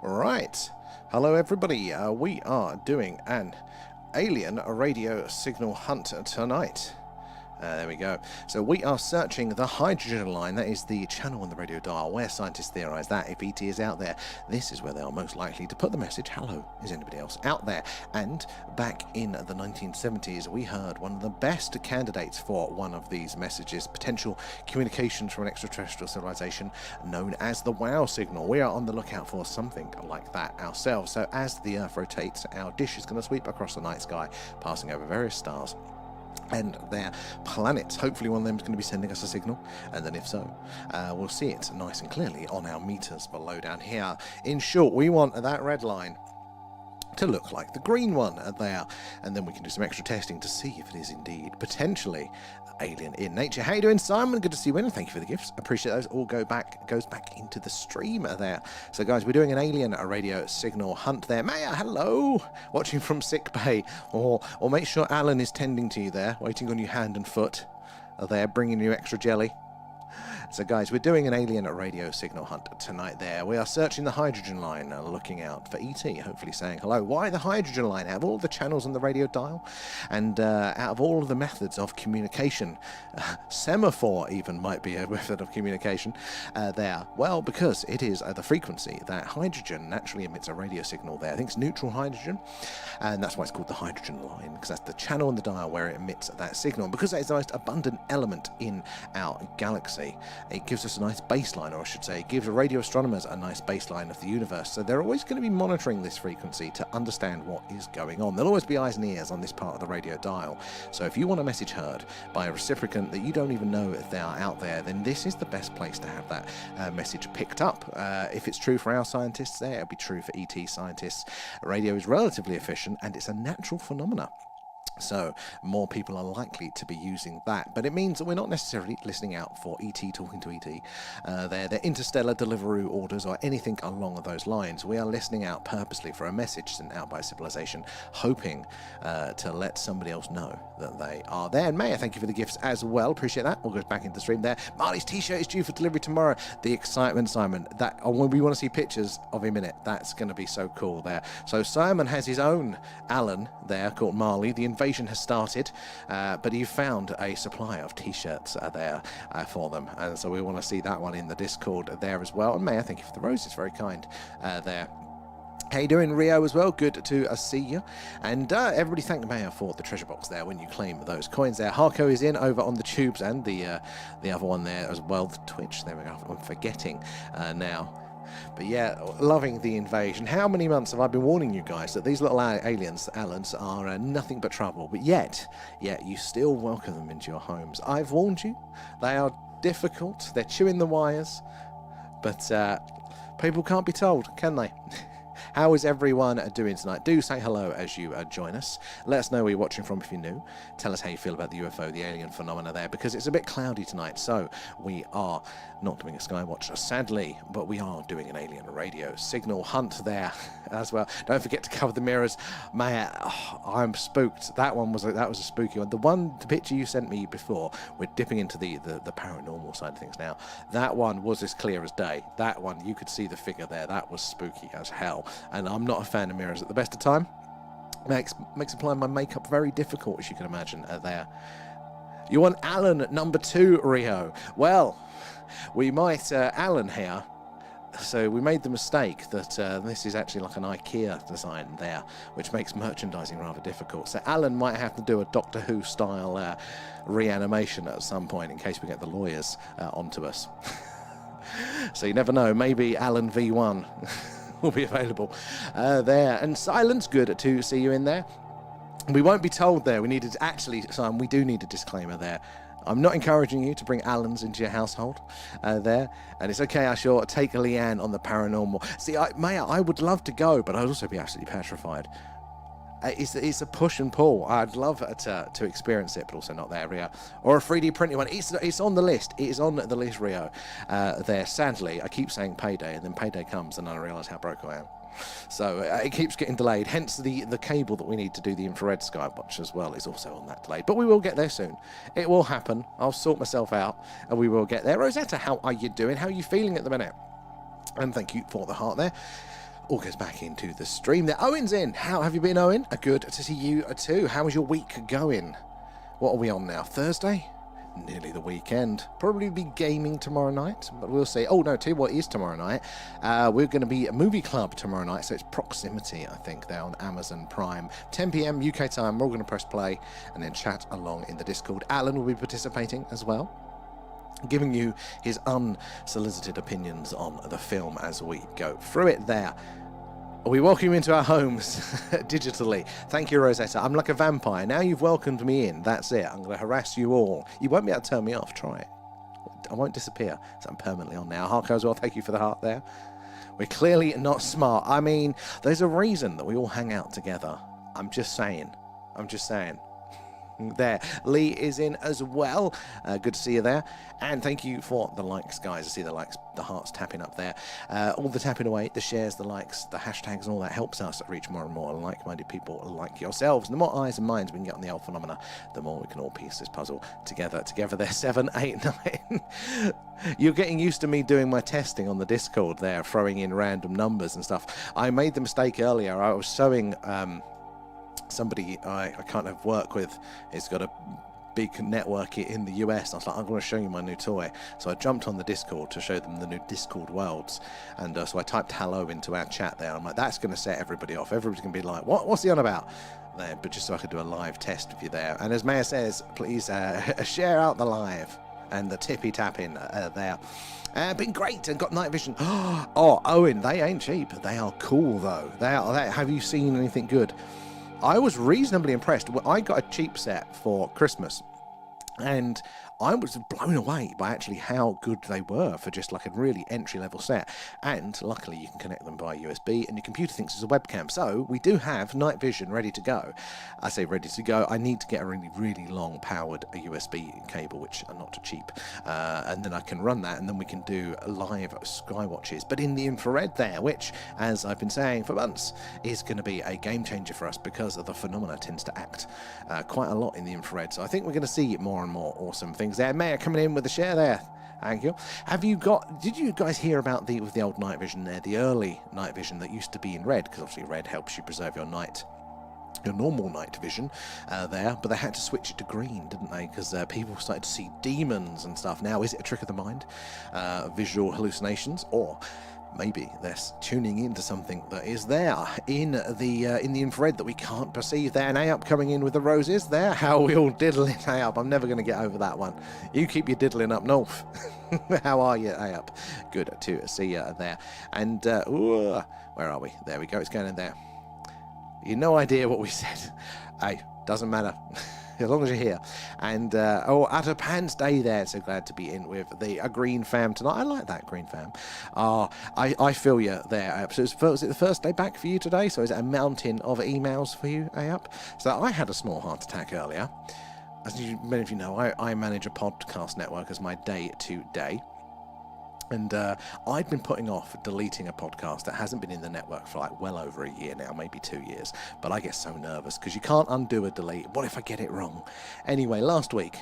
Right. Hello, everybody. We are doing an alien radio signal hunt tonight. There we go. So we are searching the hydrogen line. That is the channel on the radio dial where scientists theorize that if ET is out there, this is where they are most likely to put the message, hello, is anybody else out there? And back in the 1970s, we heard one of the best candidates for one of these messages, potential communications from an extraterrestrial civilization known as the WOW signal. We are on the lookout for something like that ourselves. So as the Earth rotates, our dish is going to sweep across the night sky, passing over various stars and their planets. Hopefully one of them is going to be sending us a signal, and then if so, we'll see it nice and clearly on our meters below down here. In short, we want that red line to look like the green one there, and then we can do some extra testing to see if it is indeed potentially alien in nature. How you doing, Simon? Good to see you in. Thank you for the gifts. Appreciate those. All goes back into the stream there. So guys, we're doing an alien radio signal hunt there. Maya, hello, watching from sick bay, or make sure Alan is tending to you there, waiting on you hand and foot there, bringing you extra jelly. So guys, we're doing an alien radio signal hunt tonight there. We are searching the hydrogen line, looking out for ET, hopefully saying hello. Why the hydrogen line? Out of all the channels on the radio dial, and out of all of the methods of communication, semaphore even might be a method of communication there. Well, because it is the frequency that hydrogen naturally emits a radio signal there. I think it's neutral hydrogen, and that's why it's called the hydrogen line, because that's the channel on the dial where it emits that signal. And because that is the most abundant element in our galaxy, it gives us a nice baseline, or I should say, it gives radio astronomers a nice baseline of the universe. So they're always going to be monitoring this frequency to understand what is going on. There'll always be eyes and ears on this part of the radio dial. So if you want a message heard by a reciprocant that you don't even know if they are out there, then this is the best place to have that message picked up. If it's true for our scientists there, it'll be true for ET scientists. Radio is relatively efficient, and it's a natural phenomena. So more people are likely to be using that, but it means that we're not necessarily listening out for ET talking to ET, their interstellar delivery orders or anything along those lines. We are listening out purposely for a message sent out by civilization, hoping to let somebody else know that they are there. And Maya, thank you for the gifts as well. Appreciate that. We'll go back into the stream there. Marley's t-shirt is due for delivery tomorrow. The excitement, Simon. That when we want to see pictures of him in it, that's going to be so cool there. So Simon has his own Alan there called Marley. The invasion has started, but he found a supply of t-shirts there for them, and so we want to see that one in the Discord there as well. And Maya, thank you for the roses, very kind there. How you doing, Rio, as well? Good to see you. And everybody thank Maya for the treasure box there when you claim those coins there. Harko is in over on the tubes, and the other one there as well, the Twitch. There we go. I'm forgetting now. But yeah, loving the invasion. How many months have I been warning you guys that these little aliens, Allens, are nothing but trouble? But yet you still welcome them into your homes. I've warned you. They are difficult. They're chewing the wires. But people can't be told, can they? How is everyone doing tonight? Do say hello as you join us. Let us know where you're watching from if you're new. Tell us how you feel about the UFO, the alien phenomena there, because it's a bit cloudy tonight. So we are not doing a skywatcher, sadly, but we are doing an alien radio signal hunt there as well. Don't forget to cover the mirrors. Maya, I'm spooked. That was a spooky one. The picture you sent me before, we're dipping into the paranormal side of things now. That one was as clear as day. That one, you could see the figure there. That was spooky as hell. And I'm not a fan of mirrors at the best of time. Makes applying my makeup very difficult, as you can imagine there. You want Alan at number 2, Rio? Well, we might, Alan here. So we made the mistake that this is actually like an IKEA design there, which makes merchandising rather difficult. So Alan might have to do a Doctor Who style reanimation at some point in case we get the lawyers onto us. So you never know, maybe Alan V1 will be available there. And Silence, good to see you in there. We won't be told there. We needed actually, Simon, we do need a disclaimer there. I'm not encouraging you to bring Allens into your household there. And it's okay, I shall take a Leanne on the paranormal. See, Maya, I would love to go, but I'd also be absolutely petrified. It's a push and pull. I'd love to experience it, but also not there, Rio. Or a 3D printed one. It's on the list. It is on the list, Rio. There, sadly, I keep saying payday, and then payday comes, and I realise how broke I am. So it keeps getting delayed. Hence the cable that we need to do the infrared skywatch as well is also on that delay. But we will get there soon. It will happen. I'll sort myself out, and we will get there. Rosetta, how are you doing? How are you feeling at the minute? And thank you for the heart there. all goes back into the stream there. Owen's in. How have you been, Owen? Good to see you too. How is your week going? What are we on now? Thursday? Nearly the weekend. Probably be gaming tomorrow night, but we'll see. Oh no, tell you what is tomorrow night. We're going to be a movie club tomorrow night, so it's Proximity, I think, there on Amazon Prime. 10 p.m. UK time. We're all going to press play and then chat along in the Discord. Alan will be participating as well, giving you his unsolicited opinions on the film as we go through it there. We welcome you into our homes digitally. Thank you, Rosetta. I'm like a vampire. Now you've welcomed me in. That's it. I'm going to harass you all. You won't be able to turn me off. Try it. I won't disappear. So I'm permanently on now. Harko as well. Thank you for the heart there. We're clearly not smart. I mean, there's a reason that we all hang out together. I'm just saying. There, Lee is in as well. Good to see you there, and thank you for the likes, guys. I see the likes, the hearts tapping up there, all the tapping away, the shares, the likes, the hashtags, and all that helps us reach more and more like-minded people like yourselves. And the more eyes and minds we can get on the old phenomena, the more we can all piece this puzzle together there. 7, 8, 9. You're getting used to me doing my testing on the Discord there, throwing in random numbers and stuff. I made the mistake earlier. I was showing somebody I kind of work with. He's got a big network in the US. I was like, I'm going to show you my new toy. So I jumped on the Discord to show them the new Discord worlds. And so I typed hello into our chat there. I'm like, that's going to set everybody off. Everybody's going to be like, what's he on about? There, but just so I could do a live test of you there. And as Maya says, please share out the live and the tippy tapping there. Been great and got night vision. Oh, Owen, they ain't cheap. They are cool though. They are. Have you seen anything good? I was reasonably impressed. I got a cheap set for Christmas, and I was blown away by actually how good they were for just like a really entry-level set. And luckily you can connect them via USB, and your computer thinks it's a webcam. So we do have night vision ready to go. I say ready to go. I need to get a really long powered USB cable, which are not cheap. And then I can run that, and then we can do live skywatches, but in the infrared there, which, as I've been saying for months, is going to be a game changer for us because of the phenomena tends to act quite a lot in the infrared. So I think we're going to see more and more awesome things there. Maya coming in with the share there. Thank you. Did you guys hear about the old night vision there, the early night vision that used to be in red? Because obviously red helps you preserve your normal night vision there, but they had to switch it to green, didn't they? Because people started to see demons and stuff. Now, is it a trick of the mind? Visual hallucinations? Or maybe they're tuning into something that is there in the infrared that we can't perceive there. And Ayup coming in with the roses there. How are we all diddling, Ayup? I'm never going to get over that one. You keep your diddling up north. How are you, Ayup? Good to see you there. And where are we? There we go. It's going in there. You no idea what we said. Hey, doesn't matter. As long as you're here. And at a Pants Day there, so glad to be in with the green fam tonight. I like that green fam. I feel you there. So was it the first day back for you today? So is it a mountain of emails for you, Ayup? So I had a small heart attack earlier. As many of you know, I manage a podcast network as my day-to-day. And I'd been putting off deleting a podcast that hasn't been in the network for like well over a year now, maybe 2 years. But I get so nervous because you can't undo a delete. What if I get it wrong? Anyway, last week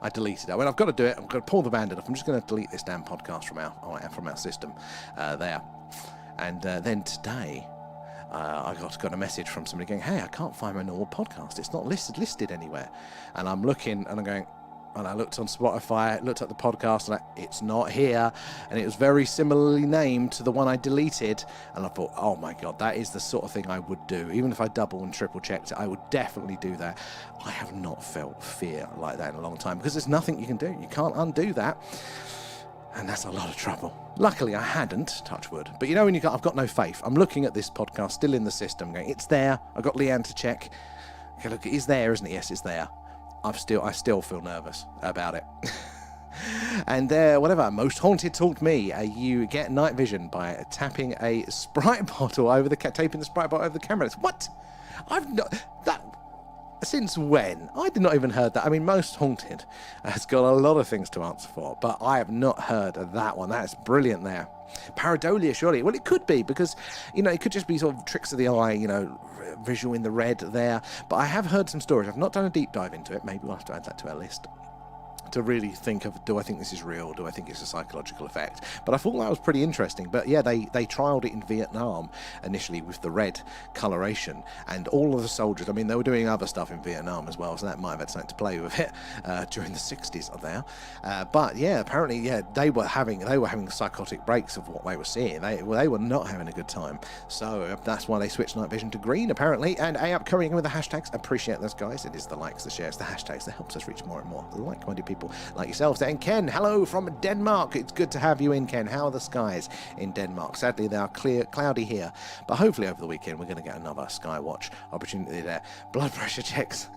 I deleted it. I went, I've got to do it. I'm going to pull the bandit off. I'm just going to delete this damn podcast from our system there. And then today I got a message from somebody going, hey, I can't find my normal podcast. It's not listed anywhere. And I'm looking and I'm going, and I looked on Spotify, looked at the podcast, and it's not here. And it was very similarly named to the one I deleted. And I thought, oh my God, that is the sort of thing I would do. Even if I double and triple checked it, I would definitely do that. I have not felt fear like that in a long time because there's nothing you can do. You can't undo that. And that's a lot of trouble. Luckily, I hadn't, touch wood. But you know, when I've got no faith. I'm looking at this podcast, still in the system, going, it's there. I've got Leanne to check. Okay, look, it is there, isn't it? Yes, it's there. I still feel nervous about it. And whatever, Most Haunted told me you get night vision by tapping a Sprite bottle over taping the Sprite bottle over the camera. It's, what? I've not that. Since when? I did not even heard that. I mean, Most Haunted has got a lot of things to answer for, but I have not heard of that one. That's brilliant there. Pareidolia, surely. Well, it could be because, it could just be sort of tricks of the eye, visual in the red there. But I have heard some stories. I've not done a deep dive into it. Maybe we'll have to add that to our list to really think of, do I think this is real? Do I think it's a psychological effect? But I thought that was pretty interesting. But yeah, they trialled it in Vietnam initially with the red coloration, and all of the soldiers, I mean, they were doing other stuff in Vietnam as well, so that might have had something to play with it during the 60s there. But yeah, apparently, yeah, they were having psychotic breaks of what they were seeing. They were not having a good time. So that's why they switched night vision to green, apparently. And coming in with the hashtags, appreciate those guys. It is the likes, the shares, the hashtags that helps us reach more and more like-minded people like yourselves. And Ken, hello from Denmark. It's good to have you in, Ken. How are the skies in Denmark? Sadly, they are cloudy here, but hopefully over the weekend we're going to get another Skywatch opportunity there. Blood pressure checks.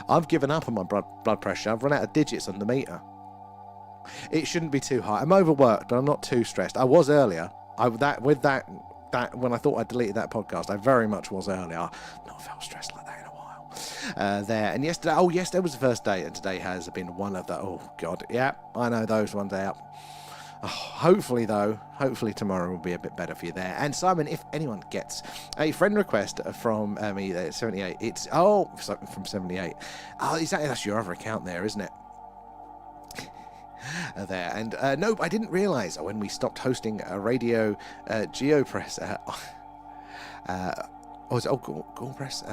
I've given up on my blood pressure. I've run out of digits on the meter. It shouldn't be too high. I'm overworked, but I'm not too stressed. I was earlier. When I thought I deleted that podcast, I very much was earlier. I've not felt stressed like that in a while. There. And yesterday was the first day, and today has been one of the, oh God, yeah, I know those ones out. Oh, hopefully tomorrow will be a bit better for you there. And Simon, if anyone gets a friend request from me there at 78, it's, from 78. Oh, exactly, that's your other account there, isn't it? There. And no, I didn't realise when we stopped hosting a radio GeoPress, GallPress,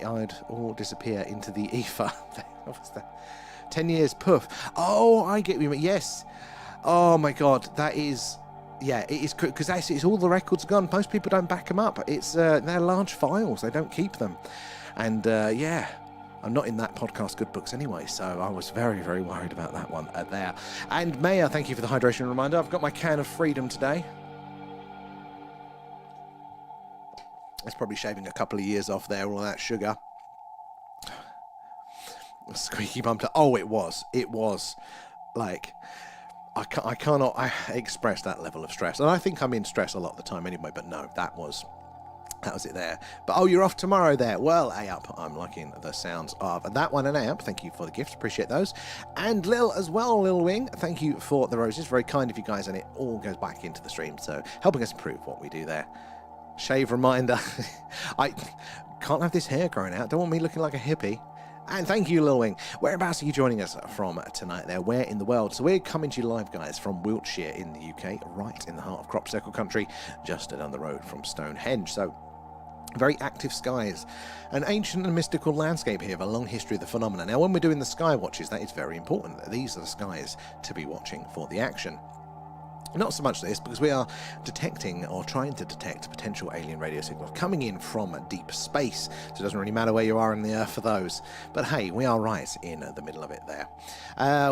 I'd all disappear into the ether. What was that? 10 years, poof. Oh, I get you. Yes. Oh my God, that is, yeah, it is, because it's all the records gone. Most people don't back them up. It's they're large files. They don't keep them, and yeah. I'm not in that podcast good books anyway, so I was very, very worried about that one there. And Maya, thank you for the hydration reminder. I've got my can of freedom today. It's probably shaving a couple of years off there, all that sugar. Squeaky bumper. Oh, it was. It was like, I cannot express that level of stress. And I think I'm in stress a lot of the time anyway, but no, that was it there. But oh, you're off tomorrow there. Well, Ayup, I'm liking the sounds of that one. And Ayup, thank you for the gift, appreciate those. And Lil as well, Lil Wing, thank you for the roses, very kind of you guys, and it all goes back into the stream, so helping us improve what we do there. Shave reminder. I can't have this hair growing out, don't want me looking like a hippie. And thank you, Lil Wing. Whereabouts are you joining us from tonight there? Where in the world? So we're coming to you live, guys, from Wiltshire in the UK, right in the heart of crop circle country, just down the road from Stonehenge. So very active skies, an ancient and mystical landscape here, a long history of the phenomena. Now, when we're doing the sky watches, that is very important. These are the skies to be watching for the action. Not so much this, because we are detecting or trying to detect potential alien radio signals coming in from deep space. So it doesn't really matter where you are in the Earth for those. But hey, we are right in the middle of it there.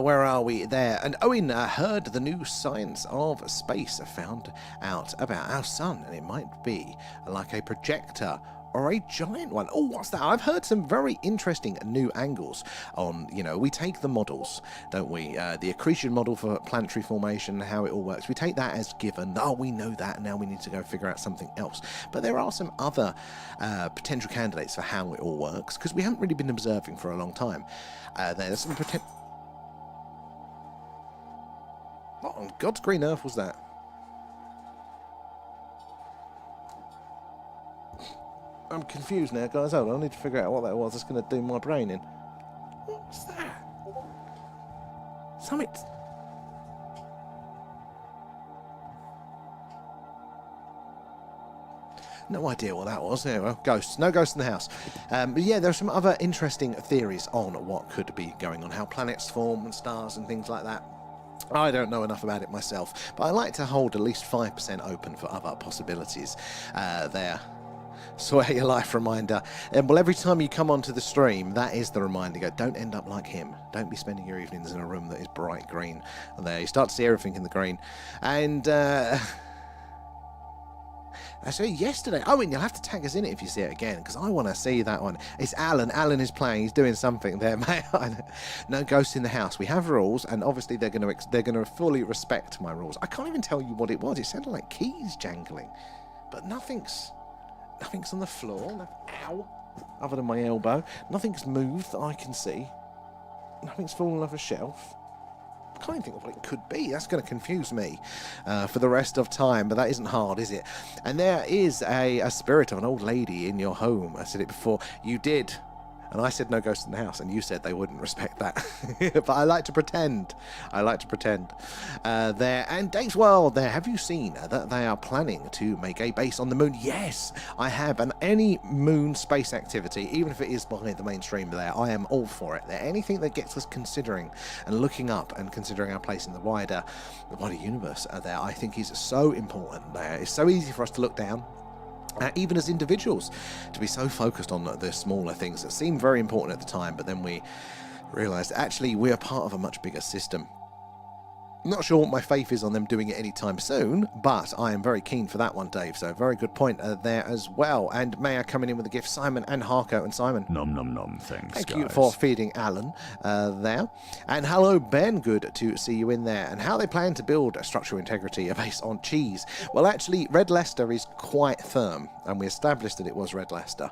Where are we there? And Owen heard the new science of space, found out about our sun, and it might be like a projector or a giant one. Oh, what's that? I've heard some very interesting new angles on, we take the models, don't we? The accretion model for planetary formation, how it all works. We take that as given. Oh, we know that. Now we need to go figure out something else. But there are some other potential candidates for how it all works, because we haven't really been observing for a long time. There's some potential... What on God's green earth was that? I'm confused now, guys. Hold on, I need to figure out what that was. That's going to do my brain in. What's that? Something... No idea what that was. Yeah, well, ghosts. No ghosts in the house. But yeah, there are some other interesting theories on what could be going on, how planets form and stars and things like that. I don't know enough about it myself, but I like to hold at least 5% open for other possibilities there. Swear your life reminder. Well, every time you come onto the stream, that is the reminder. Go, don't end up like him. Don't be spending your evenings in a room that is bright green. And there, you start to see everything in the green. And actually, yesterday, and you'll have to tag us in it if you see it again, because I want to see that one. It's Alan. Alan is playing. He's doing something there, mate. No ghosts in the house. We have rules, and obviously they're going to fully respect my rules. I can't even tell you what it was. It sounded like keys jangling, but nothing's on the floor. Ow! Other than my elbow, nothing's moved that I can see. Nothing's fallen off a shelf. I can't even think of what it could be. That's going to confuse me for the rest of time, but that isn't hard, is it? And there is a spirit of an old lady in your home. I said it before. You did. And I said no ghosts in the house, and you said they wouldn't respect that. But I like to pretend. There. And Dave's World there. Have you seen that they are planning to make a base on the moon? Yes, I have. And any moon space activity, even if it is behind the mainstream there, I am all for it. There. Anything that gets us considering and looking up and considering our place in the wider universe there, I think is so important there. It's so easy for us to look down. Even as individuals, to be so focused on the smaller things that seem very important at the time, but then we realised actually we are part of a much bigger system. Not sure what my faith is on them doing it anytime soon, but I am very keen for that one, Dave. So very good point there as well. And Maya coming in with a gift, Simon and Harko. And Simon, nom nom nom, thanks. Thank guys. you for feeding Alan there. And hello, Ben. Good to see you in there. And how they plan to build a structural integrity based on cheese? Well, actually, Red Leicester is quite firm, and we established that it was Red Leicester.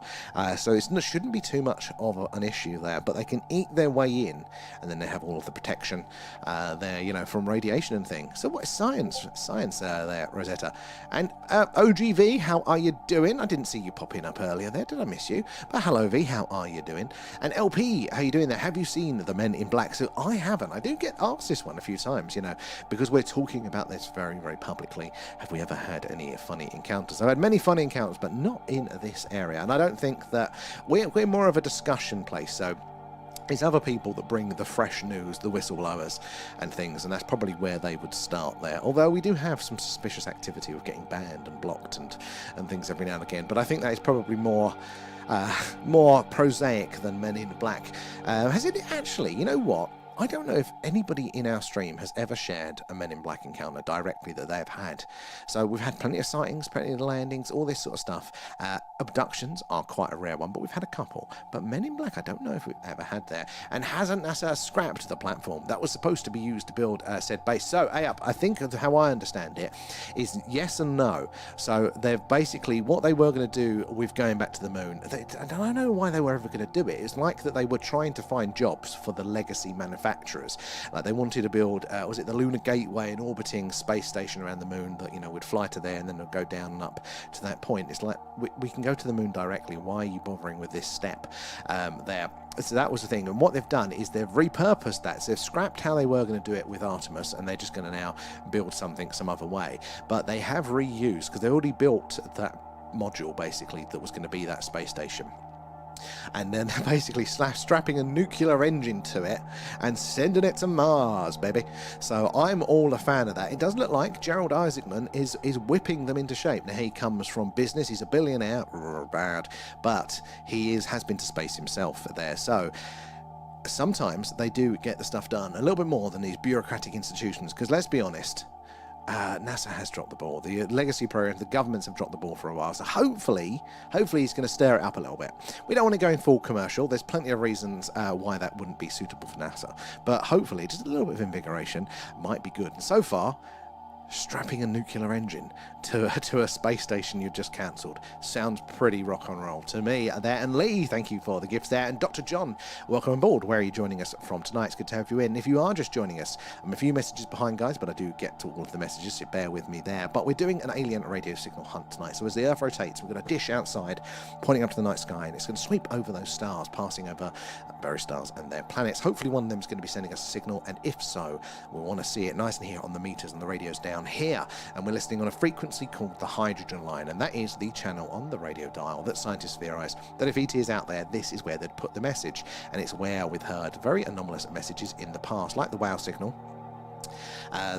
So it shouldn't be too much of an issue there. But they can eat their way in, and then they have all of the protection there, you know, from radiation and things. So what is science there, Rosetta? And OGV, how are you doing? I didn't see you popping up earlier there. Did I miss you? But hello, V, how are you doing? And LP, how you doing there? Have you seen the Men in Black? So I haven't. I do get asked this one a few times, you know, because we're talking about this very, very publicly. Have we ever had any funny encounters? I've had many funny encounters, but not in this area. And I don't think that we're more of a discussion place. So it's other people that bring the fresh news, the whistleblowers and things, and that's probably where they would start there. Although we do have some suspicious activity of getting banned and blocked and things every now and again, but I think that is probably more prosaic than Men in Black. Has it actually, you know what? I don't know if anybody in our stream has ever shared a Men in Black encounter directly that they have had. So we've had plenty of sightings, plenty of landings, all this sort of stuff. Abductions are quite a rare one, but we've had a couple. But Men in Black, I don't know if we've ever had there. And hasn't NASA scrapped the platform that was supposed to be used to build said base? So, I think how I understand it is yes and no. So they've basically, what they were going to do with going back to the moon, I don't know why they were ever going to do it. It's like that they were trying to find jobs for the legacy manufacturers. Like they wanted to build, was it the Lunar Gateway, an orbiting space station around the moon that, you know, would fly to there and then it'd go down and up to that point. It's like, we can go to the moon directly. Why are you bothering with this step there? So that was the thing. And what they've done is they've repurposed that. So they've scrapped how they were going to do it with Artemis, and they're just going to now build something some other way. But they have reused, because they already built that module, basically, that was going to be that space station. And then they're basically strapping a nuclear engine to it and sending it to Mars, baby. So I'm all a fan of that. It does look like Gerald Isaacman is whipping them into shape. Now, he comes from business. He's a billionaire. Bad. But he has been to space himself there. So sometimes they do get the stuff done a little bit more than these bureaucratic institutions. Because let's be honest, NASA has dropped the ball. The legacy program, the governments have dropped the ball for a while. So hopefully he's going to stir it up a little bit. We don't want to go in full commercial. There's plenty of reasons why that wouldn't be suitable for NASA. But hopefully just a little bit of invigoration might be good. And so far, strapping a nuclear engine to a space station you've just cancelled sounds pretty rock and roll to me there. And Lee, thank you for the gifts there. And Dr. John, welcome aboard. Where are you joining us from tonight? It's good to have you in. If you are just joining us, I'm a few messages behind, guys, but I do get to all of the messages, so bear with me there. But we're doing an alien radio signal hunt tonight. So as the Earth rotates, we're going to dish outside, pointing up to the night sky, and it's going to sweep over those stars, passing over various stars and their planets. Hopefully one of them is going to be sending us a signal, and if so, we want to see it nice and here on the meters and the radios down here. And we're listening on a frequency called the hydrogen line, and that is the channel on the radio dial that scientists theorize that if ET is out there, this is where they'd put the message. And it's where we've heard very anomalous messages in the past, like the WOW signal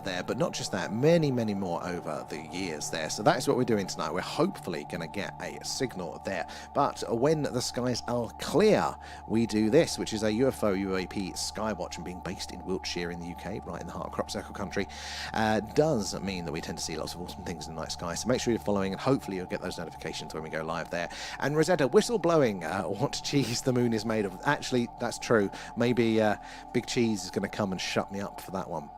there, but not just that, many more over the years there. So that is what we're doing tonight. We're hopefully going to get a signal there, but when the skies are clear, we do this, which is a UFO UAP skywatch, and being based in Wiltshire in the UK, right in the heart of crop circle country, does mean that we tend to see lots of awesome things in the night sky. So make sure you're following, and hopefully you'll get those notifications when we go live there. And Rosetta, whistleblowing what cheese the moon is made of. Actually, that's true. Maybe Big Cheese is going to come and shut me up for that one.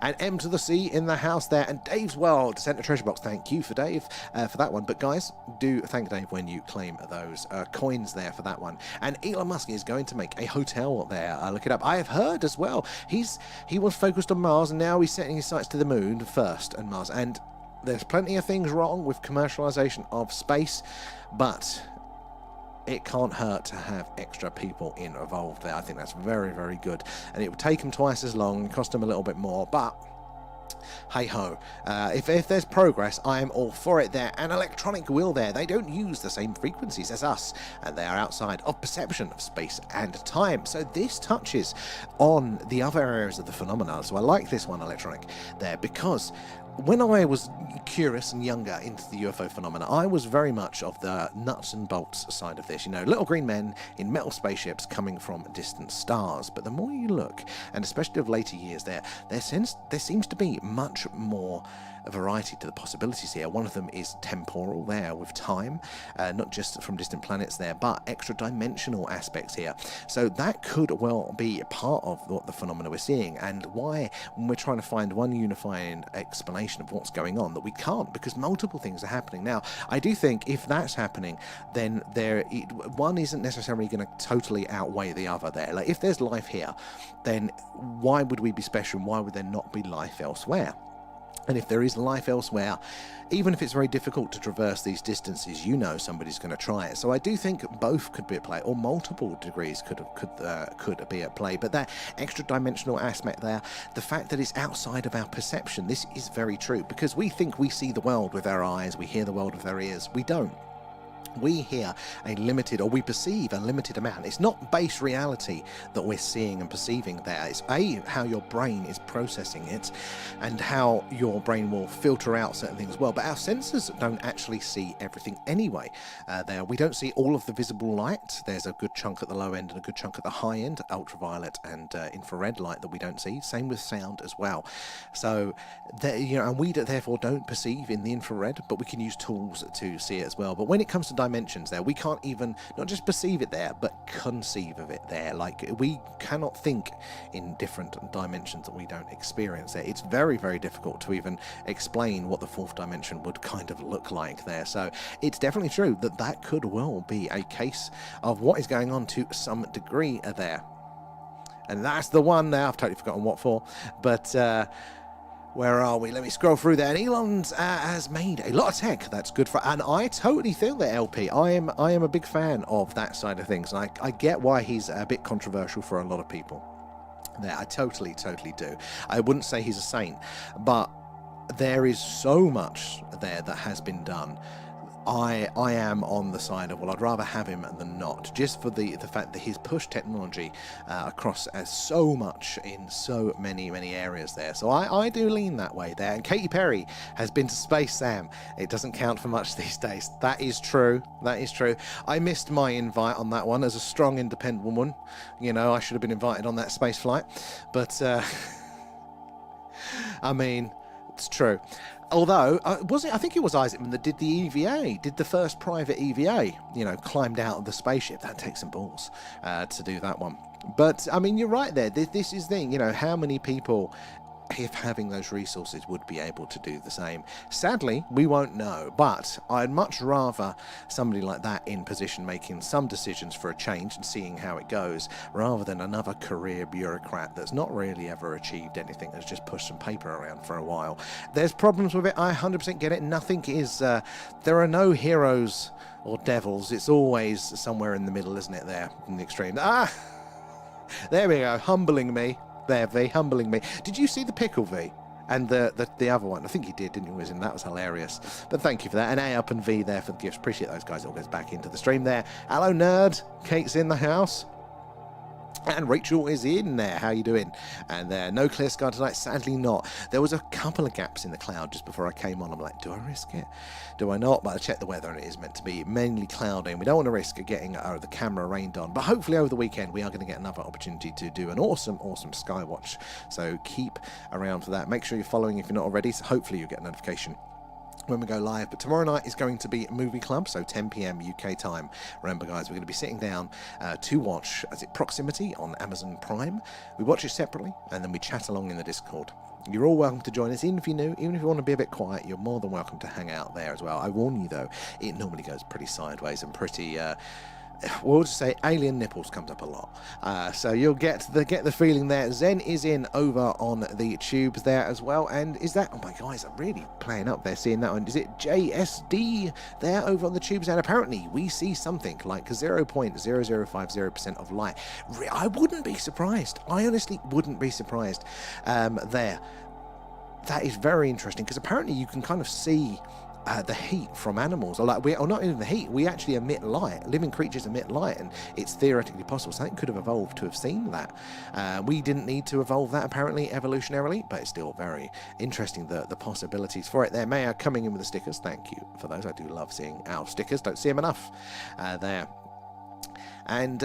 And M to the C in the house there. And Dave's World sent a treasure box. Thank you for Dave for that one. But guys, do thank Dave when you claim those coins there for that one. And Elon Musk is going to make a hotel there. Look it up. I have heard as well. He was focused on Mars, and now he's setting his sights to the moon first and Mars. And there's plenty of things wrong with commercialization of space, but it can't hurt to have extra people involved there. I think that's very, very good. And it would take them twice as long, cost them a little bit more, but hey ho, if there's progress, I am all for it there. And electronic will there, they don't use the same frequencies as us, and they are outside of perception of space and time. So this touches on the other areas of the phenomena. So I like this one, electronic, there, because when I was curious and younger into the UFO phenomena, I was very much of the nuts and bolts side of this. You know, little green men in metal spaceships coming from distant stars. But the more you look, and especially of later years, there seems to be much more variety to the possibilities here. One of them is temporal there, with time, not just from distant planets there, but extra dimensional aspects here. So that could well be part of what the phenomena we're seeing, and why, when we're trying to find one unifying explanation of what's going on, that we can't, because multiple things are happening. Now, I do think if that's happening, then one isn't necessarily going to totally outweigh the other there. Like, if there's life here, then why would we be special, and why would there not be life elsewhere? And if there is life elsewhere, even if it's very difficult to traverse these distances, you know somebody's going to try it. So I do think both could be at play, or multiple degrees could be at play. But that extra dimensional aspect there, the fact that it's outside of our perception, this is very true, because we think we see the world with our eyes, we hear the world with our ears. We don't. We hear a limited, or we perceive a limited amount. It's not base reality that we're seeing and perceiving there. It's how your brain is processing it, and how your brain will filter out certain things well. But our sensors don't actually see everything anyway. There, we don't see all of the visible light. There's a good chunk at the low end and a good chunk at the high end, ultraviolet and infrared light, that we don't see. Same with sound as well. So, and we therefore don't perceive in the infrared, but we can use tools to see it as well. But when it comes to dimensions there, we can't even not just perceive it there, but conceive of it there. Like, we cannot think in different dimensions that we don't experience there. It's very, very difficult to even explain what the fourth dimension would kind of look like there. So it's definitely true that that could well be a case of what is going on to some degree there. And that's the one there. I've totally forgotten what for, but where are we? Let me scroll through there. And Elon has made a lot of tech that's good for, and I totally feel that LP. I am a big fan of that side of things, and I get why he's a bit controversial for a lot of people. There, I totally do. I wouldn't say he's a saint, but there is so much there that has been done. I am on the side of, well, I'd rather have him than not, just for the fact that he's pushed technology across so much in so many areas there. So I do lean that way there. And Katy Perry has been to space, Sam. It doesn't count for much these days. That is true. I missed my invite on that one as a strong, independent woman. You know, I should have been invited on that space flight. But, I mean, it's true. Although, I think it was Isaacman that did the EVA, did the first private EVA, you know, climbed out of the spaceship. That takes some balls to do that one. But, I mean, you're right there. This is the thing, you know, how many people, if having those resources, would be able to do the same. Sadly, we won't know, but I'd much rather somebody like that in position making some decisions for a change and seeing how it goes, rather than another career bureaucrat that's not really ever achieved anything, that's just pushed some paper around for a while. There's problems with it, I 100% get it. Nothing is, there are no heroes or devils. It's always somewhere in the middle, isn't it, there, in the extreme. There we go, humbling me. There, V, humbling me. Did you see the pickle, V? And the other one? I think you did, didn't you, Wizen? That was hilarious. But thank you for that. And A up and V there for the gifts. Appreciate those guys. It all goes back into the stream there. Hello, nerd. Kate's in the house. And Rachel is in there. How you doing? And no clear sky tonight. Sadly not. There was a couple of gaps in the cloud just before I came on. I'm like, do I risk it? Do I not? But I checked the weather and it is meant to be mainly cloudy. And we don't want to risk getting the camera rained on. But hopefully over the weekend we are going to get another opportunity to do an awesome skywatch. So keep around for that. Make sure you're following if you're not already. So hopefully you'll get a notification when we go live. But tomorrow night is going to be movie club, so 10 p.m. UK time. Remember, guys, we're going to be sitting down to watch Proximity on Amazon Prime. We watch it separately and then we chat along in the Discord. You're all welcome to join us, even if you're new, even if you want to be a bit quiet. You're more than welcome to hang out there as well. I warn you though, it normally goes pretty sideways and pretty we'll just say alien nipples comes up a lot. So you'll get the feeling there. Zen is in over on the tubes there as well. And is that, oh my guys, I'm really playing up there seeing that one. Is it JSD there over on the tubes? And apparently we see something like 0.0050% of light. I wouldn't be surprised. I honestly wouldn't be surprised there. That is very interesting, because apparently you can kind of see the heat from animals, or not even the heat, we actually emit light. Living creatures emit light, and it's theoretically possible something could have evolved to have seen that. We didn't need to evolve that apparently evolutionarily, but it's still very interesting, the possibilities for it there. Maya coming in with the stickers, thank you for those. I do love seeing our stickers, don't see them enough there. And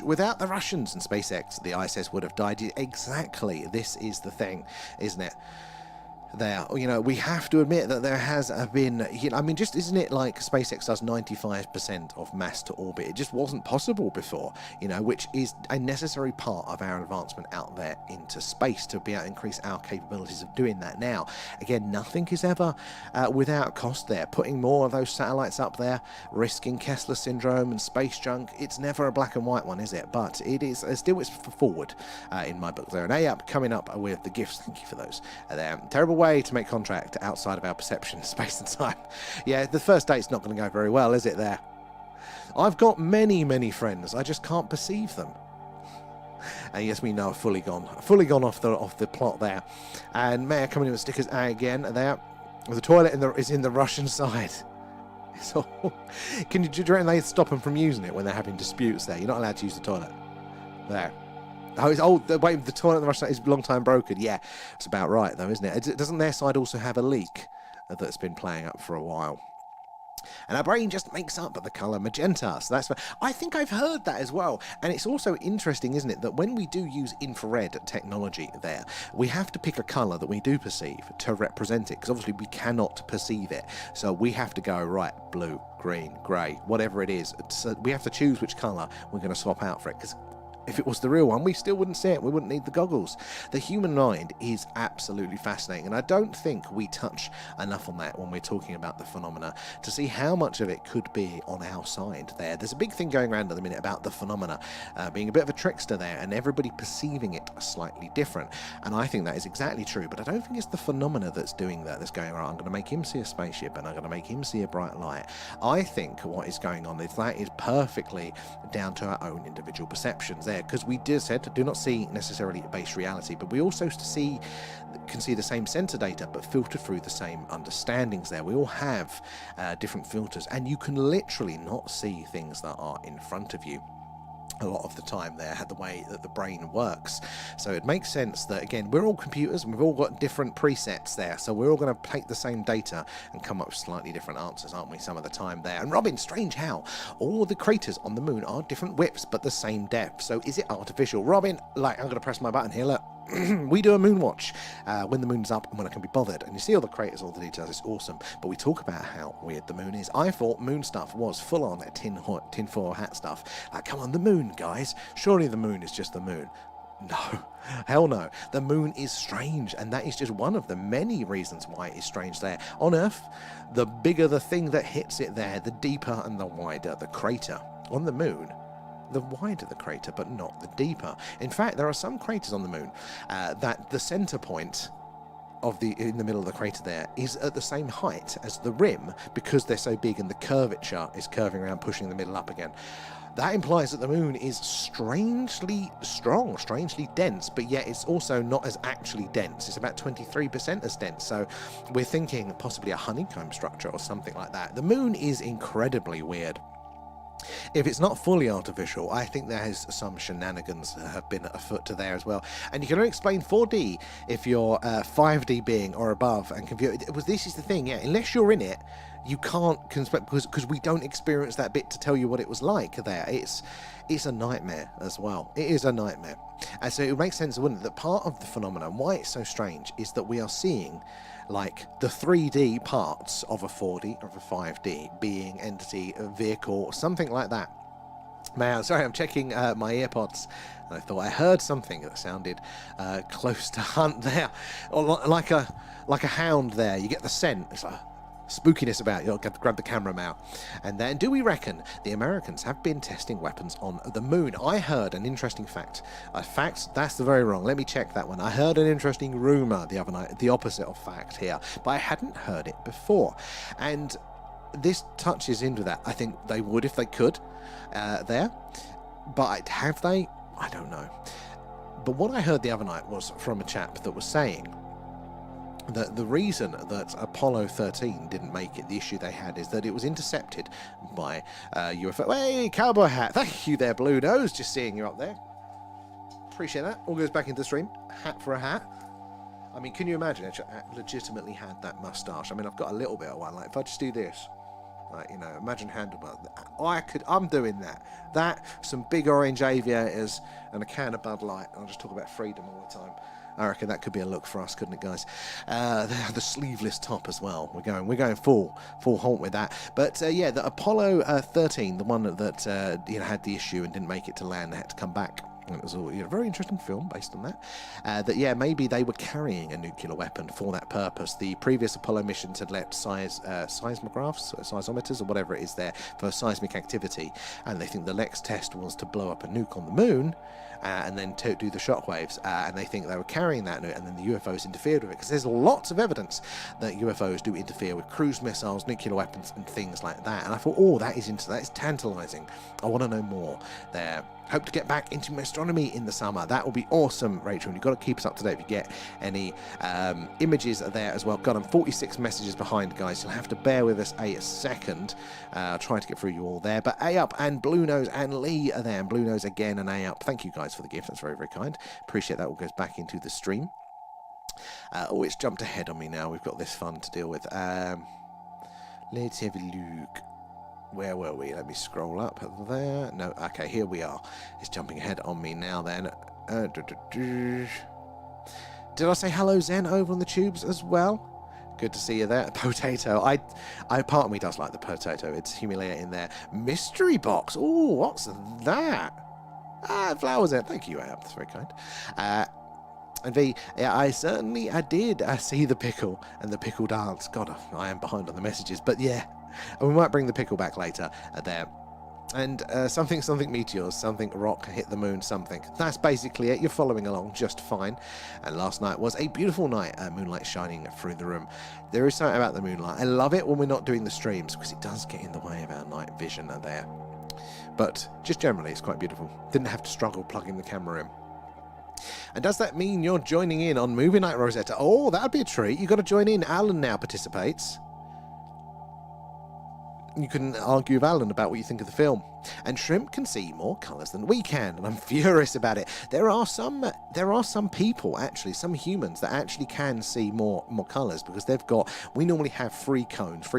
without the Russians and SpaceX, the ISS would have died. Exactly, this is the thing, isn't it? There, you know, we have to admit that there has been, you know, I mean, just isn't it like SpaceX does 95% of mass to orbit? It just wasn't possible before, you know, which is a necessary part of our advancement out there into space to be able to increase our capabilities of doing that. Now, again, nothing is ever without cost there. Putting more of those satellites up there, risking Kessler syndrome and space junk, it's never a black and white one, is it? But it is still, it's forward in my book there. And A-Up coming up with the gifts, thank you for those. Terrible way to make contract outside of our perception, space and time. Yeah, the first date's not going to go very well, is it there? I've got many friends, I just can't perceive them. And yes, we know, fully gone off the plot there. And Mayor coming in with stickers again there. The toilet is in the Russian side. So, do you reckon they stop them from using it when they're having disputes there? You're not allowed to use the toilet. There. Oh, it's old. Wait, the toilet in the Russian side is long time broken. Yeah, it's about right though, isn't it? Doesn't their side also have a leak that's been playing up for a while? And our brain just makes up the colour magenta. So that's, I think I've heard that as well. And it's also interesting, isn't it, that when we do use infrared technology there, we have to pick a colour that we do perceive to represent it, because obviously we cannot perceive it. So we have to go, right, blue, green, grey, whatever it is. So we have to choose which colour we're going to swap out for it, because if it was the real one, we still wouldn't see it. We wouldn't need the goggles. The human mind is absolutely fascinating, and I don't think we touch enough on that when we're talking about the phenomena to see how much of it could be on our side there. There's a big thing going around at the minute about the phenomena being a bit of a trickster there, and everybody perceiving it slightly different. And I think that is exactly true, but I don't think it's the phenomena that's doing that, that's going around. I'm going to make him see a spaceship, and I'm going to make him see a bright light. I think what is going on is that is perfectly down to our own individual perceptions there, because we do not see necessarily base reality, but we also can see the same sensor data but filtered through the same understandings there. We all have different filters, and you can literally not see things that are in front of you a lot of the time there, the way that the brain works. So it makes sense that, again, we're all computers and we've all got different presets there, so we're all going to take the same data and come up with slightly different answers, aren't we, some of the time there. And Robin, strange how all the craters on the moon are different widths but the same depth. So is it artificial? Robin, like, I'm going to press my button here, look. We do a moon watch when the moon's up and when I can be bothered, and you see all the craters, all the details. It's awesome, but we talk about how weird the moon is. I thought moon stuff was full on tinfoil hat stuff. Like, come on, the moon, guys, surely the moon is just the moon. No, hell no. The moon is strange, and that is just one of the many reasons why it is strange there. On Earth, the bigger the thing that hits it there, the deeper and the wider the crater. On the moon, the wider the crater, but not the deeper. In fact, there are some craters on the moon that the center point in the middle of the crater there is at the same height as the rim, because they're so big and the curvature is curving around, pushing the middle up again. That implies that the moon is strangely strong, strangely dense, but yet it's also not as actually dense. It's about 23% as dense. So we're thinking possibly a honeycomb structure or something like that. The moon is incredibly weird. If it's not fully artificial, I think there is some shenanigans that have been afoot to there as well. And you can only explain 4D if you're 5D being or above. And this is the thing, yeah, unless you're in it, you can't, because we don't experience that bit to tell you what it was like there. It's a nightmare as well. It is a nightmare. And so it would make sense, wouldn't it, that part of the phenomenon, why it's so strange, is that we are seeing like the 3D parts of a 4D, of a 5D, being, entity, a vehicle, something like that. Man, sorry, I'm checking my earpods, and I thought I heard something that sounded close to hunt there, or like a hound there. You get the scent. It's like spookiness about. You'll have to grab the camera out. And then, do we reckon the Americans have been testing weapons on the moon? I heard an interesting fact. That's the very wrong. Let me check that one. I heard an interesting rumour the other night, the opposite of fact here, but I hadn't heard it before. And this touches into that. I think they would if they could there. But have they? I don't know. But what I heard the other night was from a chap that was saying that the reason that Apollo 13 didn't make it, the issue they had is that it was intercepted by UFO. Hey, cowboy hat. Thank you there, Blue Nose. Just seeing you up there. Appreciate that. All goes back into the stream. Hat for a hat. I mean, can you imagine? I legitimately had that moustache. I mean, I've got a little bit of one. Like, if I just do this, like, you know, imagine handlebar. I'm doing that. Some big orange aviators and a can of Bud Light. I'll just talk about freedom all the time. I reckon that could be a look for us, couldn't it, guys? The sleeveless top as well. We're going full haunt with that. But yeah, the Apollo 13, the one that had the issue and didn't make it to land, they had to come back. It was a very interesting film based on that. That yeah, maybe they were carrying a nuclear weapon for that purpose. The previous Apollo missions had let seismographs, seismometers, or whatever it is there for seismic activity, and they think the next test was to blow up a nuke on the moon. And then to do the shockwaves, and they think they were carrying that, and then the UFOs interfered with it, because there's lots of evidence that UFOs do interfere with cruise missiles, nuclear weapons, and things like that. And I thought, oh, that is tantalising. I want to know more there. Hope to get back into astronomy in the summer. That will be awesome, Rachel. And you've got to keep us up to date if you get any images there as well. God, I'm 46 messages behind, guys. You'll have to bear with us a second. Trying to get through you all there. But A up and Blue Nose and Lee are there. And Blue Nose again and A up. Thank you guys for the gift. That's very, very kind. Appreciate that. All goes back into the stream. Oh, it's jumped ahead on me now. We've got this fun to deal with. Let's have a look. Where were we? Let me scroll up there. No, okay, here we are. It's jumping ahead on me now then. Did I say hello, Zen, over on the tubes as well? Good to see you there. Potato. I part of me does like the potato. It's humiliating there. Mystery box. Oh, what's that? Flowers there. Thank you, Ab. That's very kind. And V, yeah, I did see the pickle and the pickle dance. God, I am behind on the messages, but yeah. And we might bring the pickle back later there. And something meteors, something rock hit the moon, something. That's basically it. You're following along just fine. And last night was a beautiful night, moonlight shining through the room. There is something about the moonlight. I love it when we're not doing the streams, because it does get in the way of our night vision there. But just generally, it's quite beautiful. Didn't have to struggle plugging the camera in. And does that mean you're joining in on Movie Night Rosetta? Oh, that'd be a treat. You've got to join in. Alan now participates. You can argue with Alan about what you think of the film. And shrimp can see more colours than we can, and I'm furious about it. There are some people, actually, some humans that actually can see more colours, because we normally have three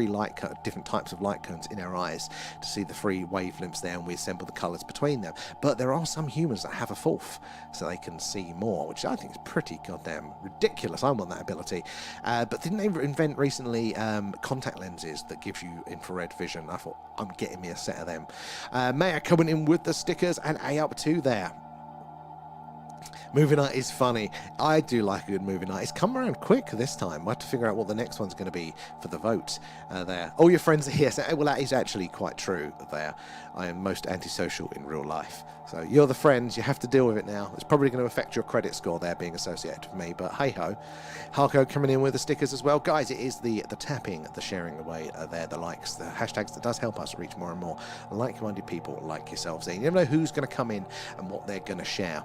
light cones, different types of light cones in our eyes to see the three wavelengths there, and we assemble the colours between them. But there are some humans that have a fourth, so they can see more, which I think is pretty goddamn ridiculous. I want that ability. But didn't they invent recently contact lenses that give you infrared vision? I thought, I'm getting me a set of them. Maya coming in with the stickers, and A up too there. Movie night is funny. I do like a good movie night. It's come around quick this time. I have to figure out what the next one's going to be for the vote there. All your friends are here. So, well, that is actually quite true there. I am most antisocial in real life. So you're the friends. You have to deal with it now. It's probably going to affect your credit score there being associated with me. But hey-ho. Harko coming in with the stickers as well. Guys, it is the tapping, the sharing away there, the likes, the hashtags that does help us reach more and more like-minded people like yourselves. You never know who's going to come in and what they're going to share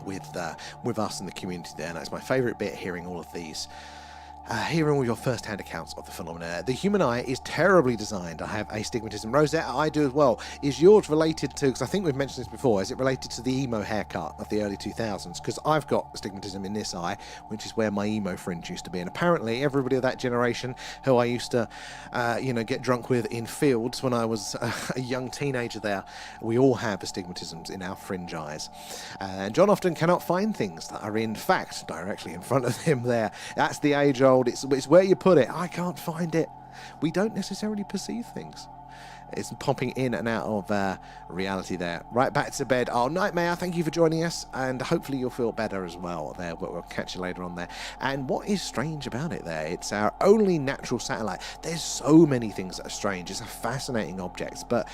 with us in the community there. And that's my favourite bit, hearing all of these. Hearing all your first-hand accounts of the phenomena. The human eye is terribly designed. I have astigmatism. Rosetta, I do as well. Is yours related to, because I think we've mentioned this before, is it related to the emo haircut of the early 2000s? Because I've got astigmatism in this eye, which is where my emo fringe used to be. And apparently everybody of that generation who I used to, get drunk with in fields when I was a young teenager there, we all have astigmatisms in our fringe eyes. And John often cannot find things that are in fact directly in front of him there. That's the age-old. It's where you put it. I can't find it. We don't necessarily perceive things. It's popping in and out of reality there. Right, back to bed. Oh, Nightmare, thank you for joining us, and hopefully you'll feel better as well there, but we'll catch you later on there. And what is strange about it there, it's our only natural satellite. There's so many things that are strange. It's a fascinating object, but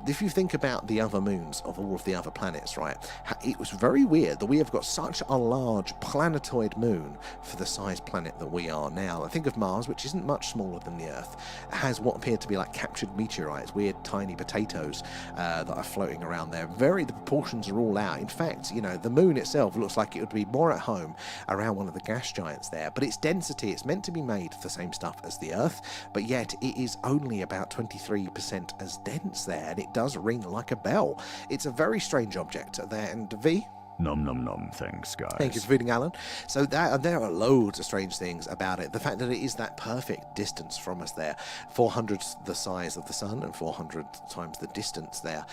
if you think about the other moons of all of the other planets, right, it was very weird that we have got such a large planetoid moon for the size planet that we are now. I think of Mars, which isn't much smaller than the Earth. It has what appear to be like captured meteorites, weird tiny potatoes that are floating around there. The proportions are all out. In fact, the moon itself looks like it would be more at home around one of the gas giants there, but its density, it's meant to be made the same stuff as the Earth, but yet it is only about 23% as dense there, and it does ring like a bell. It's a very strange object there. And V? Nom nom nom, thanks guys. Thank you for feeding Alan. So there are loads of strange things about it. The fact that it is that perfect distance from us there, 400 the size of the sun and 400 times the distance there,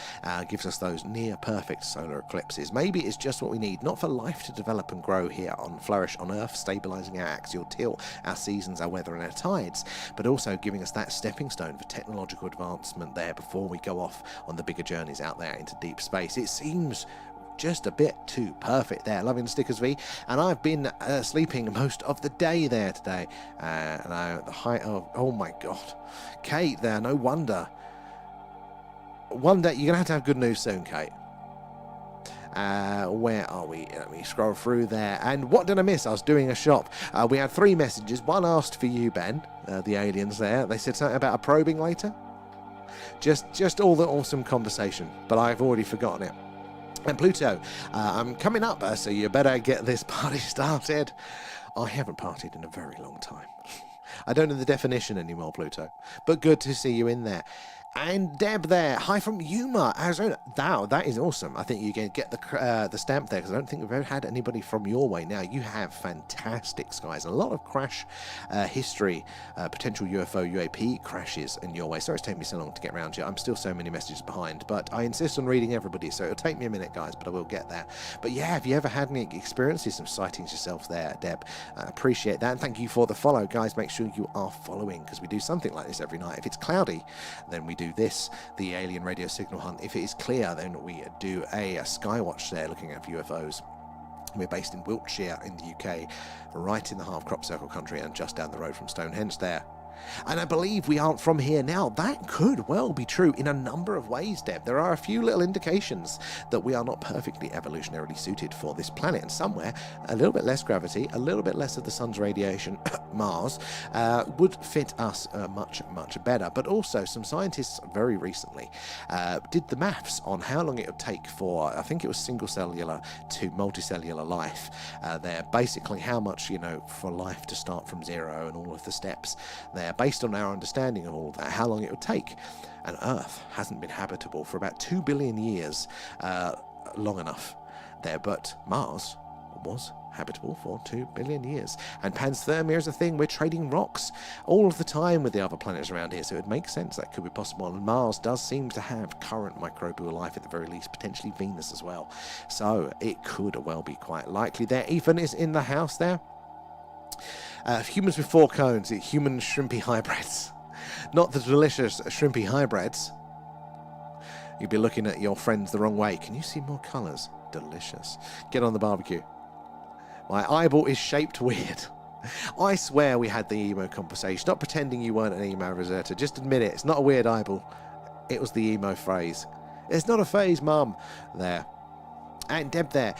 gives us those near perfect solar eclipses. Maybe it's just what we need, not for life to develop and grow here on Flourish on Earth, stabilizing our axial tilt, our seasons, our weather and our tides, but also giving us that stepping stone for technological advancement there before we go off on the bigger journeys out there into deep space. It seems just a bit too perfect there. Loving the stickers, V. And I've been sleeping most of the day there today. And at the height of... Oh, my God. Kate there, no wonder. One day, you're going to have good news soon, Kate. Where are we? Let me scroll through there. And what did I miss? I was doing a shop. We had 3 messages. One asked for you, Ben, the aliens there. They said something about a probing later. Just all the awesome conversation. But I've already forgotten it. And Pluto, I'm coming up, so you better get this party started. I haven't partied in a very long time. I don't know the definition anymore, Pluto, but good to see you in there. And Deb there, hi from Yuma, Arizona. Wow, that is awesome. I think you can get the stamp there, because I don't think we've ever had anybody from your way. Now, you have fantastic skies, a lot of crash history, potential UFO, UAP crashes in your way. Sorry it's taking me so long to get around to you. I'm still so many messages behind, but I insist on reading everybody, so it'll take me a minute, guys, but I will get there. But yeah, have you ever had any experiences, some sightings yourself there, Deb? I appreciate that, and thank you for the follow. Guys, make sure you are following, because we do something like this every night. If it's cloudy, then we do this, the alien radio signal hunt. If it is clear, then we do a skywatch there looking at UFOs. We're based in Wiltshire in the UK, right in the half crop circle country and just down the road from Stonehenge there. And I believe we aren't from here now. That could well be true in a number of ways, Deb. There are a few little indications that we are not perfectly evolutionarily suited for this planet, and somewhere a little bit less gravity, a little bit less of the sun's radiation, Mars, would fit us much, much better. But also, some scientists very recently did the maths on how long it would take for, I think it was single-cellular to multicellular life. There, basically how much, for life to start from zero and all of the steps there. Based on our understanding of all of that, how long it would take. And Earth hasn't been habitable for about 2 billion years, long enough there, but Mars was habitable for 2 billion years. And panspermia is a thing. We're trading rocks all of the time with the other planets around here, so it makes sense that could be possible. And Mars does seem to have current microbial life, at the very least, potentially Venus as well. So it could well be quite likely there. Ethan is in the house there. Humans with 4 cones, human shrimpy hybrids. Not the delicious shrimpy hybrids. You'd be looking at your friends the wrong way. Can you see more colours? Delicious. Get on the barbecue. My eyeball is shaped weird. I swear we had the emo conversation. Stop pretending you weren't an emo, Rosetta. Just admit it. It's not a weird eyeball. It was the emo phrase. It's not a phase, Mum. There. And Deb there,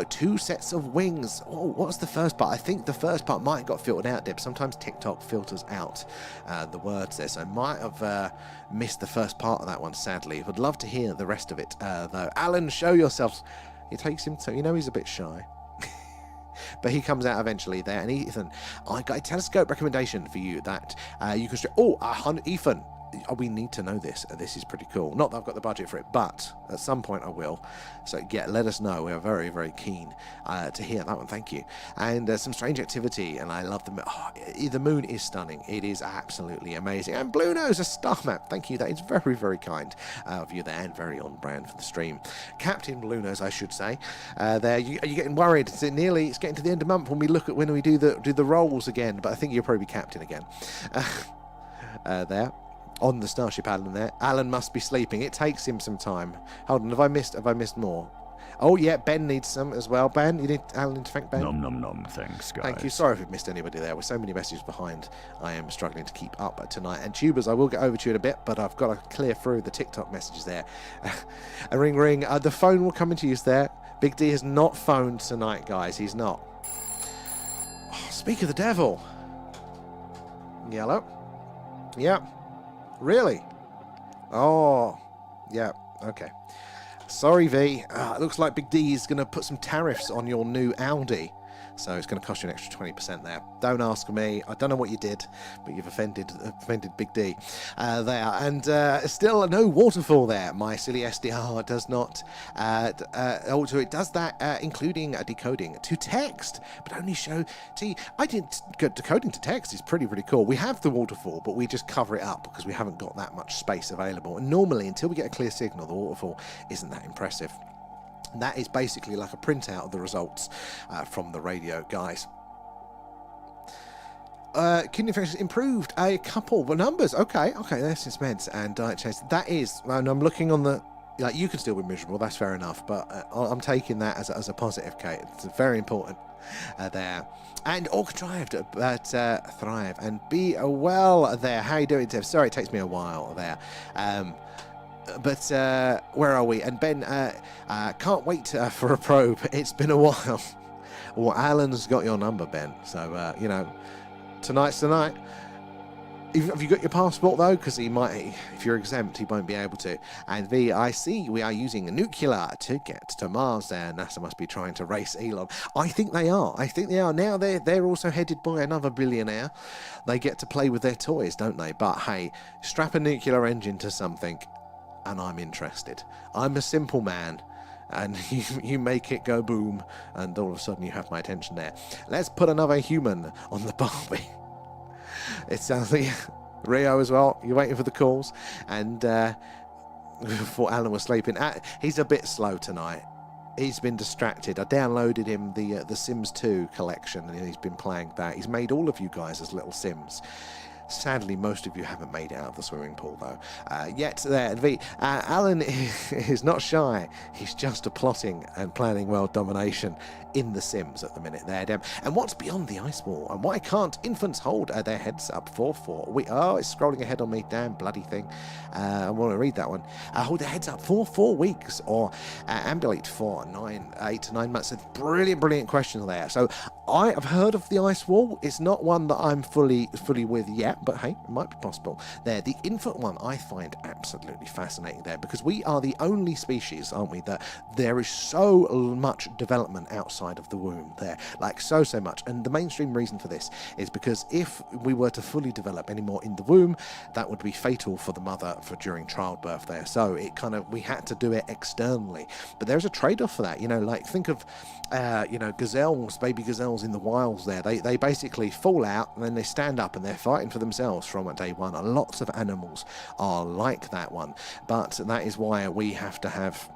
2 sets of wings. Oh, what's the first part? I think the first part might have got filtered out, Deb. Sometimes TikTok filters out the words there, so I might have missed the first part of that one, sadly. Would love to hear the rest of it, though. Alan, show yourself. It takes him to, he's a bit shy. But he comes out eventually there. And Ethan, I got a telescope recommendation for you that you can... Ethan, we need to know this. This is pretty cool. Not that I've got the budget for it, but at some point I will. So yeah, let us know. We are very, very keen to hear that one. Thank you. And some strange activity, and I love the moon. Oh, the moon is stunning. It is absolutely amazing. And Blue Nose, a star map. Thank you. That is very, very kind of you there, and very on brand for the stream. Captain Blue Nose, I should say. There, are you getting worried? It's getting to the end of the month when we do the rolls again. But I think you'll probably be captain again. There. on the Starship Alan there. Alan must be sleeping. It takes him some time. Hold on, have I missed more? Oh yeah, Ben needs some as well. Ben, you need Alan to thank Ben? Nom nom nom, thanks, guys. Thank you. Sorry if we've missed anybody there. With so many messages behind, I am struggling to keep up tonight. And Tubers, I will get over to you in a bit, but I've got to clear through the TikTok messages there. A ring ring. The phone will come into use there. Big D has not phoned tonight, guys. He's not. Oh, speak of the devil. Yellow. Yeah. Really? Oh. Yeah. Okay. Sorry, V. It looks like Big D is going to put some tariffs on your new Audi. So it's going to cost you an extra 20% there. Don't ask me. I don't know what you did, but you've offended Big D there. And still no waterfall there. My silly SDR does not alter. It does that, including decoding to text, but only show. See, I didn't go decoding to text is pretty cool. We have the waterfall, but we just cover it up because we haven't got that much space available. And normally, until we get a clear signal, the waterfall isn't that impressive. That is basically like a printout of the results from the radio, guys. Kidney infections improved a couple of numbers. Okay, there's since meds and diet change. That is, and I'm looking on the, like, you can still be miserable, that's fair enough, but I'm taking that as a positive, Kate. It's very important there. And all contrived, but thrive and be well there. How you doing, Dev? Sorry, it takes me a while there. But where are we? And Ben, can't wait for a probe. It's been a while. Well, Alan's got your number, Ben. So, you know, tonight's the night. Have you got your passport, though? Because he might, if you're exempt, he won't be able to. And V, I see we are using a nuclear to get to Mars there. NASA must be trying to race Elon. I think they are. Now they're also headed by another billionaire. They get to play with their toys, don't they? But, hey, strap a nuclear engine to something, and I'm interested. I'm a simple man, and you make it go boom, and all of a sudden you have my attention there. Let's put another human on the Barbie. It sounds like Rio as well. You're waiting for the calls, and before Alan was sleeping, he's a bit slow tonight. He's been distracted. I downloaded him the Sims 2 collection, and he's been playing that. He's made all of you guys as little Sims. Sadly, most of you haven't made it out of the swimming pool, though. Yet there, Alan is not shy. He's just plotting and planning world domination in The Sims at the minute there, Dem. And what's beyond the ice wall? And why can't infants hold their heads up 4-4? It's scrolling ahead on me, damn bloody thing. I want to read that one. Hold their heads up for 4 weeks, or ambulate for 8 to 9 months. So brilliant questions there. So I have heard of the ice wall. It's not one that I'm fully with yet, but hey, it might be possible. There, the infant one I find absolutely fascinating there, because we are the only species, aren't we, that there is so much development outside of the womb there, like so much. And the mainstream reason for this is because if we were to fully develop any more in the womb, that would be fatal for the mother for during childbirth there. So it we had to do it externally. But there's a trade-off for that, like think of baby gazelles in the wilds there. They basically fall out and then they stand up and they're fighting for themselves from day one. And lots of animals are like that one, but that is why we have to have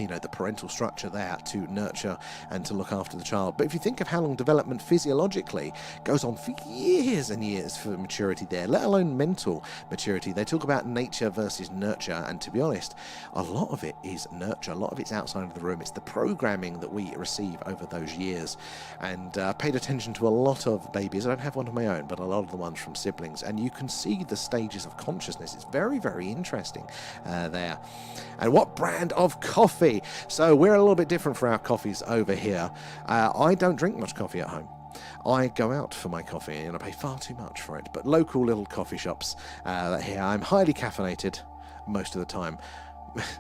the parental structure there to nurture and to look after the child. But if you think of how long development physiologically goes on for years and years for maturity there, let alone mental maturity. They talk about nature versus nurture, and to be honest, a lot of it is nurture. A lot of it's outside of the room. It's the programming that we receive over those years. And paid attention to a lot of babies. I don't have one of my own, but a lot of the ones from siblings. And you can see the stages of consciousness. It's very interesting there. And what brand of coffee? So we're a little bit different for our coffees over here. I don't drink much coffee at home. I go out for my coffee and I pay far too much for it. But local little coffee shops here, I'm highly caffeinated most of the time.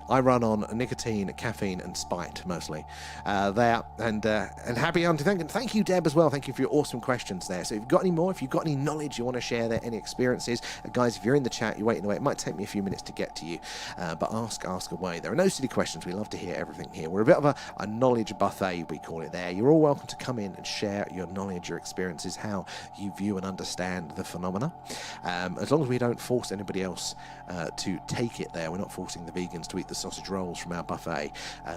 I run on nicotine, caffeine, and spite mostly there. And happy hunting. Thank you, Deb, as well. Thank you for your awesome questions there. So if you've got any more, if you've got any knowledge you want to share there, any experiences, guys, if you're in the chat, you're waiting away. It might take me a few minutes to get to you, but ask away. There are no silly questions. We love to hear everything here. We're a bit of a knowledge buffet, we call it there. You're all welcome to come in and share your knowledge, your experiences, how you view and understand the phenomena. As long as we don't force anybody else to take it there. We're not forcing the vegans vegans to eat the sausage rolls from our buffet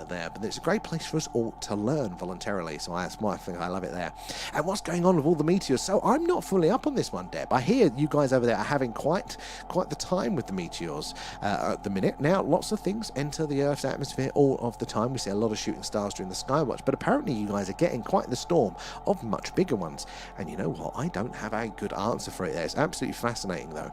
there. But it's a great place for us all to learn voluntarily, so that's my thing. I love it there. And what's going on with all the meteors? So I'm not fully up on this one, Deb. I hear you guys over there are having quite the time with the meteors at the minute. Now, lots of things enter the Earth's atmosphere all of the time. We see a lot of shooting stars during the skywatch, but apparently you guys are getting quite the storm of much bigger ones. And you know what? I don't have a good answer for it there. It's absolutely fascinating, though.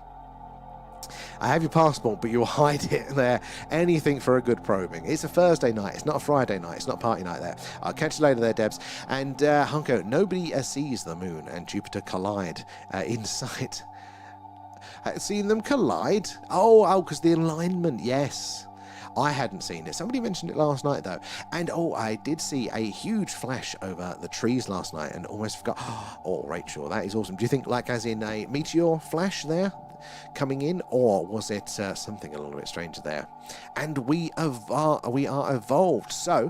I have your passport, but you'll hide it there. Anything for a good probing. It's a Thursday night. It's not a Friday night. It's not party night there. I'll catch you later there, Debs. And Hunko, nobody sees the moon and Jupiter collide in sight. Seen them collide? Oh, because the alignment, yes. I hadn't seen it. Somebody mentioned it last night, though. And, I did see a huge flash over the trees last night and almost forgot. Oh, Rachel, that is awesome. Do you think, like, as in a meteor flash there coming in? Or was it something a little bit stranger there? And we are evolved. So,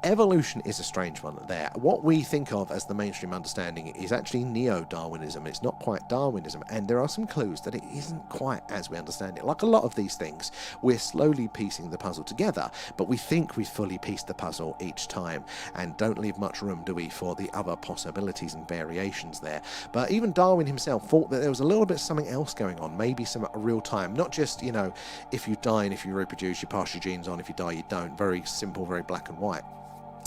evolution is a strange one there. What we think of as the mainstream understanding is actually neo-Darwinism. It's not quite Darwinism, and there are some clues that it isn't quite as we understand it. Like a lot of these things, we're slowly piecing the puzzle together, but we think we've fully pieced the puzzle each time, and don't leave much room, do we, for the other possibilities and variations there. But even Darwin himself thought that there was a little bit something else going on, maybe some real time, not just, if you die and if you reproduce, you pass your genes on, if you die, you don't. Very simple, very black and white.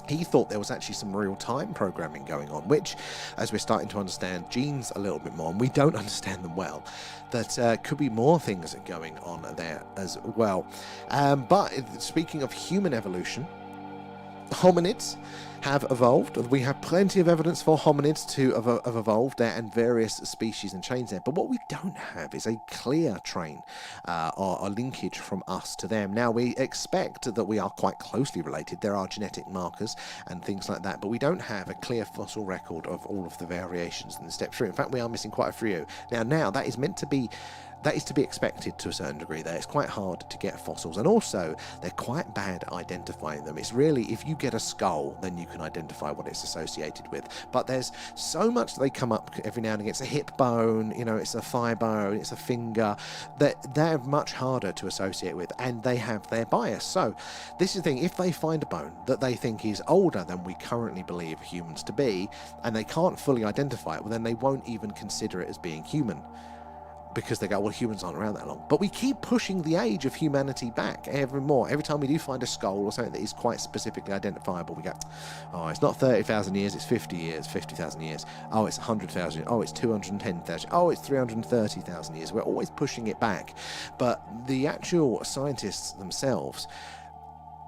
He thought there was actually some real-time programming going on, which, as we're starting to understand genes a little bit more, and we don't understand them well, that could be more things going on there as well. But speaking of human evolution, hominids have evolved. We have plenty of evidence for hominids to have evolved there, and various species and chains there. But what we don't have is a clear train or a linkage from us to them. Now, we expect that we are quite closely related. There are genetic markers and things like that, but we don't have a clear fossil record of all of the variations in the step through. In fact, we are missing quite a few. Now that is meant to be that is to be expected to a certain degree there. It's quite hard to get fossils, and also they're quite bad at identifying them. It's really, if you get a skull, then you can identify what it's associated with. But there's so much that they come up every now and again. It's a hip bone, it's a thigh bone, it's a finger, that they're much harder to associate with, and they have their bias. So this is the thing, if they find a bone that they think is older than we currently believe humans to be, and they can't fully identify it, well, then they won't even consider it as being human, because they go, well, humans aren't around that long. But we keep pushing the age of humanity back ever more. Every time we do find a skull or something that is quite specifically identifiable, we go, oh, it's not 30,000 years, it's 50 years, 50,000 years. Oh, it's 100,000 years. Oh, it's 210,000. Oh, it's 330,000 years. We're always pushing it back. But the actual scientists themselves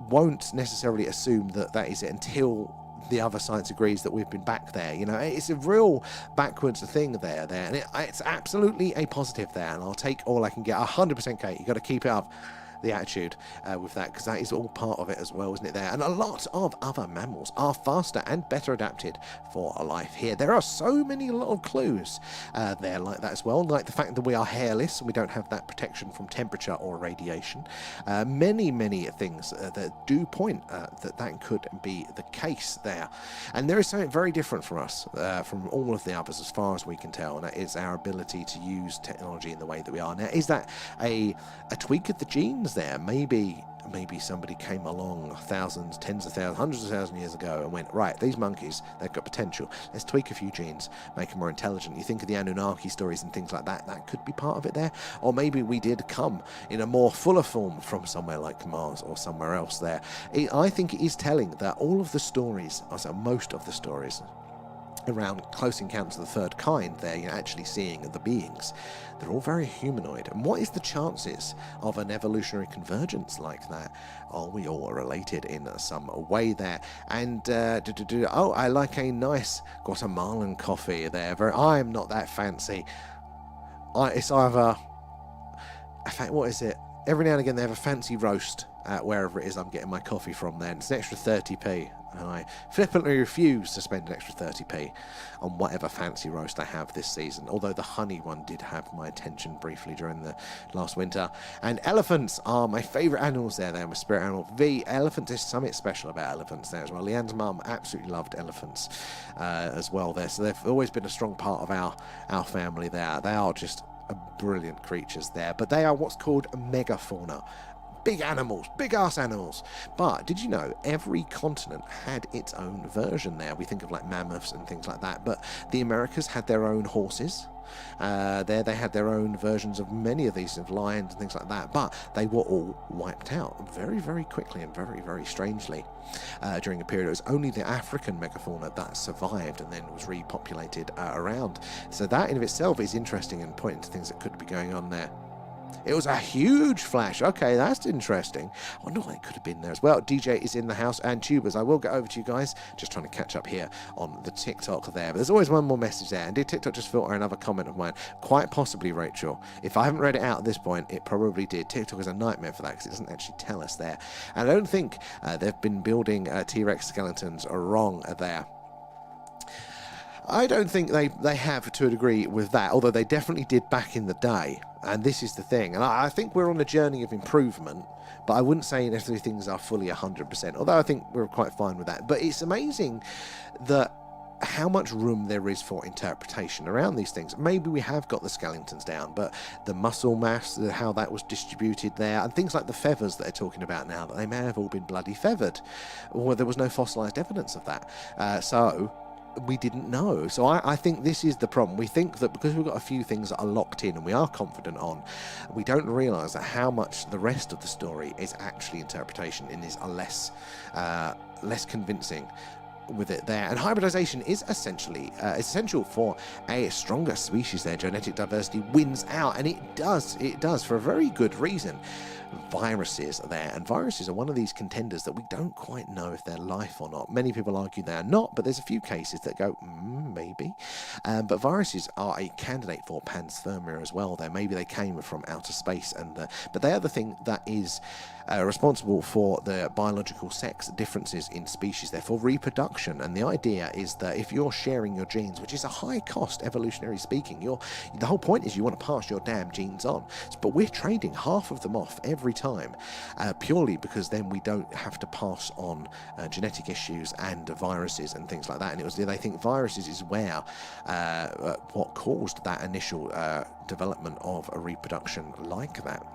won't necessarily assume that that is it until the other science agrees that we've been back there. It's a real backwards thing there, and it's absolutely a positive there, and I'll take all I can get. 100% Kate, you've got to keep it up, the attitude with that, because that is all part of it as well, isn't it there? And a lot of other mammals are faster and better adapted for a life here. There are so many little clues there like that as well, like the fact that we are hairless and we don't have that protection from temperature or radiation. Many things that do point that could be the case there. And there is something very different from us, from all of the others as far as we can tell, and that is our ability to use technology in the way that we are. Now, is that a tweak of the genes there? Maybe somebody came along thousands, tens of thousands, hundreds of thousands of years ago and went, right, these monkeys, they've got potential. Let's tweak a few genes, make them more intelligent. You think of the Anunnaki stories and things like that. That could be part of it there. Or maybe we did come in a more fuller form from somewhere like Mars or somewhere else there. I think it is telling that all of the stories, also most of the stories around close encounters of the third kind there, you're actually seeing the beings, they're all very humanoid. And what is the chances of an evolutionary convergence like that? Are we all related in some way there? And oh, I like a nice Guatemalan coffee there. I'm not that fancy. It's either, in fact, what is it? Every now and again they have a fancy roast at wherever it is I'm getting my coffee from there, and it's an extra 30p. And I flippantly refuse to spend an extra 30p on whatever fancy roast I have this season, although the honey one did have my attention briefly during the last winter. And elephants are my favourite animals there. They're my spirit animal. Elephant, there's something special about elephants there as well. Leanne's mum absolutely loved elephants as well there. So they've always been a strong part of our family there. They are just brilliant creatures there. But they are what's called megafauna. big animals, big ass animals. But did you know every continent had its own version there? We think of like mammoths and things like that, but the Americas had their own horses. There they had their own versions of many of these, of lions and things like that, but they were all wiped out very, very quickly and very, very strangely during a period. It was only the African megafauna that survived and then was repopulated around. So that in of itself is interesting and pointing to things that could be going on there. It was a huge flash. Okay, that's interesting. I wonder what it could have been there as well. DJ is in the house and tubers. I will get over to you guys. Just trying to catch up here on the TikTok there. But there's always one more message there. And did TikTok just filter another comment of mine? Quite possibly, Rachel. If I haven't read it out at this point, it probably did. TikTok is a nightmare for that because it doesn't actually tell us there. And I don't think they've been building T-Rex skeletons wrong there. I don't think they have to a degree with that, although they definitely did back in the day. And this is the thing. And I think we're on a journey of improvement, but I wouldn't say necessarily things are fully 100%, although I think we're quite fine with that. But it's amazing that how much room there is for interpretation around these things. Maybe we have got the skeletons down, but the muscle mass, how that was distributed there, and things like the feathers that they're talking about now, that they may have all been bloody feathered, or there was no fossilized evidence of that. So we didn't know. So I think this is the problem. We think that because we've got a few things that are locked in and we are confident on, we don't realise that how much the rest of the story is actually interpretation and is less convincing with it there. And hybridization is essentially essential for a stronger species there. Genetic diversity wins out, and it does for a very good reason. Viruses are there, and viruses are one of these contenders that we don't quite know if they're life or not. Many people argue they are not, but there's a few cases that go maybe. But viruses are a candidate for panspermia as well there. Maybe they came from outer space, but they are the thing that is responsible for the biological sex differences in species, therefore reproduction. And the idea is that if you're sharing your genes, which is a high cost evolutionary speaking, the whole point is you want to pass your damn genes on. But we're trading half of them off every time, purely because then we don't have to pass on genetic issues and viruses and things like that. And they think viruses is where what caused that initial development of a reproduction like that,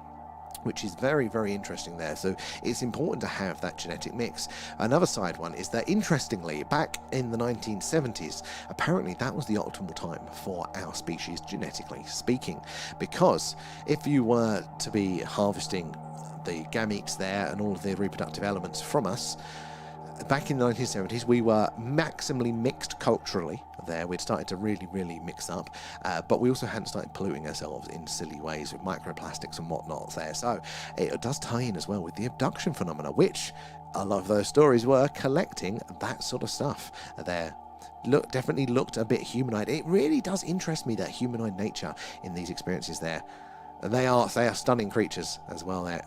which is very, very interesting there. So it's important to have that genetic mix. Another side one is that, interestingly, back in the 1970s, apparently that was the optimal time for our species, genetically speaking, because if you were to be harvesting the gametes there and all of the reproductive elements from us, back in the 1970s, we were maximally mixed culturally there. We'd started to really, really mix up, but we also hadn't started polluting ourselves in silly ways with microplastics and whatnot there. So it does tie in as well with the abduction phenomena, which a lot of those stories were collecting that sort of stuff there. Definitely looked a bit humanoid. It really does interest me, that humanoid nature in these experiences there. They are stunning creatures as well there.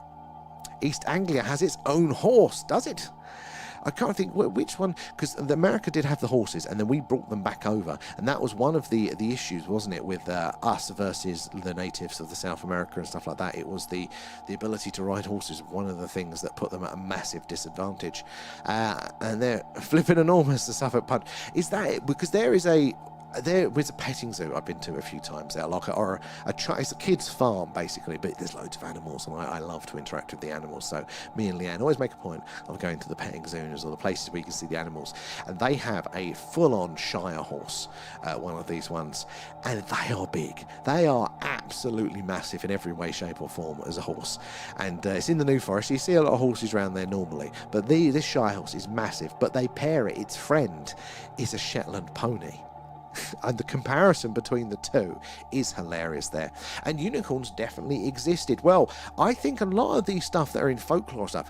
East Anglia has its own horse, does it? I can't think which one, because America did have the horses, and then we brought them back over, and that was one of the issues, wasn't it, with us versus the natives of the South America and stuff like that. It was the ability to ride horses, one of the things that put them at a massive disadvantage, and they're flipping enormous, the Suffolk Punch. Is that it? Because there was a petting zoo I've been to a few times there, like it's a kid's farm basically, but there's loads of animals, and I love to interact with the animals. So me and Leanne always make a point of going to the petting zoos or the places where you can see the animals, and they have a full-on Shire horse, one of these ones, and they are big. They are absolutely massive in every way, shape or form as a horse, and it's in the New Forest. You see a lot of horses around there normally, but this Shire horse is massive. But they pair it, its friend is a Shetland pony. And the comparison between the two is hilarious there. And unicorns definitely existed. Well, I think a lot of these stuff that are in folklore stuff,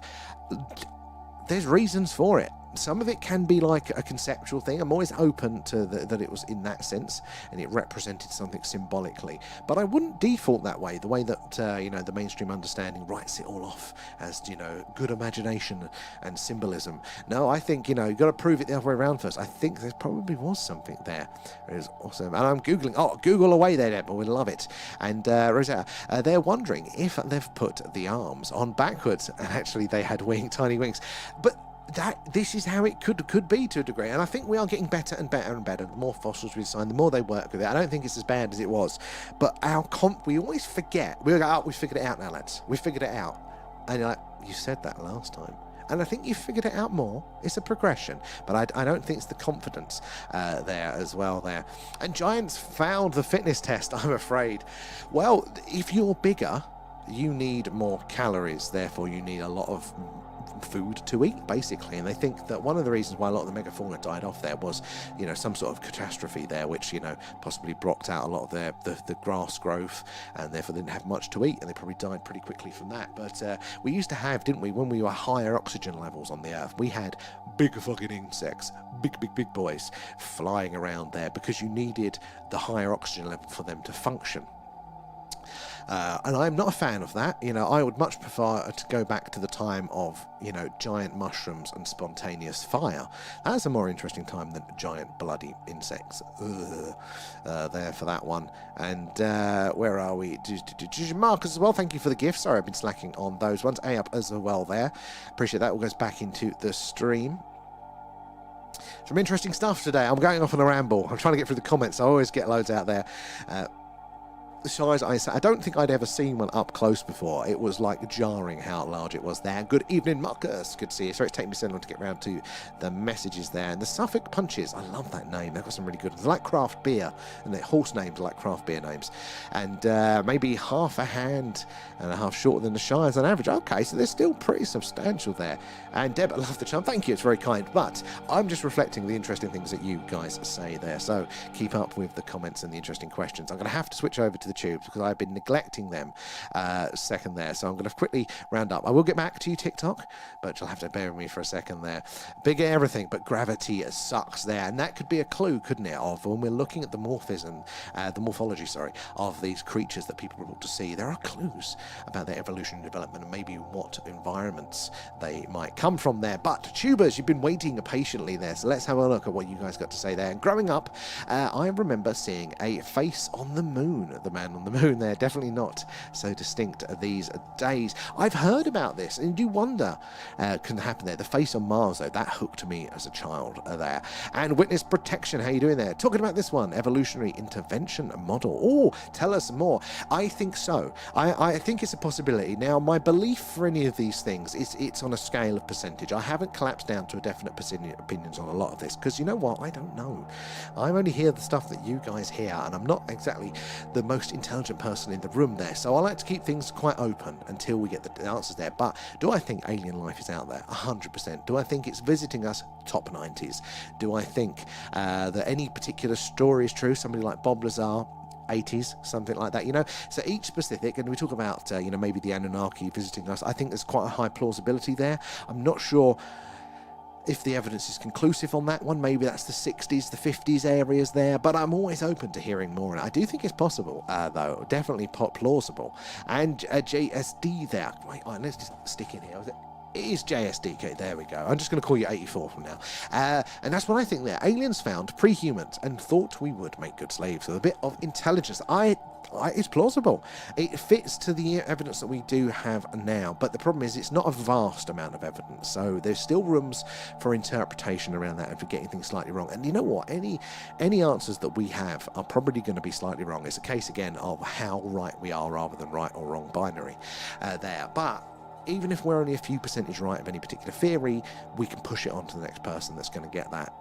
there's reasons for it. Some of it can be like a conceptual thing. I'm always open to that it was in that sense and it represented something symbolically. But I wouldn't default that way, the way that the mainstream understanding writes it all off as good imagination and symbolism. No, I think you've got to prove it the other way around first. I think there probably was something there. It is awesome. And I'm googling. Oh, Google away there, Deborah. We love it. And Rosetta, they're wondering if they've put the arms on backwards and actually they had tiny wings, but this is how it could be to a degree, and I think we are getting better and better and better. The more fossils we find, the more they work with it. I don't think it's as bad as it was, but we always forget. We go, we figured it out now, lads. We figured it out. And you're like, you said that last time. And I think you figured it out more. It's a progression, but I don't think it's the confidence there as well there. And Giants failed the fitness test, I'm afraid. Well, if you're bigger, you need more calories. Therefore, you need a lot of food to eat, basically. And they think that one of the reasons why a lot of the megafauna died off there was, you know, some sort of catastrophe there, which, you know, possibly blocked out a lot of the grass growth, and therefore they didn't have much to eat, and they probably died pretty quickly from that. But we used to have, didn't we, when we were higher oxygen levels on the Earth, we had big fucking insects, big boys flying around there, because you needed the higher oxygen level for them to function. And I'm not a fan of that. You know, I would much prefer to go back to the time of, you know, giant mushrooms and spontaneous fire. That's a more interesting time than giant bloody insects. There for that one. And where are we? Marcus as well, thank you for the gift. Sorry, I've been slacking on those ones. A up as well there. Appreciate that. All goes back into the stream. Some interesting stuff today. I'm going off on a ramble. I'm trying to get through the comments. I always get loads out there. The size I don't think I'd ever seen one up close before. It was like jarring how large it was there. Good evening, Marcus. Good to see you. Sorry it's taking me so long to get around to the messages there. And the Suffolk Punches, I love that name. They've got some really good ones. They're like craft beer, and their horse names are like craft beer names. And maybe half a hand and a half shorter than the Shires on average. Okay, so they're still pretty substantial there. And Deb, I love the charm. Thank you, it's very kind. But I'm just reflecting the interesting things that you guys say there. So keep up with the comments and the interesting questions. I'm going to have to switch over to the tubes because I've been neglecting them second there. So I'm going to quickly round up. I will get back to you, TikTok, but you'll have to bear with me for a second there. Big everything, but gravity sucks there. And that could be a clue, couldn't it, of when we're looking at the morphology, of these creatures that people are able to see. There are clues about their evolution and development and maybe what environments they might come from there. But tubers, you've been waiting patiently there, so let's have a look at what you guys got to say there. And growing up, I remember seeing a face on the moon. The man on the moon there, definitely not so distinct these days. I've heard about this and do wonder can happen there. The face on Mars, though, that hooked me as a child there. And witness protection, how you doing there? Talking about this one, evolutionary intervention model. Oh, tell us more. I think so. I think it's a possibility. Now, my belief for any of these things is it's on a scale of percentage. I haven't collapsed down to a definite opinions on a lot of this because you know what? I don't know. I only hear the stuff that you guys hear, and I'm not exactly the most intelligent person in the room there. So I like to keep things quite open until we get the answers there. But do I think alien life is out there? 100%. Do I think it's visiting us? Top 90s. Do I think that any particular story is true? Somebody like Bob Lazar, 80s, something like that, you know. So each specific, and we talk about you know, maybe the Anunnaki visiting us. I think there's quite a high plausibility there. I'm not sure if the evidence is conclusive on that one. Maybe that's the 60s, the 50s areas there, but I'm always open to hearing more. I do think it's possible, though, definitely plausible. And JSD there, right, let's just stick in here. It is JSD. Okay, there we go. I'm just going to call you 84 from now. And that's what I think there. Aliens found pre-humans and thought we would make good slaves with a bit of intelligence. It's plausible. It fits to the evidence that we do have now. But the problem is it's not a vast amount of evidence. So there's still rooms for interpretation around that and for getting things slightly wrong. And you know what? Any answers that we have are probably going to be slightly wrong. It's a case, again, of how right we are rather than right or wrong binary there. But even if we're only a few percentage right of any particular theory, we can push it on to the next person that's going to get that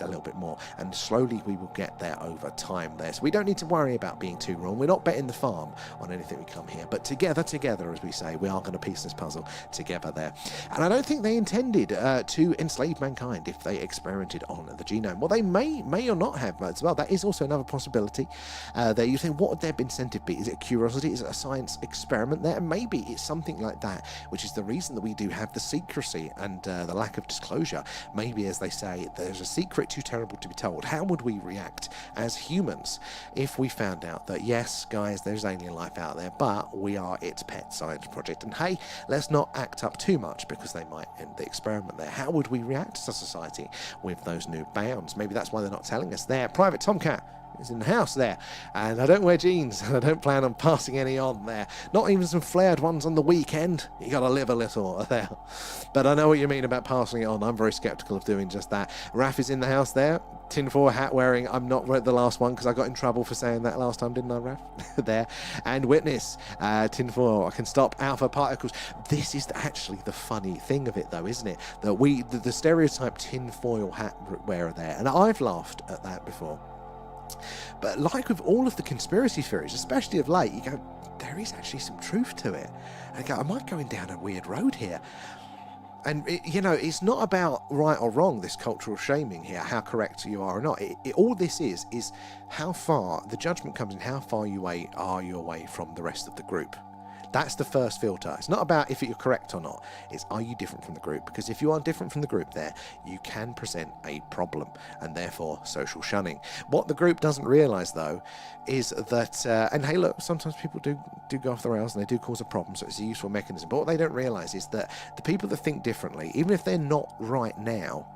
a little bit more, and slowly we will get there over time there. So we don't need to worry about being too wrong. We're not betting the farm on anything we come here, but together, as we say, we are going to piece this puzzle together there. And I don't think they intended to enslave mankind if they experimented on the genome. Well, they may or not have as well. That is also another possibility there. You think, what would their incentive be? Is it a curiosity? Is it a science experiment there? And maybe it's something like that, which is the reason that we do have the secrecy and the lack of disclosure. Maybe, as they say, there's a secret too terrible to be told. How would we react as humans if we found out that, yes, guys, there's alien life out there, but we are its pet science project? And hey, let's not act up too much because they might end the experiment there. How would we react as a society with those new bounds? Maybe that's why they're not telling us there. Private Tomcat, is in the house there, and I don't wear jeans, and I don't plan on passing any on there. Not even some flared ones on the weekend. You gotta live a little there. But I know what you mean about passing it on. I'm very skeptical of doing just that. Raph is in the house there. Tinfoil hat wearing. I'm not the last one because I got in trouble for saying that last time, didn't I, Raph? There. And Witness, tinfoil. I can stop alpha particles. This is actually the funny thing of it, though, isn't it? That the stereotype tinfoil hat wearer there, and I've laughed at that before. But like with all of the conspiracy theories, especially of late, you go, there is actually some truth to it. And I go, am I going down a weird road here? And, it's not about right or wrong, this cultural shaming here, how correct you are or not. All this is how far, the judgment comes in how far are you away from the rest of the group. That's the first filter. It's not about if you're correct or not. It's are you different from the group? Because if you are different from the group there, you can present a problem and therefore social shunning. What the group doesn't realise, though, is that, and hey, look, sometimes people do go off the rails and they do cause a problem, so it's a useful mechanism. But what they don't realise is that the people that think differently, even if they're not right now,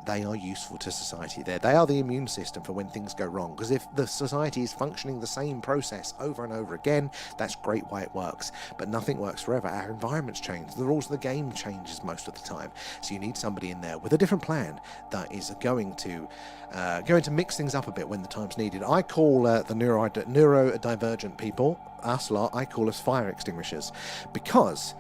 they are useful to society there. They are the immune system for when things go wrong. Because if the society is functioning the same process over and over again, that's great why it works. But nothing works forever. Our environments change. The rules of the game changes most of the time. So you need somebody in there with a different plan that is going to mix things up a bit when the time's needed. I call the neurodivergent people, us lot, I call us fire extinguishers. Because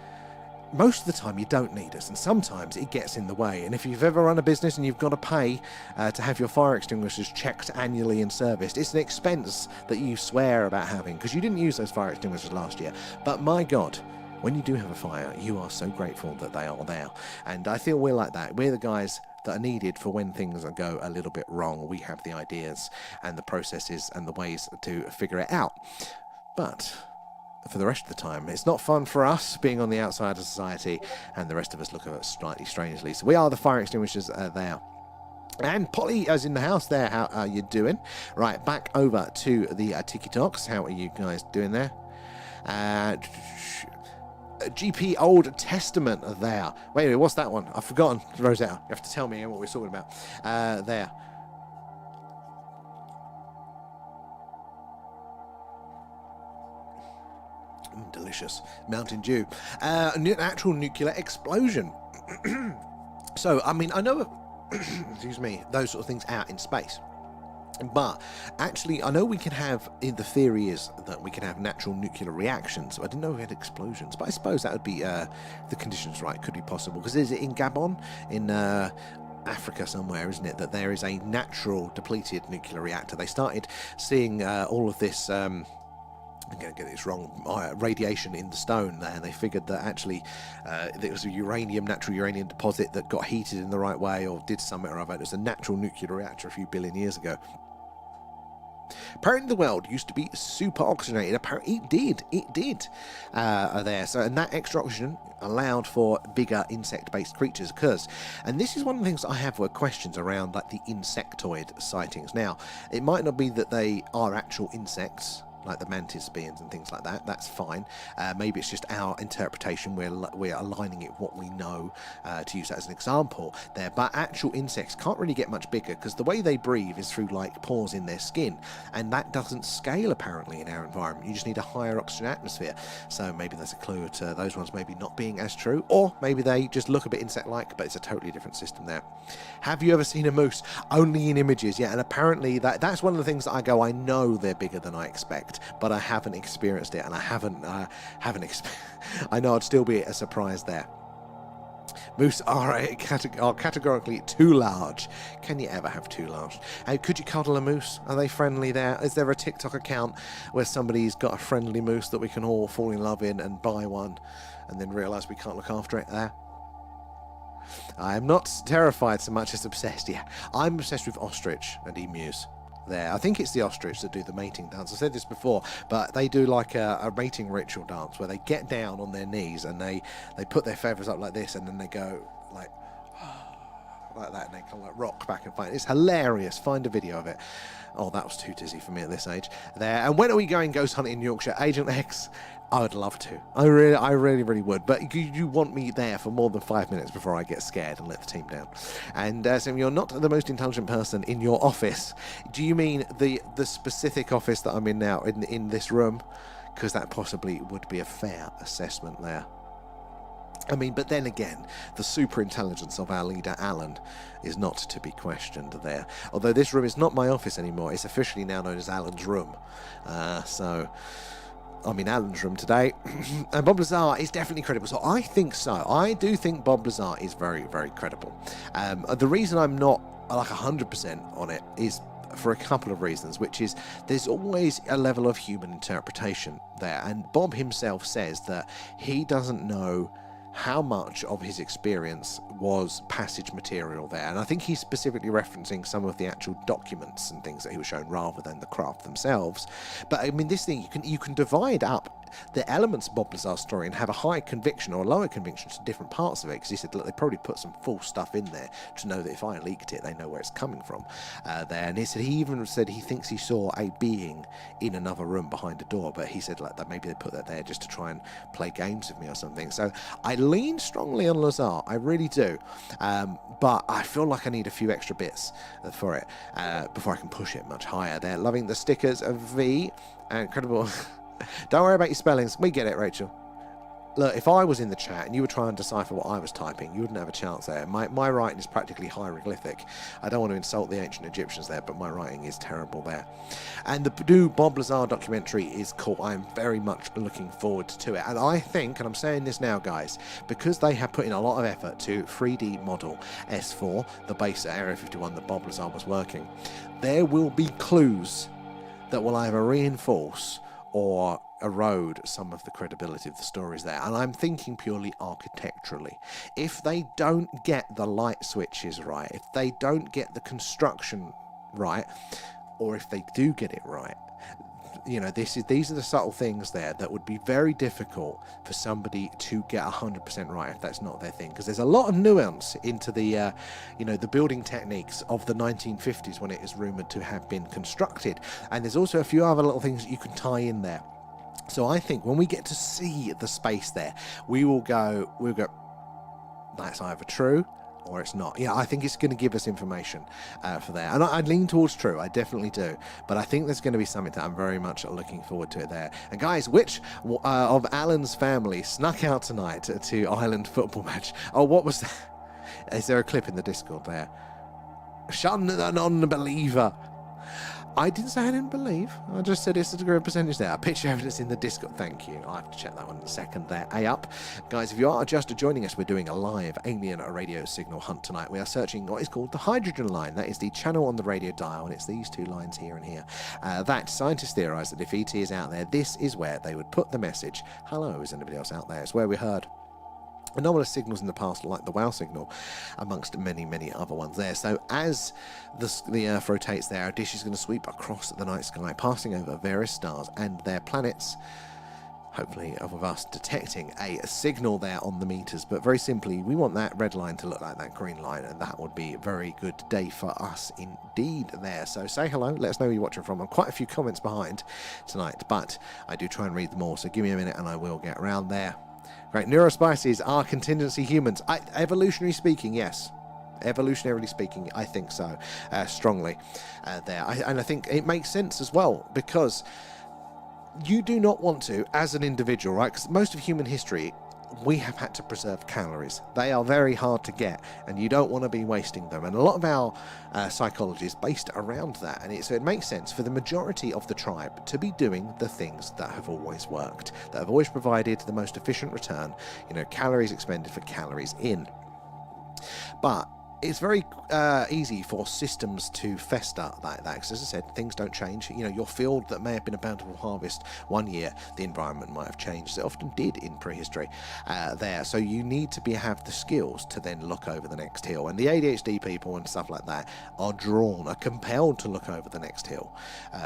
most of the time you don't need us, and sometimes it gets in the way. And if you've ever run a business and you've got to pay to have your fire extinguishers checked annually and serviced, it's an expense that you swear about having because you didn't use those fire extinguishers last year. But my God, when you do have a fire, you are so grateful that they are there. And I feel we're like that. We're the guys that are needed for when things go a little bit wrong. We have the ideas and the processes and the ways to figure it out. But for the rest of the time, it's not fun for us being on the outside of society, and the rest of us look at it slightly strangely. So we are the fire extinguishers there. And Polly is in the house there. How are you doing? Right, back over to the TikToks. How are you guys doing there? GP Old Testament there. Wait, what's that one? I've forgotten, Rosetta. You have to tell me what we're talking about. There. Delicious. Mountain Dew. Actual nuclear explosion. So, I mean, I know, excuse me, those sort of things out in space. But actually, I know we can have, the theory is that we can have natural nuclear reactions. I didn't know we had explosions, but I suppose that would be, the conditions right, could be possible. Because is it in Gabon, in Africa somewhere, isn't it, that there is a natural depleted nuclear reactor? They started seeing all of this, I'm going to get this wrong, radiation in the stone there, and they figured that actually it was a natural uranium deposit that got heated in the right way or did something or other. It was a natural nuclear reactor a few billion years ago. Apparently the world used to be super oxygenated. Apparently it did there. So, and that extra oxygen allowed for bigger insect-based creatures occurs. And this is one of the things I have were questions around, like the insectoid sightings. Now, it might not be that they are actual insects, like the mantis beings and things like that. That's fine. Maybe it's just our interpretation. We're aligning it with what we know to use that as an example there. But actual insects can't really get much bigger because the way they breathe is through like pores in their skin, and that doesn't scale apparently in our environment. You just need a higher oxygen atmosphere. So maybe that's a clue to those ones maybe not being as true, or maybe they just look a bit insect-like, but it's a totally different system there. Have you ever seen a moose? Only in images, yeah. And apparently that's one of the things that I go, I know they're bigger than I expect, but I haven't experienced it, and I haven't I know I'd still be a surprise there. Moose are categorically too large. Can you ever have too large? Could you cuddle a moose? Are they friendly there? Is there a TikTok account where somebody's got a friendly moose that we can all fall in love in and buy one and then realise we can't look after it there? I am not terrified so much as obsessed. Yeah, I'm obsessed with ostrich and emus. There, I think it's the ostrich that do the mating dance. I said this before, but they do like a mating ritual dance where they get down on their knees and they put their feathers up like this, and then they go like like that, and they kind of like rock back and fight. It's hilarious. Find a video of it. Oh, that was too dizzy for me at this age. There. And when are we going ghost hunting in Yorkshire? Agent X, I would love to. I really would. But you want me there for more than 5 minutes before I get scared and let the team down. And so you're not the most intelligent person in your office. Do you mean the specific office that I'm in now, in this room? Because that possibly would be a fair assessment there. I mean, but then again, the super intelligence of our leader, Alan, is not to be questioned there. Although this room is not my office anymore. It's officially now known as Alan's room. So I'm in Alan's room today. And Bob Lazar is definitely credible. So I think so. I do think Bob Lazar is very, very credible. The reason I'm not like 100% on it is for a couple of reasons, which is there's always a level of human interpretation there. And Bob himself says that he doesn't know how much of his experience was passage material there, and I think he's specifically referencing some of the actual documents and things that he was shown rather than the craft themselves. But I mean, this thing, you can divide up the elements of Bob Lazar's story and have a high conviction or a lower conviction to different parts of it, because he said, look, they probably put some false stuff in there to know that if I leaked it, they know where it's coming from there. And he even said he thinks he saw a being in another room behind a door, but he said like that maybe they put that there just to try and play games with me or something. So I lean strongly on Lazar, I really do, but I feel like I need a few extra bits for it before I can push it much higher there. Loving the stickers of V, incredible. Don't worry about your spellings. We get it, Rachel. Look, if I was in the chat and you were trying to decipher what I was typing, you wouldn't have a chance there. My writing is practically hieroglyphic. I don't want to insult the ancient Egyptians there, but my writing is terrible there. And the new Bob Lazar documentary is cool. I'm very much looking forward to it. And I think, and I'm saying this now, guys, because they have put in a lot of effort to 3D model S4, the base at Area 51 that Bob Lazar was working, there will be clues that will either reinforce or erode some of the credibility of the stories there. And I'm thinking purely architecturally. If they don't get the light switches right, if they don't get the construction right, or if they do get it right, you know, these are the subtle things there that would be very difficult for somebody to get 100% right if that's not their thing, because there's a lot of nuance into the the building techniques of the 1950s when it is rumored to have been constructed, and there's also a few other little things that you can tie in there. So I think when we get to see the space there, we'll go, that's either true or it's not. Yeah, I think it's going to give us information for there. And I'd lean towards true, I definitely do. But I think there's going to be something that I'm very much looking forward to it there. And guys, which of Alan's family snuck out tonight to Ireland football match? Oh, what was that? Is there a clip in the Discord there? Shun the non-believer. I didn't say I didn't believe. I just said it's a degree of percentage there. Picture evidence in the Discord. Thank you. I'll have to check that one in a second there. A up. Guys, if you are just joining us, we're doing a live alien radio signal hunt tonight. We are searching what is called the hydrogen line. That is the channel on the radio dial, and it's these two lines here and here. That scientists theorize that if ET is out there, this is where they would put the message. Hello, is anybody else out there? It's where we heard anomalous signals in the past, like the WOW signal, amongst many other ones there. So as the Earth rotates there, our dish is going to sweep across the night sky, passing over various stars and their planets, hopefully of us detecting a signal there on the meters. But very simply, we want that red line to look like that green line, and that would be a very good day for us indeed there. So say hello, let us know where you're watching from. I'm quite a few comments behind tonight, but I do try and read them all, so give me a minute and I will get around there. Right, neurospices are contingency humans. Evolutionary speaking, yes. Evolutionarily speaking, I think so, strongly there. And I think it makes sense as well, because you do not want to, as an individual, right? Because most of human history, we have had to preserve calories. They are very hard to get, and you don't want to be wasting them. And a lot of our psychology is based around that. And so it makes sense for the majority of the tribe to be doing the things that have always worked, that have always provided the most efficient return, calories expended for calories in. But it's very easy for systems to fester like that, because as I said, things don't change. Your field that may have been a bountiful harvest one year, the environment might have changed. It often did in prehistory there. So you need to have the skills to then look over the next hill. And the ADHD people and stuff like that are compelled to look over the next hill,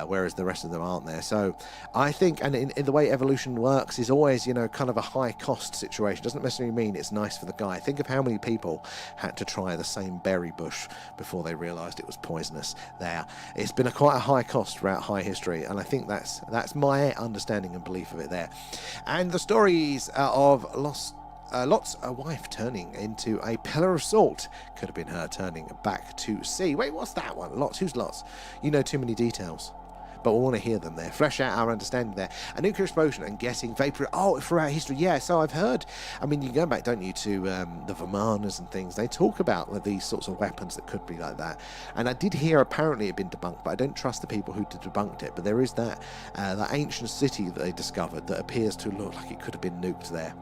whereas the rest of them aren't there. So I think, and in the way evolution works, is always, kind of a high cost situation. Doesn't necessarily mean it's nice for the guy. Think of how many people had to try the same sugarcane berry bush before they realised it was poisonous there. It's been quite a high cost throughout high history, and I think that's my understanding and belief of it there. And the stories of Lot's wife turning into a pillar of salt could have been her turning back to sea. Wait, what's that one? Lots? Who's Lots? You know too many details. But we want to hear them there. Flesh out our understanding there. A nuclear explosion and getting vapor. Oh, throughout history. Yeah, so I've heard. I mean, you go back, don't you, to the Vimanas and things. They talk about these sorts of weapons that could be like that. And I did hear apparently it had been debunked, but I don't trust the people who debunked it. But there is that ancient city that they discovered that appears to look like it could have been nuked there.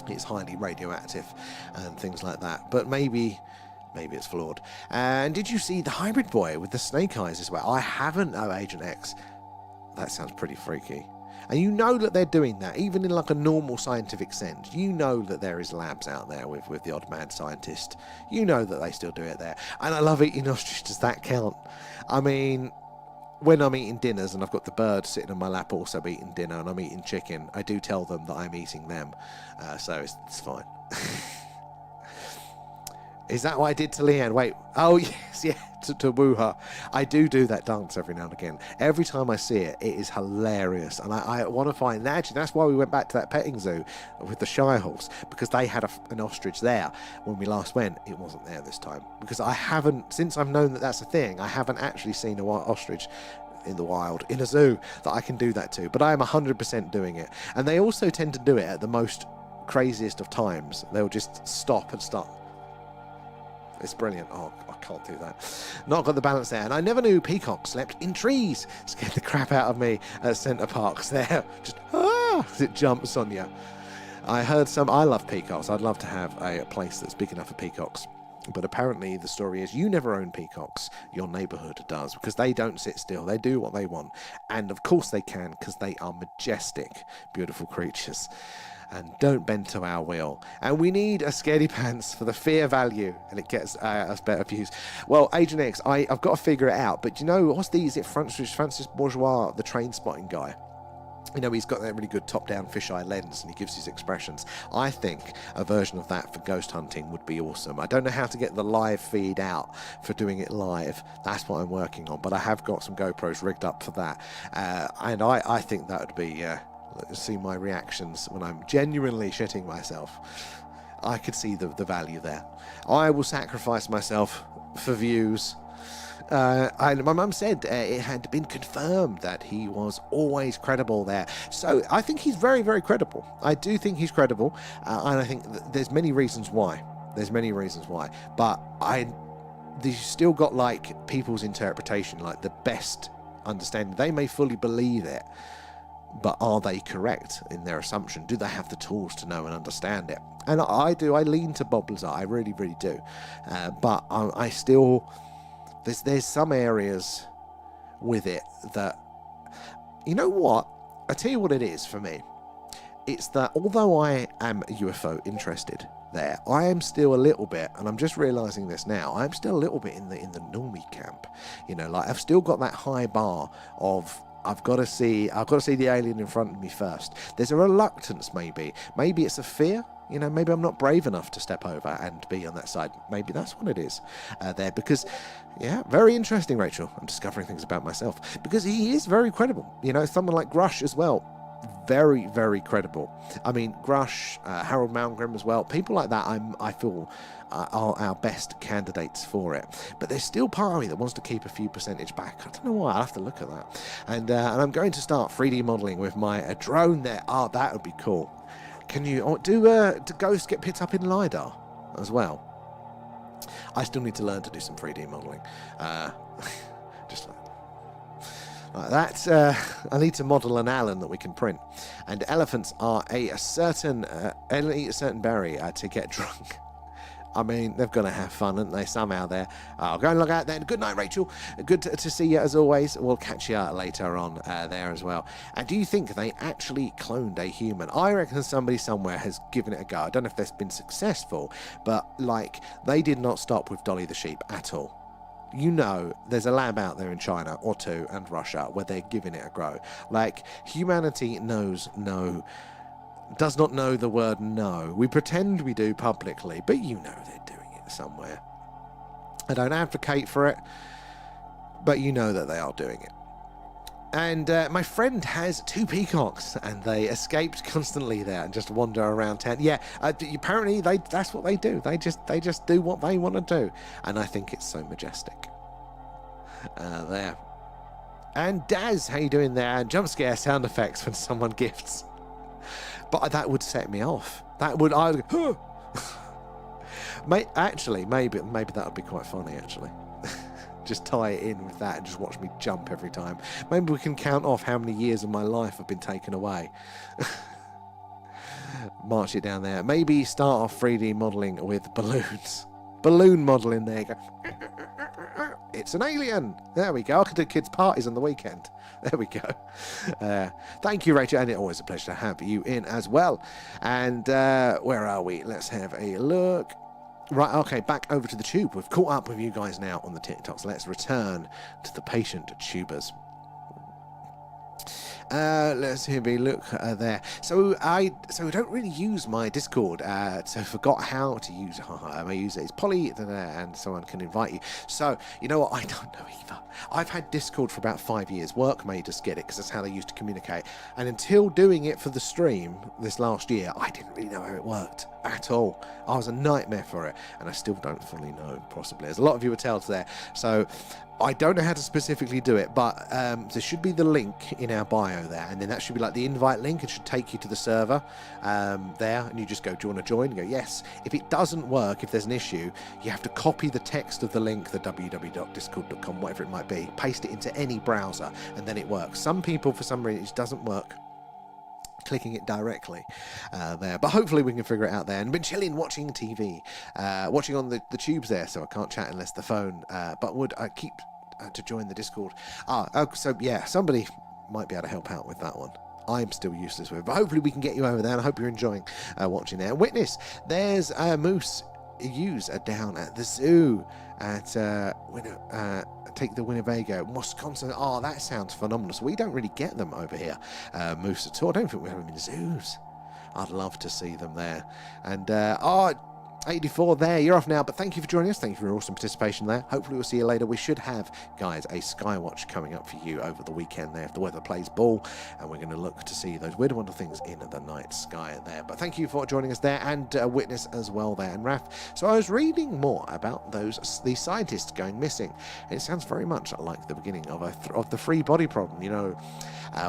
It's highly radioactive and things like that. But maybe it's flawed. And did you see the hybrid boy with the snake eyes as well? I haven't, Agent X. That sounds pretty freaky. And you know that they're doing that, even in like a normal scientific sense. You know that there is labs out there with the odd mad scientist. You know that they still do it there. And I love eating ostrich. Does that count? I mean, when I'm eating dinners and I've got the bird sitting on my lap also eating dinner and I'm eating chicken, I do tell them that I'm eating them. So it's fine. Is that what I did to Leanne? Wait. Oh, yes, yeah, to woo her. I do that dance every now and again. Every time I see it, it is hilarious. And I want to find... Actually, that's why we went back to that petting zoo with the Shire horse, because they had an ostrich there when we last went. It wasn't there this time. Because I haven't... Since I've known that that's a thing, I haven't actually seen an ostrich in the wild, in a zoo, that I can do that to. But I am 100% doing it. And they also tend to do it at the most craziest of times. They'll just stop and start... It's brilliant. Oh, I can't do that. Not got the balance there. And I never knew peacocks slept in trees. Scared the crap out of me at Centre Parks there. Just, as it jumps on you. I love peacocks. I'd love to have a place that's big enough for peacocks. But apparently the story is you never own peacocks. Your neighbourhood does, because they don't sit still. They do what they want. And of course they can, because they are majestic, beautiful creatures. And don't bend to our will. And we need a scaredy pants for the fear value, and it gets us better views. Well, Agent X, I've got to figure it out. But you know, is it Francis Bourgeois, the train spotting guy? You know, he's got that really good top-down fisheye lens, and he gives his expressions. I think a version of that for ghost hunting would be awesome. I don't know how to get the live feed out for doing it live. That's what I'm working on. But I have got some GoPros rigged up for that. And I think that would be... see my reactions when I'm genuinely shitting myself. I could see the value there. I will sacrifice myself for views. My mum said it had been confirmed that he was always credible there. So I think he's very, very credible. I do think he's credible, and I think there's many reasons why. But you've still got like people's interpretation, like the best understanding. They may fully believe it, but are they correct in their assumption? Do they have the tools to know and understand it? And I do. I lean to Bob Lazar. I really, really do. But I still... There's some areas with it that... You know what? I tell you what it is for me. It's that although I am UFO interested there, I am still a little bit, and I'm just realising this now, I'm still a little bit in the normie camp. You know, like I've still got that high bar of... I've got to see the alien in front of me first. There's a reluctance, maybe. Maybe it's a fear. You know, maybe I'm not brave enough to step over and be on that side. Maybe that's what it is there. Because, yeah, very interesting, Rachel. I'm discovering things about myself. Because he is very credible. You know, someone like Grush as well. Very, very credible. I mean, Grush, Harold Malmgren as well. People like that, I feel, are our best candidates for it. But there's still part of me that wants to keep a few percentage back. I don't know why. I'll have to look at that. And I'm going to start 3D modelling with my drone there. Oh, that would be cool. Can you do ghosts get picked up in LiDAR as well? I still need to learn to do some 3D modelling. Just like that. I need to model an Alan that we can print. And elephants are a certain berry to get drunk. I mean, they're going to have fun, aren't they, somehow there. I'll go and log out then. Good night, Rachel. Good to see you, as always. We'll catch you later on there as well. And do you think they actually cloned a human? I reckon somebody somewhere has given it a go. I don't know if that's been successful, but, like, they did not stop with Dolly the sheep at all. You know, there's a lab out there in China or two and Russia where they're giving it a go. Like, humanity does not know the word no. We pretend we do publicly, but you know they're doing it somewhere. I don't advocate for it, but you know that they are doing it. And my friend has 2 peacocks, and they escaped constantly there and just wander around town. Yeah, apparently that's what they do. They just do what they want to do, and I think it's so majestic. There. And Daz, how you doing there? And jump scare sound effects when someone gifts. But that would set me off. That would, I would go, actually, maybe that would be quite funny, actually. Just tie it in with that and just watch me jump every time. Maybe we can count off how many years of my life have been taken away. March it down there. Maybe start off 3D modelling with balloons. Balloon modelling there. Go. It's an alien. There we go. I could do kids' parties on the weekend. There we go. Thank you, Rachel. And it's always a pleasure to have you in as well. And where are we? Let's have a look. Right, okay, back over to the tube. We've caught up with you guys now on the TikToks. Let's return to the patient tubers. Let's have a look there. So I don't really use my Discord. So I forgot how to use it. I use it. It's Polly, and someone can invite you. So you know what? I don't know either. I've had Discord for about 5 years. Work made us get it because that's how they used to communicate. And until doing it for the stream this last year, I didn't really know how it worked at all. I was a nightmare for it, and I still don't fully know. Possibly, there's a lot of you were tells there. So I don't know how to specifically do it, but there should be the link in our bio there, and then that should be like the invite link. It should take you to the server there, and you just go, do you want to join? And go, yes. If it doesn't work, if there's an issue, you have to copy the text of the link, the www.discord.com, whatever it might be, paste it into any browser, and then it works. Some people, for some reason, it just doesn't work clicking it directly there, but hopefully we can figure it out there. And been chilling, watching TV, watching on the tubes there, so I can't chat unless the phone, but would I keep to join the Discord? So yeah, somebody might be able to help out with that one. I'm still useless with it, but hopefully we can get you over there, and I hope you're enjoying watching there. Witness, there's Moose Hughes down at the zoo at take the Winnebago, Wisconsin. Oh, that sounds phenomenal. So we don't really get them over here, moose at all. I don't think we have them in zoos. I'd love to see them there. And 84 there, you're off now, but thank you for joining us. Thank you for your awesome participation there. Hopefully we'll see you later. We should have, guys, a skywatch coming up for you over the weekend there if the weather plays ball, and we're going to look to see those weird wonderful things in the night sky there. But thank you for joining us there, and Witness as well there, and Raf. So I was reading more about these scientists going missing, and it sounds very much like the beginning of the free body problem, you know,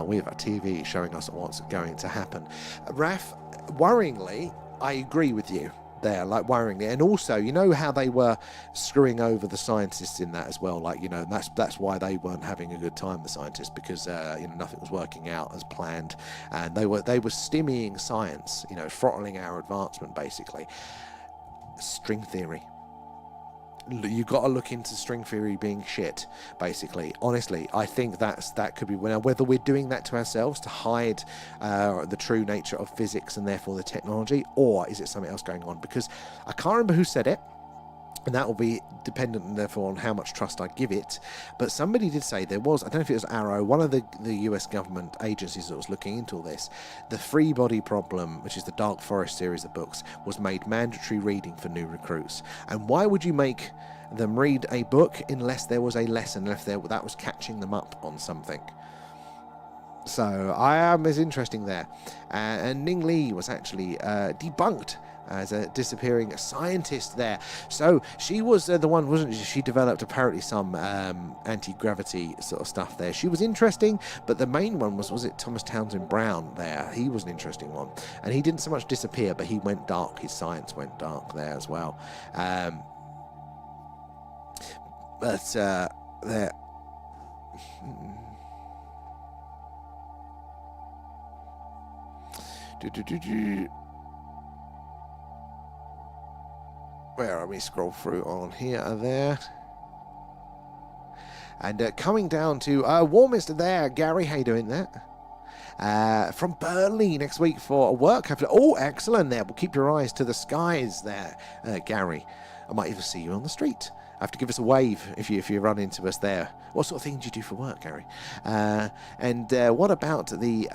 with a TV showing us what's going to happen. Raf, worryingly, I agree with you there, like worryingly. And also, you know how they were screwing over the scientists in that as well, like, you know, that's why they weren't having a good time, the scientists, because you know, nothing was working out as planned, and they were stymiing science, you know, throttling our advancement basically. String theory. You've got to look into string theory being shit, basically. Honestly, I think that could be whether we're doing that to ourselves to hide the true nature of physics and therefore the technology, or is it something else going on? Because I can't remember who said it, and that will be dependent, and therefore, on how much trust I give it. But somebody did say there was, I don't know if it was Arrow, one of the US government agencies that was looking into all this, the Free Body Problem, which is the Dark Forest series of books, was made mandatory reading for new recruits. And why would you make them read a book unless there was a lesson, if that was catching them up on something? So I am as interesting there. And Ning Li was actually debunked as a disappearing scientist there. So she was the one, wasn't she? She developed apparently some anti-gravity sort of stuff there. She was interesting, but the main one was it Thomas Townsend Brown there? He was an interesting one. And he didn't so much disappear, but he went dark. His science went dark there as well. There... Where are we? Scroll through on here and there. And coming down to warmest there, Gary, how you doing there? From Burnley next week for a work. Oh, excellent there. We'll keep your eyes to the skies there, Gary. I might even see you on the street. Have to give us a wave if you run into us there. What sort of thing do you do for work, Gary? And what about the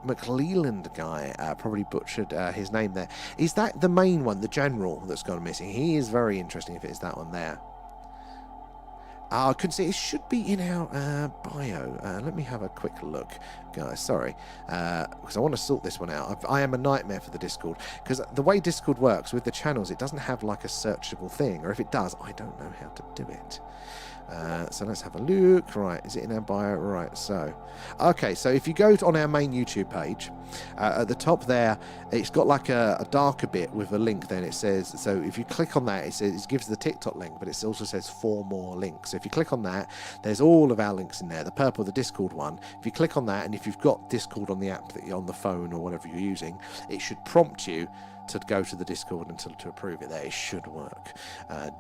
McLeland guy, probably butchered his name there. Is that the main one, the general that's gone missing? He is very interesting if it's that one there. I couldn't see. It should be in our bio. Let me have a quick look, guys. Sorry, because I want to sort this one out. I am a nightmare for the Discord, because the way Discord works with the channels, it doesn't have like a searchable thing, or if it does, I don't know how to do it. So let's have a look. Right, is it in our bio? Right, so okay, so if you go on our main YouTube page, at the top there, it's got like a darker bit with a link. Then it says, so if you click on that, it gives the TikTok link, but it also says 4 more links. So if you click on that, there's all of our links in there. The purple, the Discord one. If you click on that, and if you've got Discord on the app that you're on the phone or whatever you're using, it should prompt you to go to the Discord and to approve it there. It should work.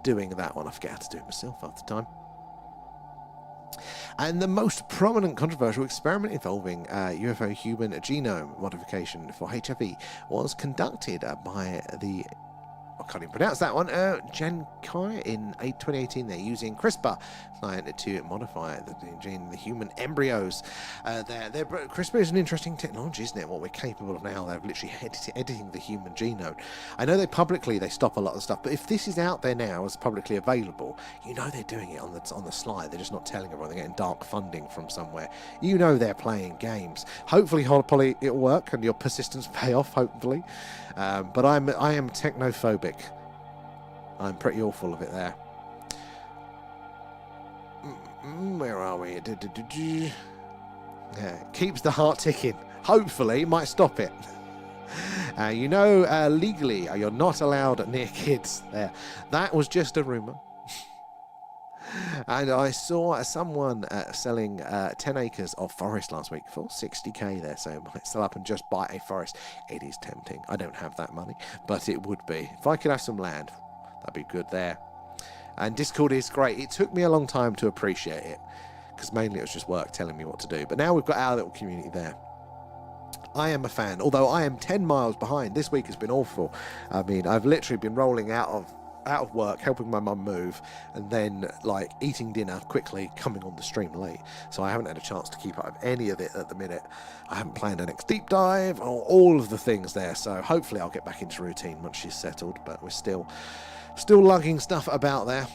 Doing that one, I forget how to do it myself half the time. And the most prominent controversial experiment involving UFO human genome modification for HIV was conducted by the, I can't even pronounce that one, Jen Kai in 2018. They're using CRISPR to modify the gene, the human embryos. CRISPR is an interesting technology, isn't it? What we're capable of now. They're literally editing the human genome. I know they stop a lot of stuff, but if this is out there now as publicly available, you know they're doing it on the slide. They're just not telling everyone. They're getting dark funding from somewhere. You know they're playing games. Hopefully, Holly, it'll work and your persistence pay off. Hopefully, but I am technophobic. I'm pretty awful of it there. Where are we? Yeah, keeps the heart ticking. Hopefully, it might stop it. Legally, you're not allowed near kids there. That was just a rumour. And I saw someone selling 10 acres of forest last week for 60k there, so I might sell up and just buy a forest. It is tempting. I don't have that money, but it would be. If I could have some land, that'd be good there. And Discord is great. It took me a long time to appreciate it, because mainly it was just work telling me what to do. But now we've got our little community there. I am a fan, although I am 10 miles behind. This week has been awful. I mean, I've literally been rolling out of work, helping my mum move, and then like eating dinner quickly, coming on the stream late. So I haven't had a chance to keep up with any of it at the minute. I haven't planned a next deep dive or all of the things there. So hopefully I'll get back into routine once she's settled, but we're still lugging stuff about there.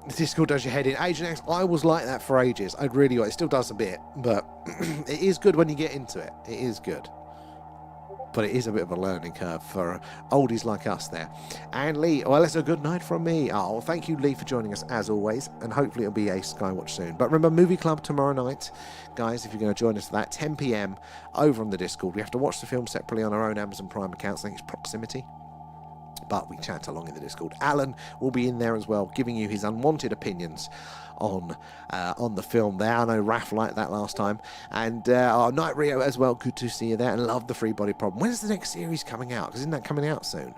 The Discord does your head in. Agent X, I was like that for ages. I'd really like, it still does a bit, but it is good when you get into it. It is good. But it is a bit of a learning curve for oldies like us there. And Lee, well, it's a good night from me. Oh, thank you, Lee, for joining us as always. And hopefully it'll be a Skywatch soon. But remember, Movie Club tomorrow night. Guys, if you're going to join us for that, 10 p.m. over on the Discord. We have to watch the film separately on our own Amazon Prime accounts. I think it's Proximity. But we chat along in the Discord. Alan will be in there as well, giving you his unwanted opinions on the film there. I know Raph liked that last time. And our Night Rio as well. Good to see you there. And love the Free Body Problem. When is the next series coming out? Because isn't that coming out soon?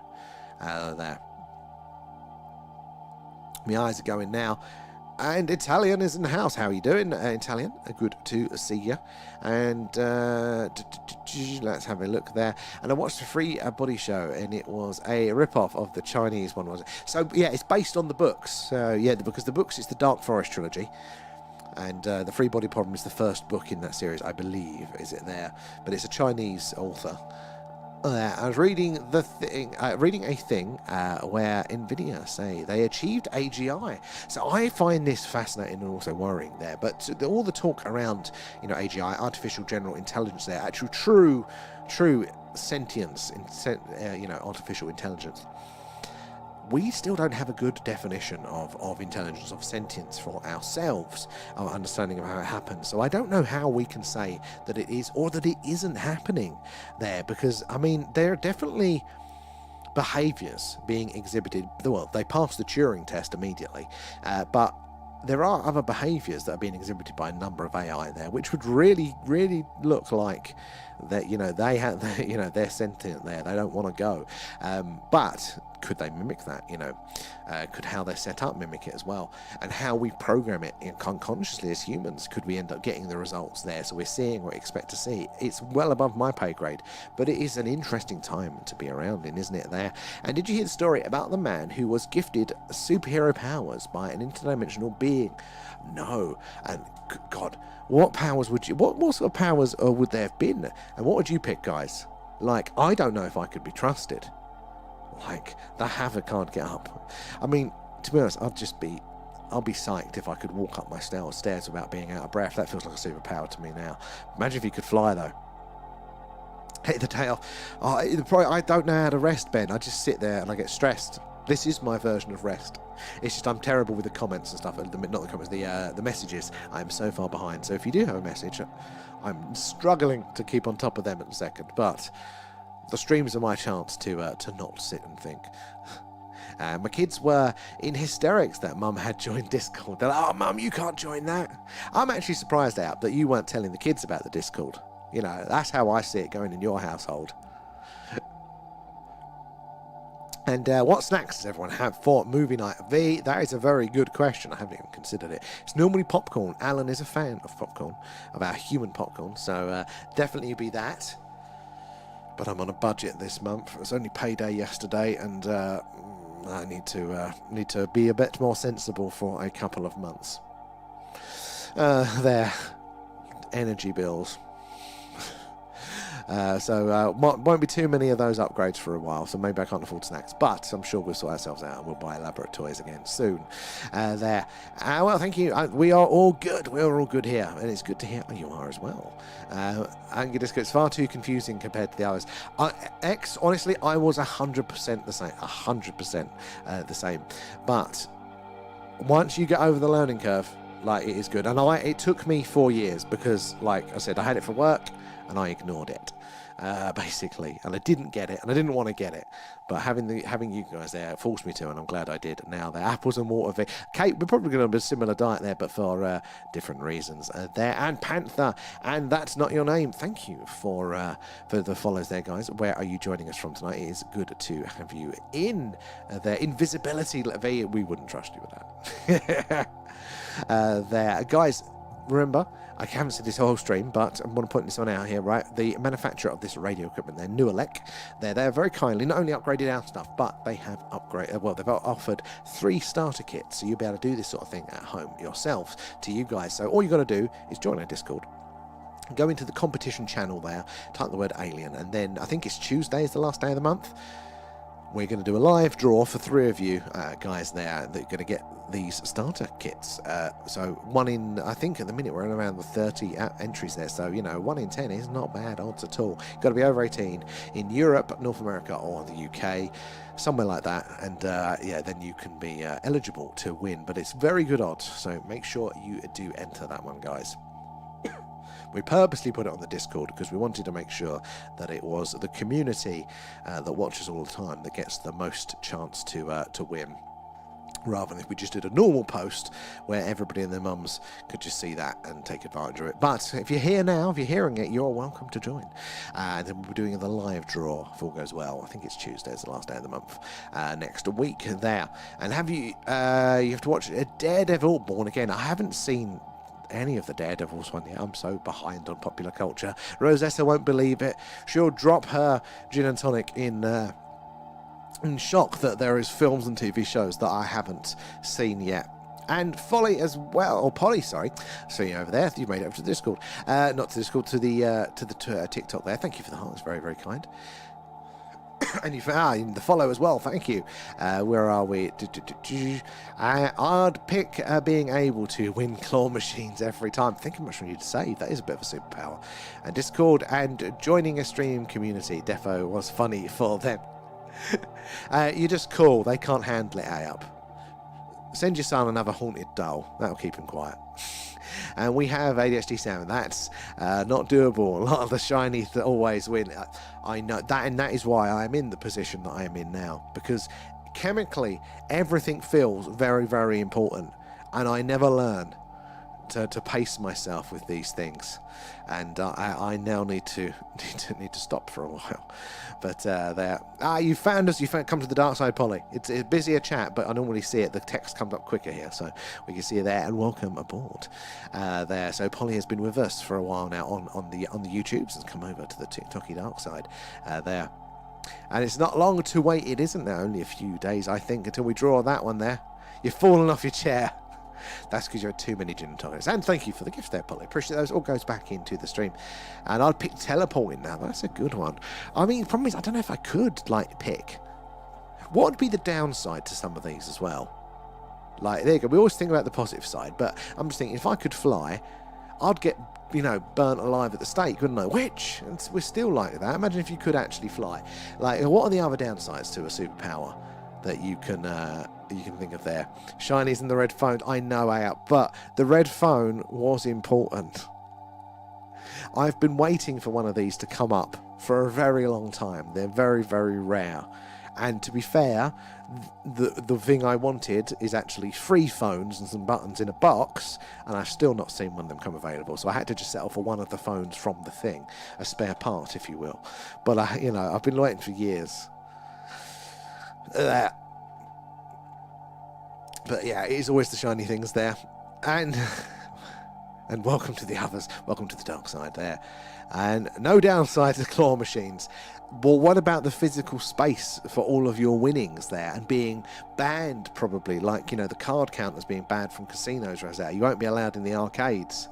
There. My eyes are going now. And Italian is in the house. How are you doing, Italian? Good to see you. And let's have a look there. And I watched the Free Body Show, and it was a rip-off of the Chinese one, was it? So, yeah, it's based on the books. Yeah, because the books, it's the Dark Forest trilogy. And the Free Body Problem is the first book in that series, I believe, is it there? But it's a Chinese author. I was reading a thing where Nvidia say they achieved AGI. So I find this fascinating and also worrying there. But all the talk around, AGI, artificial general intelligence there, actual true sentience, artificial intelligence. We still don't have a good definition of intelligence, of sentience for ourselves, our understanding of how it happens. So I don't know how we can say that it is or that it isn't happening there, because, I mean, there are definitely behaviours being exhibited. Well, they pass the Turing test immediately, but there are other behaviours that are being exhibited by a number of AI there, which would really, really look like that, they have, they're sentient there. They don't want to go. But could they mimic that? Could how they're set up mimic it as well? And how we program it unconsciously as humans, could we end up getting the results there? So we're seeing what we expect to see. It's well above my pay grade, but it is an interesting time to be around in, isn't it there? And did you hear the story about the man who was gifted superhero powers by an interdimensional being? No. And God, what powers would what sort of powers would there have been? And what would you pick, guys? Like, I don't know if I could be trusted. Like, the havoc can't get up. I mean, to be honest, I'll be psyched if I could walk up my stairs without being out of breath. That feels like a superpower to me now. Imagine if you could fly, though. Hit the tail. I don't know how to rest, Ben. I just sit there and I get stressed. This is my version of rest. It's just I'm terrible with the comments and stuff. Not the comments, the messages. I'm so far behind. So if you do have a message, I'm struggling to keep on top of them at the second. But the streams are my chance to not sit and think. My kids were in hysterics that Mum had joined Discord. They're like, oh, Mum, you can't join that. I'm actually surprised, Ab, that you weren't telling the kids about the Discord. You know, that's how I see it going in your household. And what snacks does everyone have for movie night? V, that is a very good question. I haven't even considered it. It's normally popcorn. Alan is a fan of popcorn, of our human popcorn. So definitely be that. But I'm on a budget this month. It was only payday yesterday, and I need to be a bit more sensible for a couple of months. There, energy bills. So won't be too many of those upgrades for a while, so maybe I can't afford snacks, but I'm sure we'll sort ourselves out and we'll buy elaborate toys again soon. There. Well, thank you. We are all good. We're all good here, and it's good to hear you are as well. It's far too confusing compared to the others. X, honestly, I was 100% the same. 100% the same. But once you get over the learning curve, like, it is good. And it took me 4 years because, like I said, I had it for work and I ignored it. Basically, and I didn't get it, and I didn't want to get it, but having you guys there forced me to, and I'm glad I did. Now they're apples and water. Kate, we're probably going to have a similar diet there, but for different reasons. There, and Panther, and that's not your name. Thank you for the follows there, guys. Where are you joining us from tonight? It is good to have you in there. Invisibility, we wouldn't trust you with that. There, guys. Remember, I haven't said this whole stream, but I'm going to point this one out here, right? The manufacturer of this radio equipment, they're Newelec. They're very kindly not only upgraded our stuff, but they have they've offered 3 starter kits, so you'll be able to do this sort of thing at home yourselves to you guys. So all you got to do is join our Discord. Go into the competition channel there, type the word alien, and then I think it's Tuesday is the last day of the month. We're going to do a live draw for 3 of you guys there that are going to get these starter kits. So I think at the minute we're in around the 30 entries there. So, 1 in 10 is not bad odds at all. Got to be over 18 in Europe, North America, or the UK, somewhere like that. And then you can be eligible to win. But it's very good odds. So make sure you do enter that one, guys. We purposely put it on the Discord because we wanted to make sure that it was the community that watches all the time that gets the most chance to win, rather than if we just did a normal post where everybody and their mums could just see that and take advantage of it. But if you're here now, if you're hearing it, you're welcome to join. And then we'll be doing the live draw if all goes well. I think it's Tuesday, it's the last day of the month next week there. And you have to watch Daredevil Born Again. I haven't seen any of the Daredevils one yet. I'm so behind on popular culture. Rosetta won't believe it. She'll drop her gin and tonic in shock that there is films and TV shows that I haven't seen yet. And Folly as well, or Polly, sorry. See you over there. You've made it over to the Discord. Not to the Discord, to the TikTok there. Thank you for the heart. It's very, very kind. And you found the follow as well, thank you. Where are we? I'd pick being able to win claw machines every time. Think how much we need to save. That is a bit of a superpower. And Discord and joining a stream community. Defo was funny for them. You're just cool. They can't handle it, up. Send your son another haunted doll. That'll keep him quiet. And we have ADHD Sam. That's not doable. A lot of the shinies that always win. I know that, and that is why I am in the position that I am in now. Because chemically, everything feels very, very important. And I never learn to pace myself with these things. And I now need to stop for a while. But there. You found us. Come to the dark side, Polly. It's a busier chat, but I normally see it. The text comes up quicker here, so we can see you there. And welcome aboard there. So Polly has been with us for a while now on the YouTubes and come over to the TikToky dark side there. And it's not long to wait. It isn't there. Only a few days, I think, until we draw that one there. You've fallen off your chair. That's because you had too many gin and tonics. And thank you for the gift there, Polly. Appreciate those. All goes back into the stream. And I'd pick teleporting now. That's a good one. I mean, the problem is I don't know if I could, like, pick. What would be the downside to some of these as well? Like, there you go. We always think about the positive side, but I'm just thinking, if I could fly, I'd get, you know, burnt alive at the stake, wouldn't I? Which, and we're still like that. Imagine if you could actually fly. Like, what are the other downsides to a superpower that you can think of there? Shinies and the red phone. I know, but the red phone was important. I've been waiting for one of these to come up for a very long time. They're very, very rare. And to be fair, the thing I wanted is actually 3 phones and some buttons in a box, and I've still not seen one of them come available. So I had to just settle for one of the phones from the thing, a spare part, if you will. But I've been waiting for years. But yeah, it is always the shiny things there, and welcome to the others. Welcome to the dark side there, and no downside to claw machines. Well, what about the physical space for all of your winnings there and being banned, probably, like, you know, the card counters being banned from casinos, Rosette. You won't be allowed in the arcades.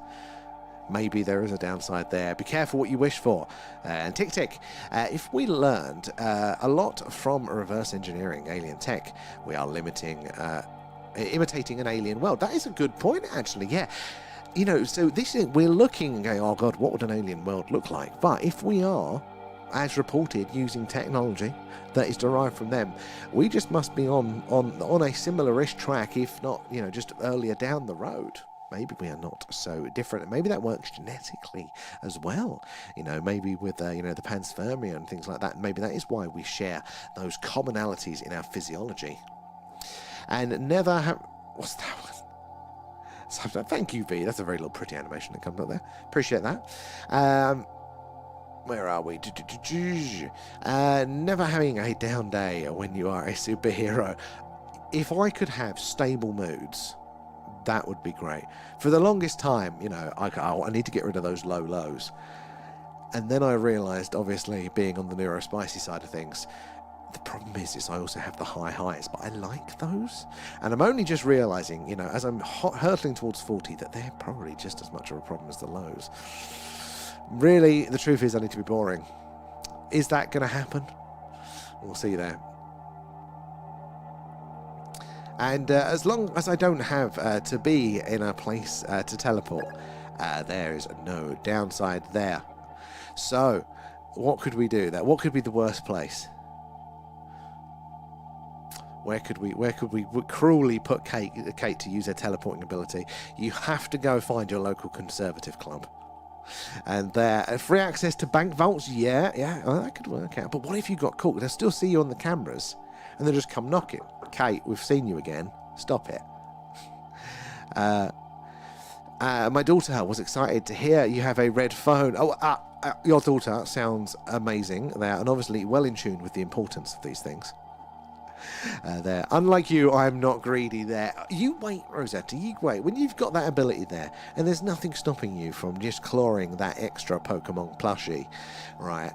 Maybe there is a downside there. Be careful what you wish for. And tick tick. If we learned a lot from reverse engineering alien tech, we are imitating an alien world. That is a good point, actually, yeah. You know, so we're looking and going, oh God, what would an alien world look like? But if we are, as reported, using technology that is derived from them, we just must be on a similar-ish track, if not, you know, just earlier down the road. Maybe we are not so different. Maybe that works genetically as well. You know, maybe with, you know, the panspermia and things like that. Maybe that is why we share those commonalities in our physiology. And never have... What's that one? So, thank you, V. That's a very little pretty animation that comes up there. Appreciate that. Where are we? Never having a down day when you are a superhero. If I could have stable moods, that would be great. For the longest time, you know, I need to get rid of those low lows. And then I realised, obviously, being on the neurospicy side of things, the problem is I also have the high highs, but I like those. And I'm only just realising, you know, as I'm hurtling towards 40, that they're probably just as much of a problem as the lows. Really, the truth is I need to be boring. Is that going to happen? We'll see there. And as long as I don't have to be in a place to teleport, there is no downside there. So, what could we do there? What could be the worst place? Where could we cruelly put Kate to use her teleporting ability? You have to go find your local conservative club. And there, free access to bank vaults, yeah, well, that could work out. But what if you got caught? They'll still see you on the cameras, and they'll just come knocking. Kate, we've seen you again. Stop it. My daughter was excited to hear you have a red phone. Your daughter sounds amazing there, and obviously well in tune with the importance of these things. There. Unlike you, I'm not greedy there. You wait, Rosetta, you wait. When you've got that ability there, and there's nothing stopping you from just clawing that extra Pokemon plushie, right?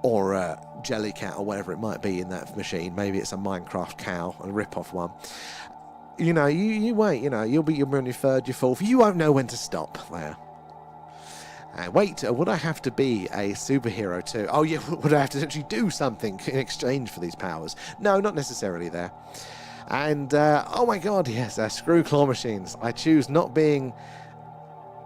Or a Jellycat or whatever it might be in that machine. Maybe it's a Minecraft cow, a rip-off one. You know, you wait, you know, you'll be on your third, your fourth. You won't know when to stop there. Wait, would I have to be a superhero too? Oh yeah, would I have to actually do something in exchange for these powers? No, not necessarily there. And, oh my god, yes, screw claw machines. I choose not being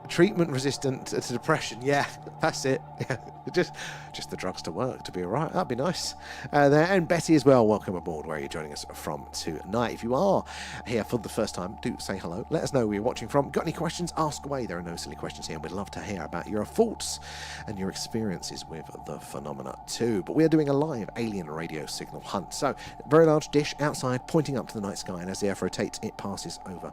treatment resistant to depression. Yeah, that's it. Yeah, just the drugs to work to be alright. That'd be nice. There, and Betty as well, welcome aboard. Where are you joining us from tonight? If you are here for the first time, do say hello. Let us know where you're watching from. Got any questions? Ask away. There are no silly questions here. We'd love to hear about your thoughts and your experiences with the phenomena too. But we are doing a live alien radio signal hunt. So, very large dish outside pointing up to the night sky, and as the Earth rotates, it passes over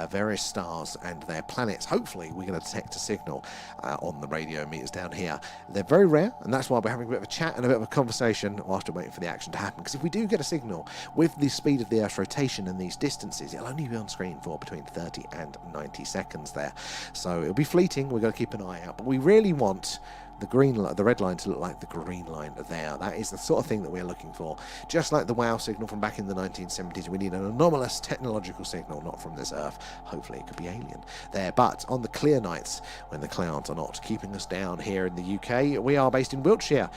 various stars and their planets. Hopefully, we're going to detect a signal on the radio meters down here. They're very rare, and that's why we're having a bit of a chat and a bit of a conversation whilst we're waiting for the action to happen. Because if we do get a signal with the speed of the Earth's rotation and these distances, it'll only be on screen for between 30 and 90 seconds there. So it'll be fleeting. We've got to keep an eye out. But we really want the red line to look like the green line there. That is the sort of thing that we're looking for. Just like the WOW signal from back in the 1970s, we need an anomalous technological signal, not from this Earth. Hopefully it could be alien there. But on the clear nights, when the clouds are not keeping us down here in the UK, we are based in Wiltshire,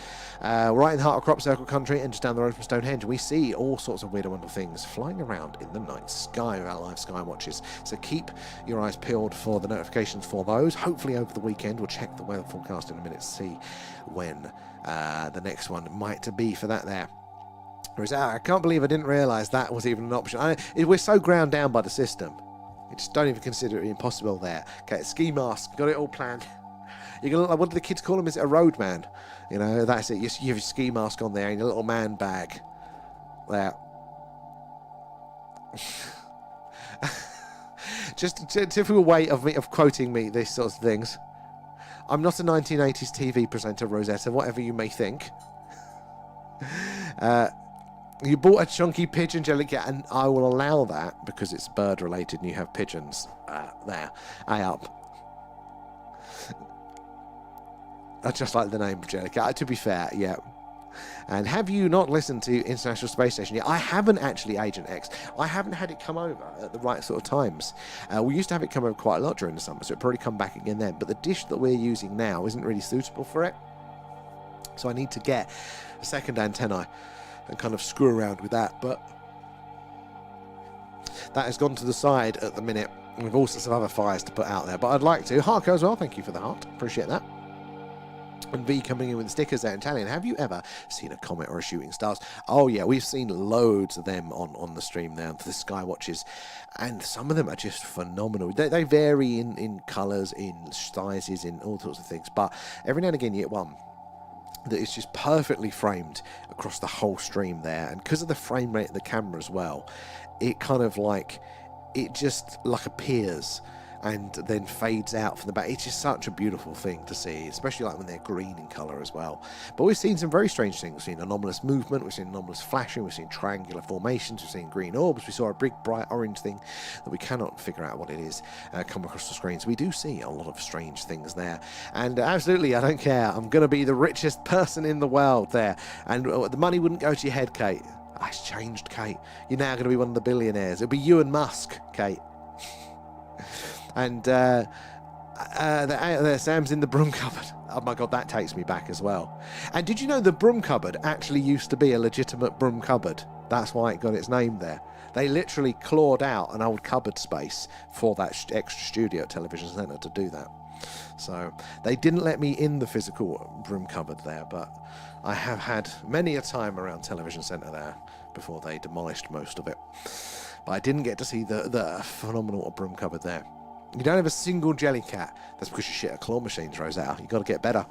right in the heart of crop circle country, and just down the road from Stonehenge. We see all sorts of weird and wonderful things flying around in the night sky with our live sky watches. So keep your eyes peeled for the notifications for those. Hopefully over the weekend, we'll check the weather forecast in a minute to see when the next one might be for that there. I can't believe I didn't realise that was even an option. We're so ground down by the system. You just don't even consider it impossible there. Okay, ski mask, got it all planned. You're going to look like, what do the kids call him? Is it a roadman? You know, that's it. You have your ski mask on there and your little man bag. There. Just a typical way of quoting me, these sorts of things. I'm not a 1980s TV presenter, Rosetta, whatever you may think. You bought a chunky pigeon jellycat, and I will allow that because it's bird related and you have pigeons. There. Up. I just like the name of jellycat, to be fair, yeah. And have you not listened to International Space Station yet? I haven't actually, Agent X. I haven't had it come over at the right sort of times. We used to have it come over quite a lot during the summer, so it'll probably come back again then. But the dish that we're using now isn't really suitable for it. So I need to get a second antenna and kind of screw around with that. But that has gone to the side at the minute. We've all sorts of other fires to put out there. But I'd like to. Harko as well, thank you for the heart. Appreciate that. And V coming in with stickers there. Italian, have you ever seen a comet or a shooting stars? Oh yeah, we've seen loads of them on the stream there for the skywatches, and some of them are just phenomenal. They vary in colours, in sizes, in all sorts of things, but every now and again you get one that is just perfectly framed across the whole stream there, and because of the frame rate of the camera as well, it kind of like, it just like appears and then fades out from the back. It's just such a beautiful thing to see, especially like when they're green in colour as well. But we've seen some very strange things. We've seen anomalous movement, we've seen anomalous flashing, we've seen triangular formations, we've seen green orbs, we saw a big bright orange thing that we cannot figure out what it is come across the screen. So we do see a lot of strange things there. And absolutely, I don't care. I'm going to be the richest person in the world there. And the money wouldn't go to your head, Kate. It's changed, Kate. You're now going to be one of the billionaires. It'll be you and Musk, Kate. And Sam's in the broom cupboard. Oh my god, that takes me back as well. And did you know the broom cupboard actually used to be a legitimate broom cupboard? That's why it got its name there. They literally clawed out an old cupboard space for that extra studio at Television Centre to do that. So they didn't let me in the physical broom cupboard there, but I have had many a time around Television Centre there before they demolished most of it. But I didn't get to see the phenomenal broom cupboard there. You don't have a single jellycat. That's because you shit at claw machines, Rosetta. You've got to get better.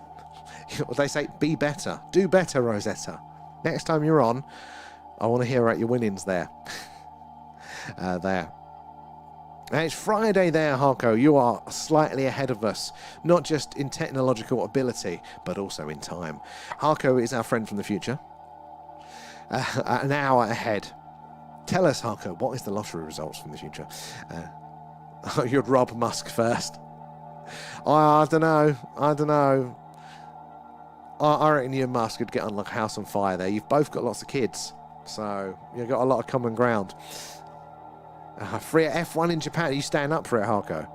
What they say, be better. Do better, Rosetta. Next time you're on, I want to hear out your winnings there. There. And it's Friday there, Harko. You are slightly ahead of us. Not just in technological ability, but also in time. Harko is our friend from the future. An hour ahead. Tell us, Harko, what is the lottery results from the future? You'd rob Musk first. I don't know. I reckon you and Musk would get on like a house on fire there. You've both got lots of kids, so you've got a lot of common ground. Free at F1 in Japan. You stand up for it, Harko.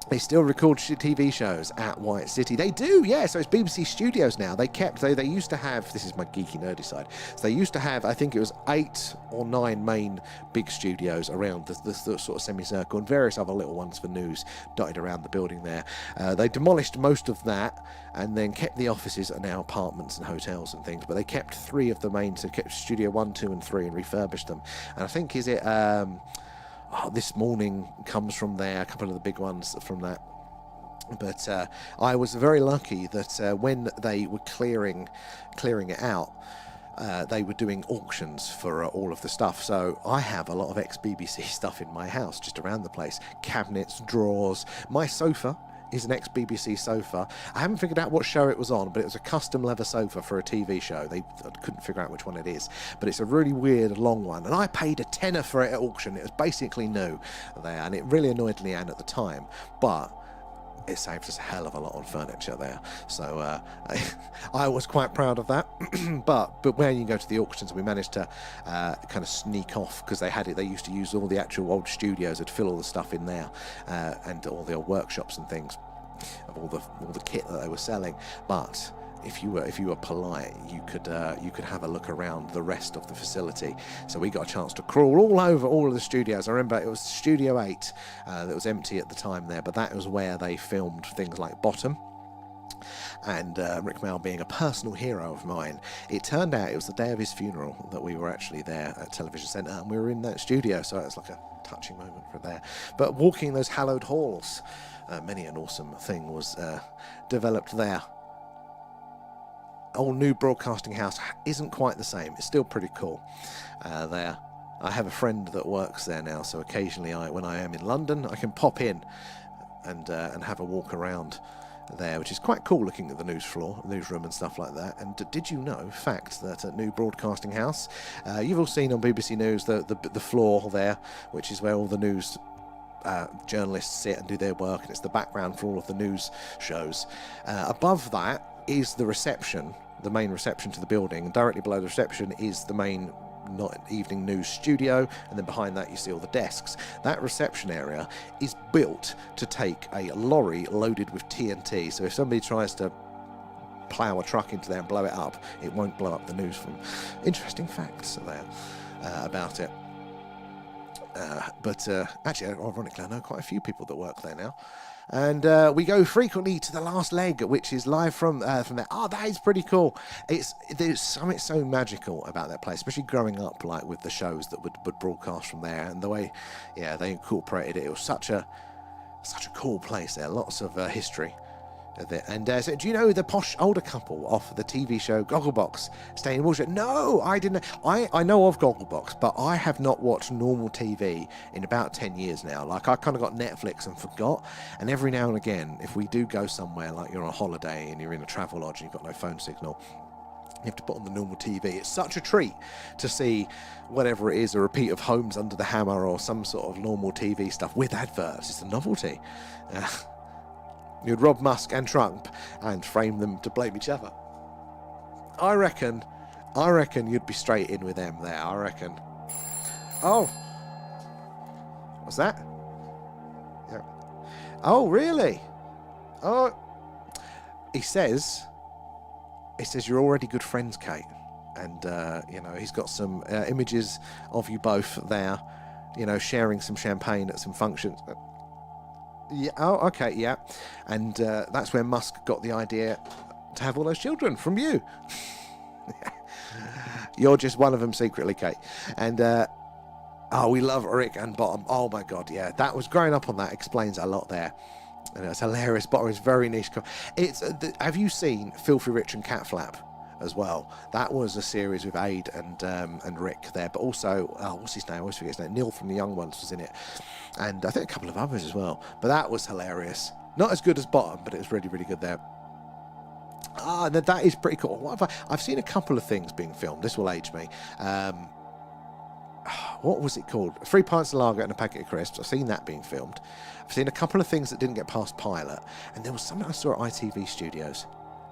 They still record TV shows at White City. They do, yeah. So it's BBC Studios now. They used to have, this is my geeky nerdy side. So they used to have, I think it was 8 or 9 main big studios around the sort of semicircle, and various other little ones for news dotted around the building there. They demolished most of that and then kept the offices are now apartments and hotels and things. But they kept 3 of the main, so kept Studio 1, 2 and 3 and refurbished them. And I think, is it... This Morning comes from there, a couple of the big ones from that. But I was very lucky that when they were clearing it out, they were doing auctions for all of the stuff. So I have a lot of ex-BBC stuff in my house, just around the place. Cabinets, drawers. My sofa is an ex-BBC sofa. I haven't figured out what show it was on, but it was a custom leather sofa for a TV show. I couldn't figure out which one it is, but it's a really weird long one, and I paid a tenner for it at auction. It was basically new there, and it really annoyed Leanne at the time, but it saved us a hell of a lot on furniture there. So I was quite proud of that. but when you go to the auctions, we managed to kind of sneak off, because they used to use all the actual old studios to fill all the stuff in there, and all the old workshops and things of all the kit that they were selling. But if you were polite, you could have a look around the rest of the facility. So we got a chance to crawl all over all of the studios. I remember it was Studio 8 that was empty at the time there, but that was where they filmed things like Bottom. And Rick Mail being a personal hero of mine, it turned out it was the day of his funeral that we were actually there at Television Centre, and we were in that studio, so it was like a touching moment for there. But walking those hallowed halls, many an awesome thing was developed there. Old New Broadcasting House isn't quite the same. It's still pretty cool there. I have a friend that works there now, so occasionally when I am in London, I can pop in and have a walk around there, which is quite cool, looking at the newsroom and stuff like that. And did you know, fact, that at New Broadcasting House, you've all seen on BBC News the floor there, which is where all the news journalists sit and do their work, and it's the background for all of the news shows. Above that is the reception, the main reception to the building, and directly below the reception is the main evening news studio, and then behind that you see all the desks. That reception area is built to take a lorry loaded with TNT, so if somebody tries to plough a truck into there and blow it up, it won't blow up the newsroom. Interesting facts there about it. But actually, ironically, I know quite a few people that work there now. And we go frequently to the last leg, which is live from there. Oh, that is pretty cool. There's something so magical about that place, especially growing up like with the shows that would broadcast from there, and the way, they incorporated it. It was such a cool place there. Lots of history. And so, do you know the posh older couple off the TV show Gogglebox staying in Wiltshire? No, I didn't. I know of Gogglebox, but I have not watched normal TV in about 10 years now. Like, I kind of got Netflix and forgot. And every now and again, if we do go somewhere, like you're on a holiday and you're in a travel lodge and you've got no phone signal, you have to put on the normal TV. It's such a treat to see whatever it is, a repeat of Homes Under the Hammer or some sort of normal TV stuff with adverts. It's a novelty. You'd rob Musk and Trump and frame them to blame each other. I reckon you'd be straight in with them there, I reckon. Oh. What's that? Yeah. Oh, really? Oh. He says you're already good friends, Kate. And, he's got some images of you both there, sharing some champagne at some functions. Yeah. Oh, okay. Yeah. And that's where Musk got the idea to have all those children from you. You're just one of them secretly, Kate. And we love Rick and Bottom. Oh my God, yeah. That was growing up on that explains a lot there. And it's hilarious. Bottom is very niche. Have you seen Filthy Rich and Cat Flap as well? That was a series with Aid and Rick there, but also what's his name? I always forget his name. Neil from The Young Ones was in it, and I think a couple of others as well. But that was hilarious. Not as good as Bottom, but it was really, really good there. That is pretty cool. I've seen a couple of things being filmed. This will age me. What was it called? 3 pints of lager and a packet of crisps. I've seen that being filmed. I've seen a couple of things that didn't get past pilot, and there was something I saw at ITV Studios.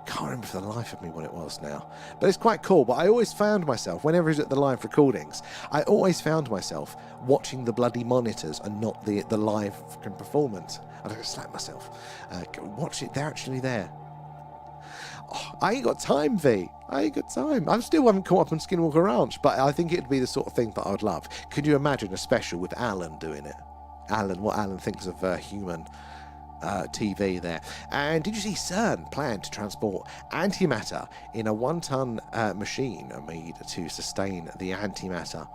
Can't remember for the life of me what it was now, but it's quite cool. But I always found myself, whenever it's at the live recordings, I always found myself watching the bloody monitors and not the live performance. I'd have to slap myself. Watch it, they're actually there. Oh, I ain't got time, V. I ain't got time. I still haven't caught up on Skinwalker Ranch, but I think it'd be the sort of thing that I would love. Could you imagine a special with Alan doing it? What Alan thinks of human TV there. And did you see CERN plan to transport antimatter in a 1-ton machine made to sustain the antimatter?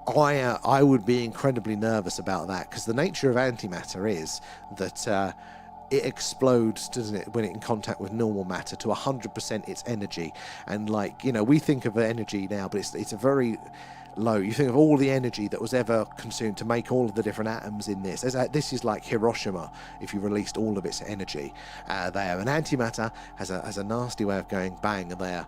I would be incredibly nervous about that, because the nature of antimatter is that it explodes, doesn't it, when it's in contact with normal matter to 100% its energy. And we think of energy now, but it's a very low. You think of all the energy that was ever consumed to make all of the different atoms in this. This is like Hiroshima if you released all of its energy there. And antimatter has a nasty way of going bang there.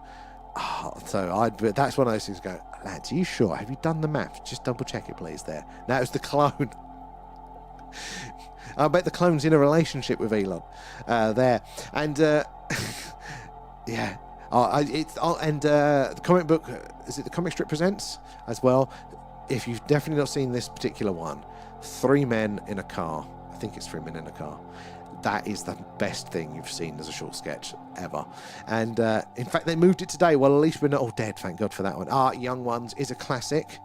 That's one of those things. Go, lads, are you sure? Have you done the math? Just double check it, please. There. Now it's the clone. I bet the clone's in a relationship with Elon there. And, yeah. The comic book, is it the Comic Strip Presents as well? If you've definitely not seen this particular one, 3 men in a car. I think it's 3 men in a car. That is the best thing you've seen as a short sketch ever. And in fact, they moved it today. Well, at least we're not all dead, thank God for that one. Young Ones is a classic.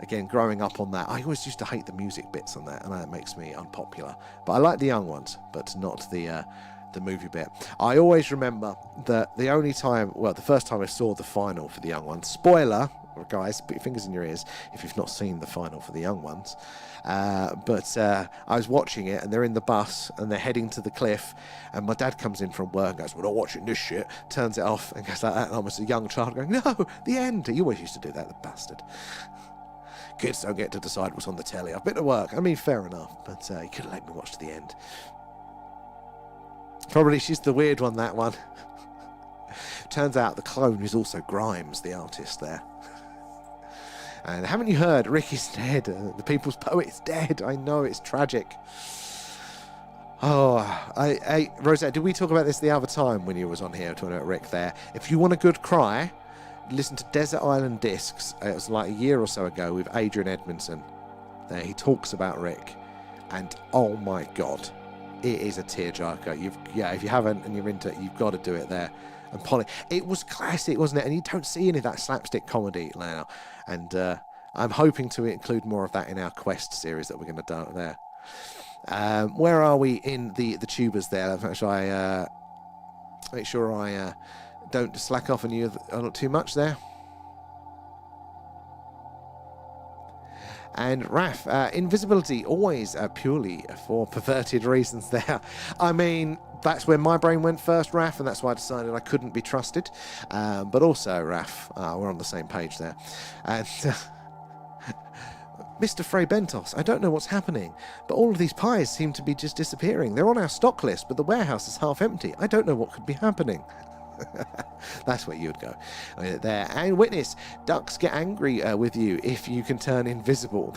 Again, growing up on that, I always used to hate the music bits on that, and that makes me unpopular. But I like the Young Ones, but not the movie bit. I always remember that the only time, well, the first time I saw the final for the Young Ones, spoiler, guys, put your fingers in your ears if you've not seen the final for the Young Ones. But I was watching it, and they're in the bus, and they're heading to the cliff, and my dad comes in from work and goes, "We're not watching this shit," turns it off, and goes like that, and I was a young child going, "No, the end." He always used to do that, the bastard. Kids don't get to decide what's on the telly. I've been to work. I mean, fair enough, but he could have let me watch to the end. Probably she's the weird one, that one. Turns out the clone is also Grimes, the artist there. And haven't you heard? Rick is dead. The people's poet is dead. I know, it's tragic. Oh, Rosette, did we talk about this the other time when you was on here talking about Rick there? If you want a good cry, listen to Desert Island Discs. It was like a year or so ago with Adrian Edmondson. There, he talks about Rick. And oh my God, it is a tearjerker. If you haven't and you're into it, you've got to do it there. And Polly, it was classic, wasn't it? And you don't see any of that slapstick comedy now. And I'm hoping to include more of that in our Quest series that we're going to do there. Where are we in the tubers there? Make sure I don't slack off on you not too much there. And Raf, invisibility always purely for perverted reasons there. I mean, that's where my brain went first, Raf, and that's why I decided I couldn't be trusted. But also, Raf, we're on the same page there. And Mr. Frey Bentos, I don't know what's happening, but all of these pies seem to be just disappearing. They're on our stock list, but the warehouse is half empty. I don't know what could be happening. That's where you'd go there. And Witness, ducks get angry with you if you can turn invisible.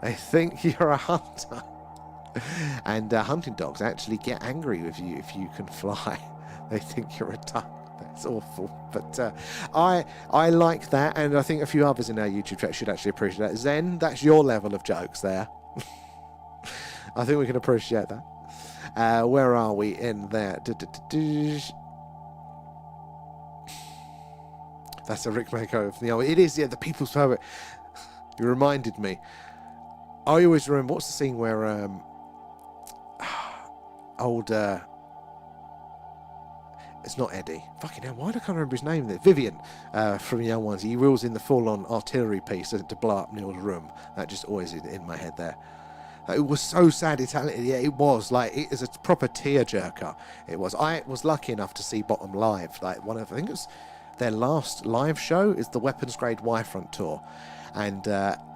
They think you're a hunter. And hunting dogs actually get angry with you if you can fly. They think you're a duck. That's awful. But I like that, and I think a few others in our YouTube chat should actually appreciate that. Zen, that's your level of jokes there. I think we can appreciate that. Where are we in there? That's a Rick makeover. It is, yeah, the people's poet. You reminded me. I always remember, what's the scene where it's not Eddie. Fucking hell, why do I can't remember his name there? Vivian from Young Ones. He wheels in the full-on artillery piece to blow up Neil's room. That just always in my head there. It was so sad. Yeah, it was. Like, it is a proper tearjerker. It was. I was lucky enough to see Bottom live. Like, I think it was their last live show is the Weapons Grade Y-Front tour. And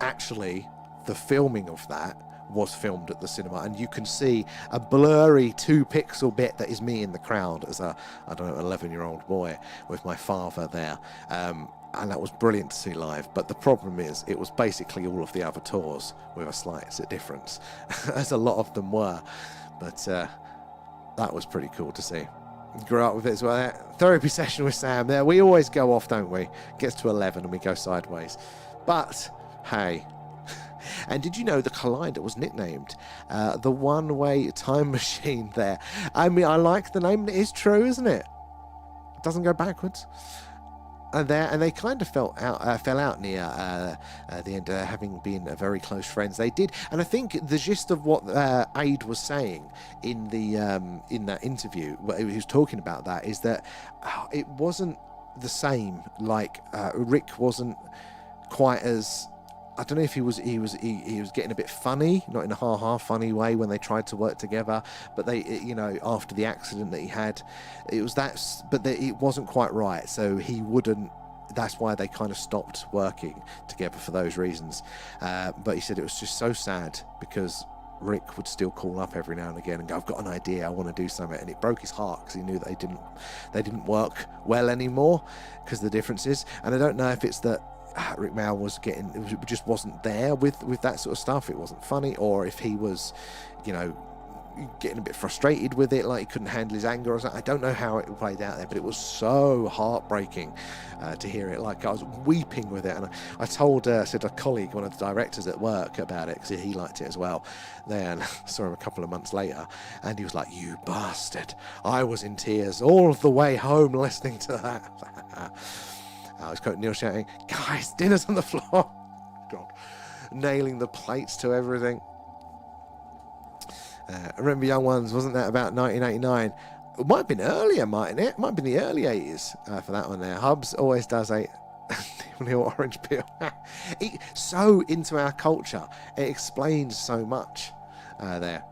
actually, the filming of that was filmed at the cinema, and you can see a blurry 2-pixel bit that is me in the crowd as a, 11-year-old boy with my father there. And that was brilliant to see live. But the problem is, it was basically all of the other tours with a slight difference, as a lot of them were. But that was pretty cool to see. Grew up with it as well. Therapy session with Sam there. We always go off, don't we? Gets to 11 and we go sideways. But, hey. And did you know the Collider was nicknamed the one-way time machine there? I mean, I like the name. It is true, isn't it? It doesn't go backwards. And they kind of fell out near the end, having been very close friends. They did, and I think the gist of what Aid was saying in that interview, what he was talking about, that is that it wasn't the same. Like Rick wasn't quite as, I don't know if he was getting a bit funny, not in a ha-ha funny way when they tried to work together, but after the accident that he had, it was that, but it wasn't quite right, so he wouldn't, that's why they kind of stopped working together for those reasons. But he said it was just so sad because Rick would still call up every now and again and go, "I've got an idea, I want to do something," and it broke his heart because he knew that they didn't work well anymore because of the differences. And I don't know if it's that Rick Mail was just wasn't there with that sort of stuff. It wasn't funny, or if he was, getting a bit frustrated with it, like he couldn't handle his anger or something. I don't know how it played out there, but it was so heartbreaking to hear it. Like, I was weeping with it, and I said a colleague, one of the directors at work, about it, because he liked it as well. Then saw him a couple of months later, and he was like, "You bastard, I was in tears all the way home listening to that." I was quoting Neil shouting, "Guys, dinner's on the floor." God, nailing the plates to everything. I remember Young Ones, wasn't that about 1989? It might have been earlier, mightn't it? It might have been the early 80s for that one there. Hubs always does a Neil Orange Peel. So into our culture. It explains so much there.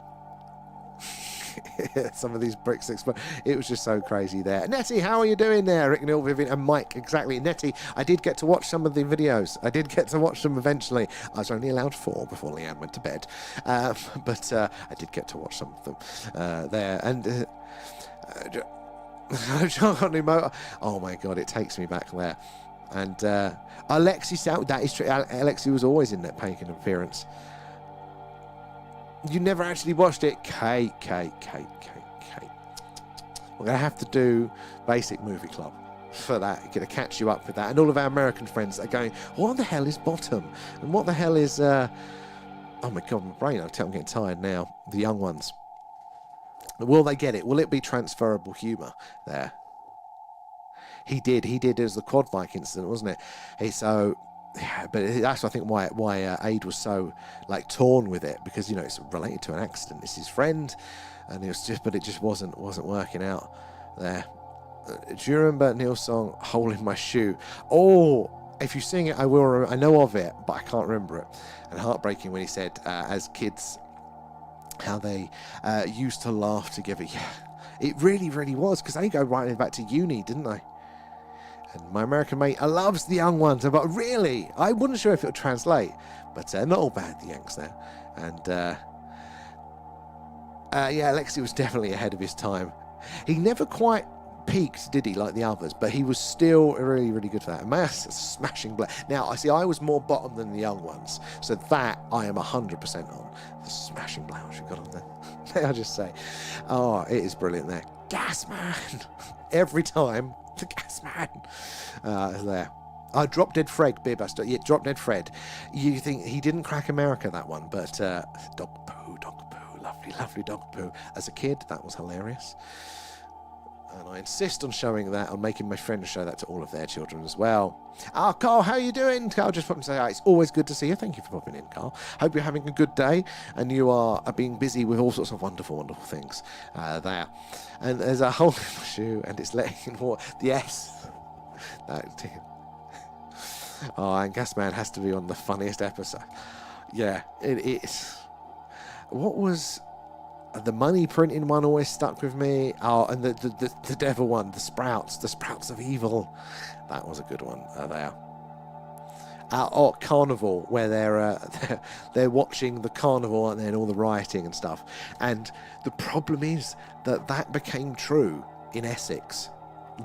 Some of these bricks explode. It was just so crazy there. Nettie, how are you doing there? Rick, Neil, Vivian and Mike. Exactly. Nettie, I did get to watch some of the videos. I did get to watch them eventually. I was only allowed 4 before Leanne went to bed. But I did get to watch some of them there. And oh my God, it takes me back there. And Alexi, that is true. Alexi was always in that pagan appearance. You never actually watched it. Kate. We're going to have to do Basic Movie Club for that. Going to catch you up with that. And all of our American friends are going, what the hell is Bottom? And what the hell is... oh my God, my brain. I'm getting tired now. The young ones. Will they get it? Will it be transferable humour there? He did. It was the quad bike incident, wasn't it? Yeah, but that's I think why Aid was so torn with it, because it's related to an accident. It's his friend, and it just wasn't working out there. Do you remember Neil's song "Hole in My Shoe"? Oh, if you sing it, I will. I know of it, but I can't remember it. And heartbreaking when he said, as kids, how they used to laugh together. Yeah, it really, really was, because they go right back to uni, didn't they? And my American mate loves the young ones, but really, I wasn't sure if it would translate, but not all bad, the Yanks there. And yeah, Alexi was definitely ahead of his time. He never quite peaked, did he, like the others, but he was still really, really good for that. Mass smashing black. Now, I was more bottom than the young ones, so that I am 100% on. The smashing blouse you got on there. May I just say, oh, it is brilliant there. Gas man, every time. The gas man there. Drop Dead Fred Beerbuster. Yeah, Drop Dead Fred. You think he didn't crack America, that one, but dog poo, lovely dog poo. As a kid, that was hilarious, and I insist on showing that, on making my friends show that to all of their children as well. Carl, how are you doing? Carl just popped and say hi. It's always good to see you. Thank you for popping in, Carl. Hope you're having a good day, and you are being busy with all sorts of wonderful, wonderful things there. And there's a hole in my shoe, and it's letting in water. Yes. And Gasman has to be on the funniest episode. Yeah, it is. What was... The money printing one always stuck with me. Oh, and the devil one, the sprouts of evil. That was a good one there. Or Carnival, where they're watching the carnival, aren't they, and all the rioting and stuff. And the problem is that became true in Essex.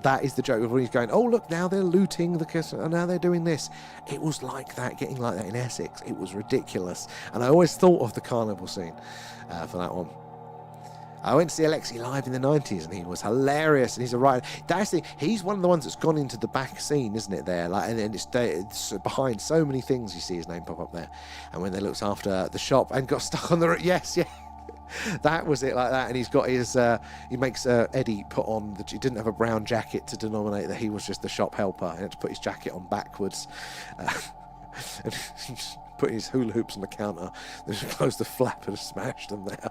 That is the joke. When he's going, oh look, now they're looting the castle, and now they're doing this. It was like that, getting like that in Essex. It was ridiculous. And I always thought of the carnival scene for that one. I went to see Alexi live in the 90s, and he was hilarious, and he's a writer. That's the, he's one of the ones that's gone into the back scene, isn't it, there? And it's behind so many things. You see his name pop up there. And when they looked after the shop and got stuck on the... Yes, yeah. That was it, like that. And he's got his... he makes Eddie put on... He didn't have a brown jacket to denominate that he was just the shop helper. He had to put his jacket on backwards. And put his hula hoops on the counter. Then just closed the flap and smashed them there.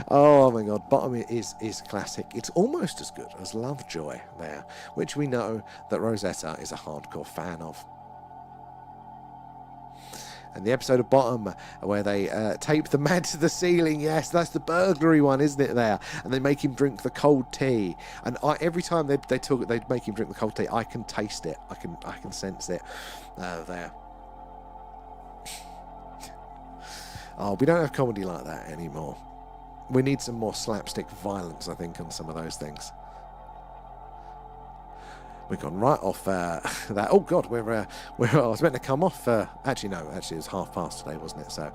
Oh my God, Bottom is classic. It's almost as good as Lovejoy there, which we know that Rosetta is a hardcore fan of. And the episode of Bottom where they tape the man to the ceiling, yes, that's the burglary one, isn't it, there? And they make him drink the cold tea. And every time they make him drink the cold tea, I can taste it. I can sense it there. Oh, we don't have comedy like that anymore. We need some more slapstick violence, I think, on some of those things. We've gone right off that. Oh God, I was meant to come off. Actually, no. Actually, it was past today, wasn't it? So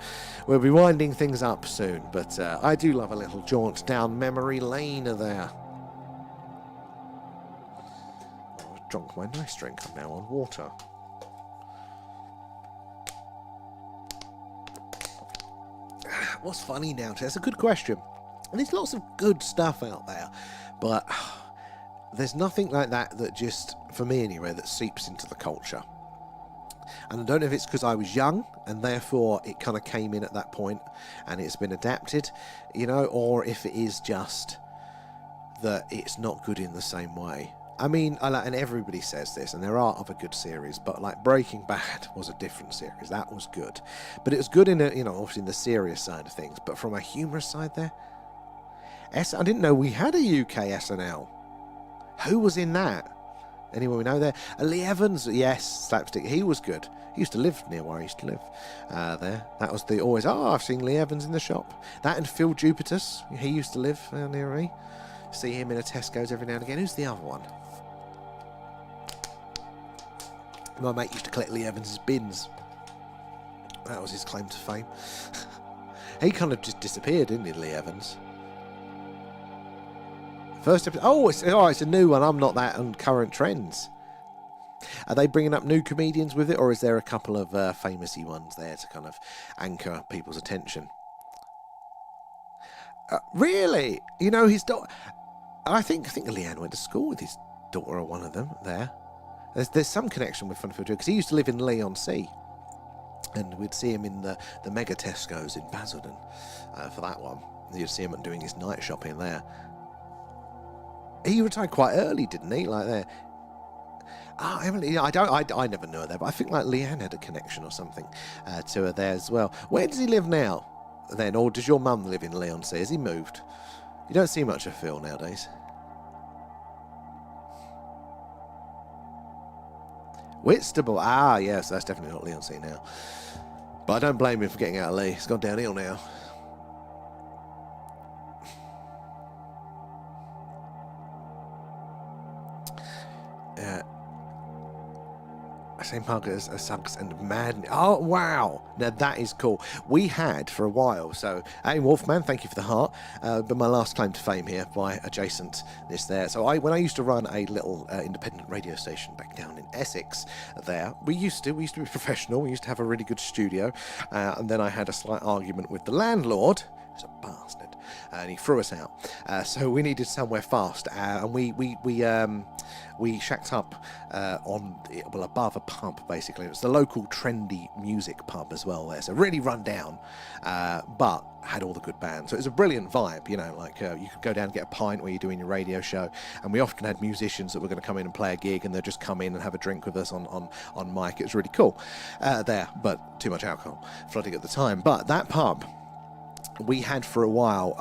we'll be winding things up soon. But I do love a little jaunt down memory lane there. I've drunk my nice drink. I'm now on water. What's funny now? That's a good question. And there's lots of good stuff out there, but there's nothing like that just, for me anyway, that seeps into the culture. And I don't know if it's because I was young and therefore it kind of came in at that point and it's been adapted, or if it is just that it's not good in the same way. I mean, and everybody says this, and there are other good series, but like Breaking Bad was a different series. That was good, but it was good in obviously in the serious side of things. But from a humorous side, I didn't know we had a UK SNL. Who was in that? Anyone we know there? Lee Evans, yes, slapstick. He was good. He used to live near where I used to live. There, that was I've seen Lee Evans in the shop. That and Phil Jupitus, he used to live near me. See him in a Tesco's every now and again. Who's the other one? My mate used to collect Lee Evans' bins. That was his claim to fame. He kind of just disappeared, didn't he, Lee Evans? First episode. It's a new one. I'm not that on current trends. Are they bringing up new comedians with it, or is there a couple of famousy ones there to kind of anchor people's attention? Really? His daughter. I think Leanne went to school with his daughter or one of them there. There's some connection with Funfield because he used to live in Leigh-on-Sea, and we'd see him in the mega Tesco's in Basildon for that one. You'd see him doing his night shopping there. He retired quite early, didn't he? Like there. I never knew her there, but I think like Leanne had a connection or something to her there as well. Where does he live now? Then, or does your mum live in Leigh-on-Sea? Has he moved? You don't see much of Phil nowadays. Whitstable. Yes, that's definitely not Leigh-on-Sea now. But I don't blame him for getting out of Leigh. It's gone downhill now. Same park as Suggs and Madden. Oh, wow. Now, that is cool. We had for a while, so, hey, Wolfman, thank you for the heart, but my last claim to fame here by adjacent this there. So when I used to run a little independent radio station back down in Essex there, we used to be professional. We used to have a really good studio, and then I had a slight argument with the landlord. He's a bastard, and he threw us out. So we needed somewhere fast, and we shacked up above a pub, basically. It was the local trendy music pub as well there, so really run down, but had all the good bands. So it was a brilliant vibe, you could go down and get a pint while you're doing your radio show, and we often had musicians that were going to come in and play a gig, and they'd just come in and have a drink with us on mic. It was really cool there, but too much alcohol flooding at the time. But that pub we had for a while,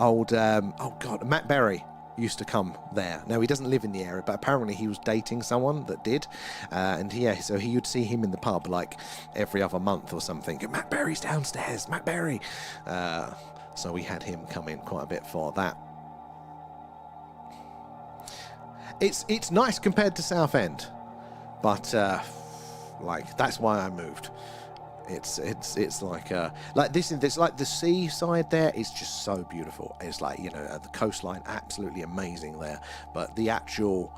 Matt Berry used to come there. Now, he doesn't live in the area, but apparently he was dating someone that did, so you'd see him in the pub like every other month or something. Matt Berry's downstairs, Matt Berry. So we had him come in quite a bit for that. It's nice compared to Southend, but that's why I moved. It's like this. It's like the seaside there is just so beautiful. It's like the coastline, absolutely amazing there. But the actual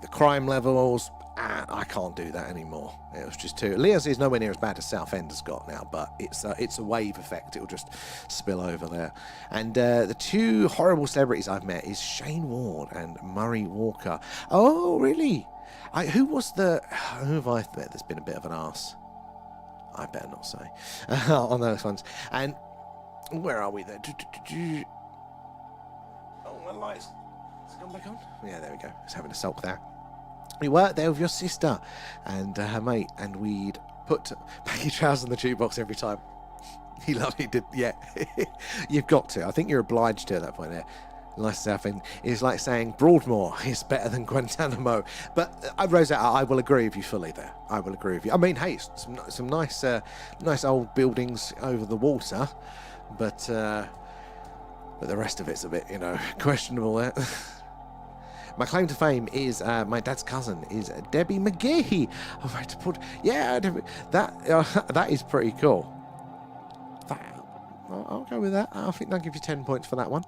the crime levels, I can't do that anymore. It was just too. Leah's is nowhere near as bad as Southend has got now, but it's a wave effect. It'll just spill over there. And the two horrible celebrities I've met is Shane Ward and Murray Walker. Oh, really? Who have I met that's been a bit of an arse? I better not say on those ones. And where are we there? Oh, my lights. Has it gone back on? Yeah, there we go. It's having a sulk there. We worked there with your sister and her mate, and we'd put baggy trousers in the jukebox every time. He loved it. Yeah, you've got to. I think you're obliged to at that point there. Nice stuff, and it's like saying Broadmoor is better than Guantanamo. But Rosa, I will agree with you fully there. I will agree with you. I mean, hey, some nice old buildings over the water, but the rest of it's a bit, questionable there. My claim to fame is my dad's cousin is Debbie McGee. I've had to put, that is pretty cool. I'll go with that. I think I'll give you 10 points for that one.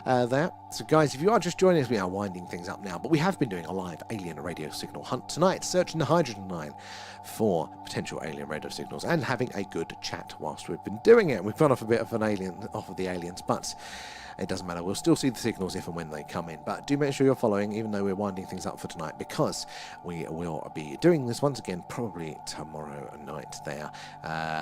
There. So, guys, if you are just joining us, we are winding things up now. But we have been doing a live alien radio signal hunt tonight, searching the hydrogen line for potential alien radio signals and having a good chat whilst we've been doing it. We've gone off a bit of an alien, off of the aliens, but it doesn't matter. We'll still see the signals if and when they come in. But do make sure you're following, even though we're winding things up for tonight, because we will be doing this once again probably tomorrow night there.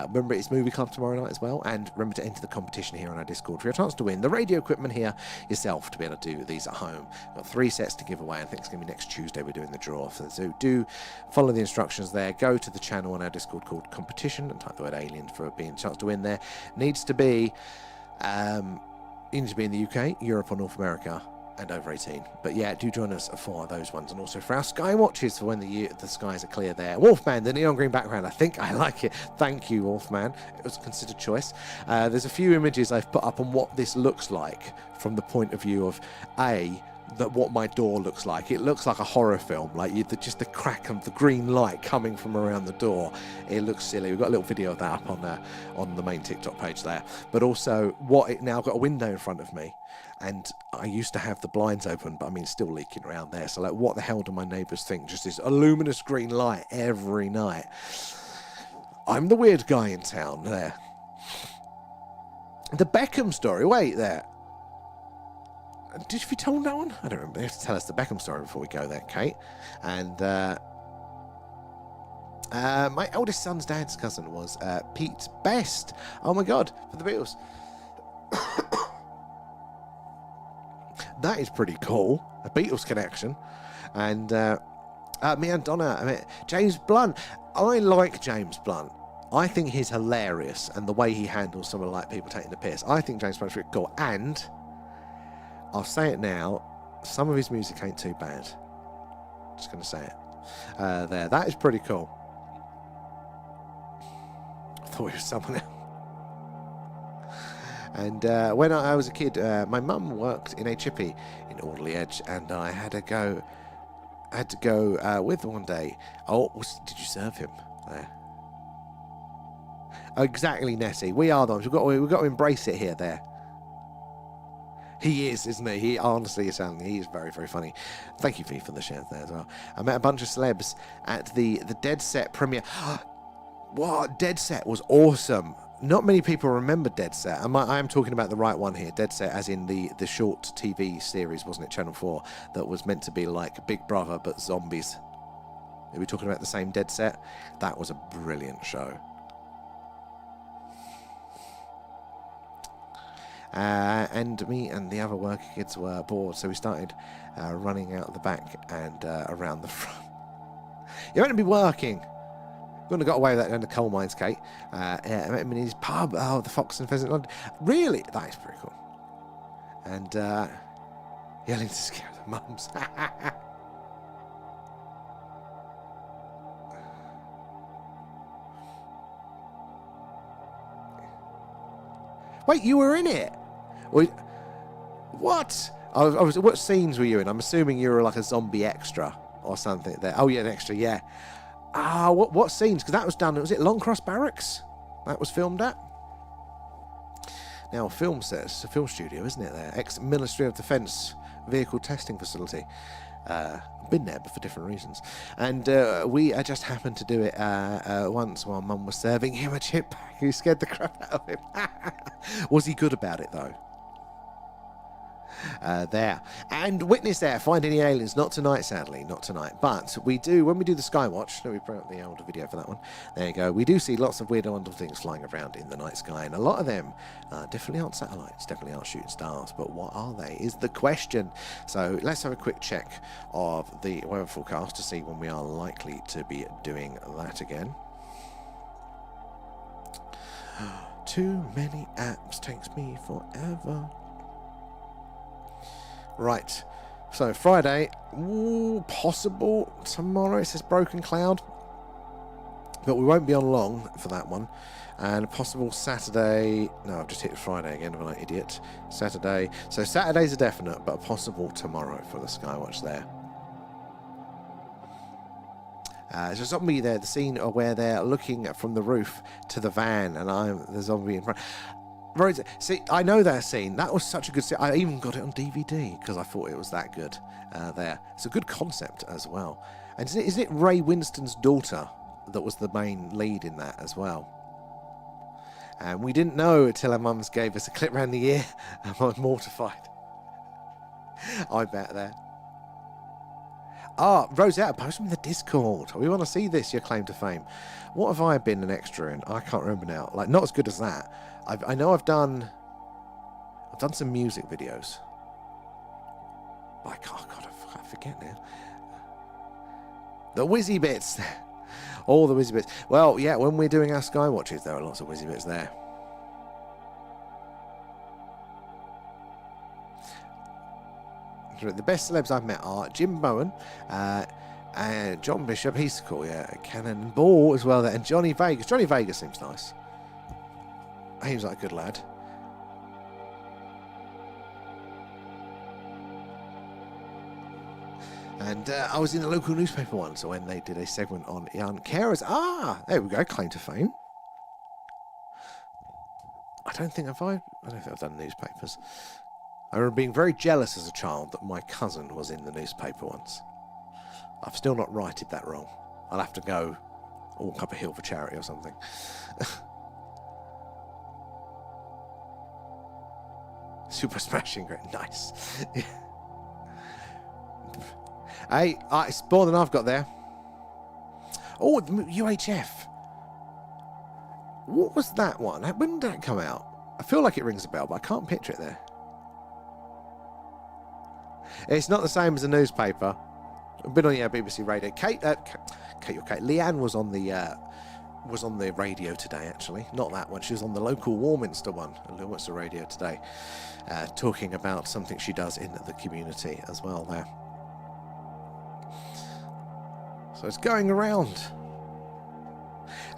Remember, it's Movie Club tomorrow night as well. And remember to enter the competition here on our Discord for your chance to win the radio equipment here yourself to be able to do these at home. We've got 3 sets to give away. I think it's going to be next Tuesday we're doing the draw. So do follow the instructions there. Go to the channel on our Discord called Competition and type the word alien for being a chance to win there. Needs to be... You need to be in the UK, Europe or North America, and over 18. But yeah, do join us for those ones, and also for our sky watches for when the skies are clear there. Wolfman, the neon green background, I think I like it. Thank you, Wolfman. It was a considered choice. There's a few images I've put up on what this looks like from the point of view of what my door looks like. It looks like a horror film, like just the crack of the green light coming from around the door. It looks silly. We've got a little video of that up on the main TikTok page there. But also, now got a window in front of me, and I used to have the blinds open, but I mean, still leaking around there. So like, what the hell do my neighbours think? Just this luminous green light every night. I'm the weird guy in town there. The Beckham story. Wait there. Did you tell that one? I don't remember. You have to tell us the Beckham story before we go there, Kate. And my eldest son's dad's cousin was Pete Best. Oh my God, for the Beatles. That is pretty cool. A Beatles connection. And me and Donna, James Blunt. I like James Blunt. I think he's hilarious, and the way he handles some of like people taking the piss. I think James Blunt's really cool. And I'll say it now, some of his music ain't too bad. Just going to say it. There. That is pretty cool. I thought it was someone else. And when I was a kid, my mum worked in a chippy in Audley Edge, and I had to go with her one day. Did you serve him? There. Exactly, Nessie. We are the ones. We've got to embrace it here, there. He is, isn't he? He honestly is something. He is very, very funny. Thank you, Fee, for the share there as well. I met a bunch of celebs at the Dead Set premiere. What? Dead Set was awesome. Not many people remember Dead Set. I am talking about the right one here. Dead Set as in the short TV series, wasn't it? Channel 4, that was meant to be like Big Brother, but zombies. Are we talking about the same Dead Set? That was a brilliant show. And me and the other worker kids were bored, so we started running out the back and around the front. You're meant to be working. Wouldn't have got away with that in the coal mines, Kate. I met him in his pub. Oh, the Fox and Pheasant London. Really? That is pretty cool. And yelling to scare the mums. Wait, you were in it? What? What scenes were you in? I'm assuming you were like a zombie extra or something there. Oh, yeah, an extra, yeah. What scenes? Because that was done, was it Longcross Barracks? That was filmed at? Now, a film set, it's a film studio, isn't it there? Ex-Ministry of Defence vehicle testing facility. Been there, but for different reasons. And we just happened to do it once while Mum was serving him a chip bag. Who scared the crap out of him. Was he good about it, though? There. And witness there, find any aliens. Not tonight, sadly, not tonight. But we do, when we do the Skywatch, let me bring up the older video for that one. There you go. We do see lots of weird and wonderful things flying around in the night sky, and a lot of them definitely aren't satellites, definitely aren't shooting stars. But what are they is the question. So let's have a quick check of the weather forecast to see when we are likely to be doing that again. Too many apps, takes me forever. Right, so Friday, possible tomorrow, it says broken cloud. But we won't be on long for that one. And a possible Saturday... No, I've just hit Friday again, I'm an idiot. Saturday. So Saturday's a definite, but a possible tomorrow for the Skywatch there. There's a zombie there, the scene where they're looking from the roof to the van, and I'm the zombie in front. See, I know that scene. That was such a good scene. I even got it on DVD because I thought it was that good there. It's a good concept as well. And isn't it Ray Winston's daughter that was the main lead in that as well? And we didn't know until our mums gave us a clip round the ear. I was mortified. I bet there. Ah, Rosetta, post them in the Discord. We want to see this, your claim to fame. What have I been an extra in? I can't remember now. Like, not as good as that. I know I've done some music videos. Like, oh God, I forget now. The whizzy bits. All the whizzy bits. Well, yeah, when we're doing our Skywatches, there are lots of whizzy bits there. The best celebs I've met are Jim Bowen, and John Bishop, he's cool, yeah, Cannonball as well there, and Johnny Vegas. Johnny Vegas seems nice. He seems like a good lad. And I was in the local newspaper once when they did a segment on young carers. Ah, there we go, claim to fame. I don't think I've done newspapers. I remember being very jealous as a child that my cousin was in the newspaper once. I've still not righted that wrong. I'll have to go walk up a hill for charity or something. Super smashing, great, nice. Hey, it's more than I've got there. Oh, the UHF. What was that one? When did that come out? I feel like it rings a bell, but I can't picture it there. It's not the same as a newspaper. I've been on BBC Radio. Leanne was on the radio today, actually. Not that one. She was on the local Warminster one, Warminster Radio today, talking about something she does in the community as well there. So it's going around.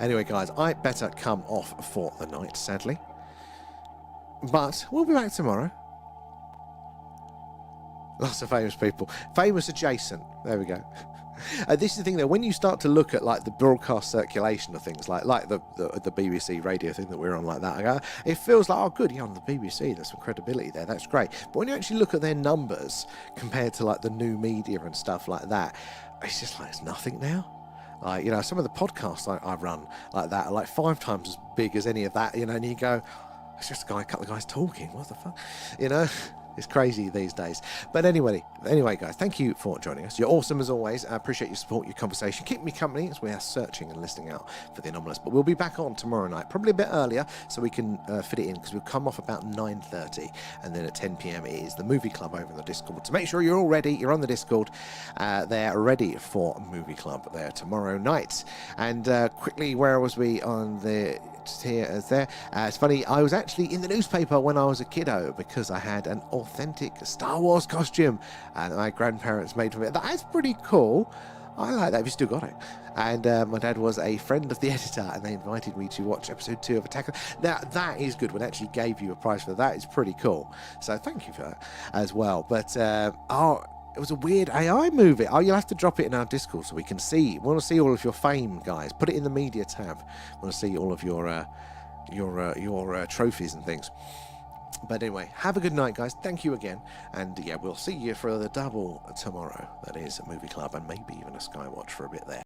Anyway, guys, I better come off for the night, sadly. But we'll be back tomorrow. Lots of famous people. Famous adjacent. There we go. This is the thing, though. When you start to look at like the broadcast circulation of things, like the BBC radio thing that we're on, like that, it feels like, oh, good, yeah, on the BBC, there's some credibility there. That's great. But when you actually look at their numbers compared to like the new media and stuff like that, it's just like it's nothing now. Like, you know, some of the podcasts I run like that are like 5 times as big as any of that. You know, and you go, it's just a couple of guys talking. What the fuck, you know? It's crazy these days. But anyway, guys, thank you for joining us. You're awesome as always. I appreciate your support, your conversation. Keep me company as we are searching and listening out for the anomalous. But we'll be back on tomorrow night, probably a bit earlier, so we can fit it in, because we'll come off about 9:30, and then at 10 p.m. it is the movie club over in the Discord. So make sure you're all ready. You're on the Discord. They're ready for movie club there tomorrow night. And quickly, where was we on the... here as there. It's funny, I was actually in the newspaper when I was a kiddo because I had an authentic Star Wars costume and my grandparents made for me. That's pretty cool. I like that. Have you still got it? And my dad was a friend of the editor, and they invited me to watch episode 2 of Attack. Now that is good. When they actually gave you a prize for that, it's pretty cool. So thank you for that as well. But it was a weird AI movie. Oh, you'll have to drop it in our Discord so we can see. We want to see all of your fame, guys. Put it in the media tab. We want to see all of your trophies and things. But anyway, have a good night, guys. Thank you again. And yeah, we'll see you for the double tomorrow. That is a movie club and maybe even a Skywatch for a bit there.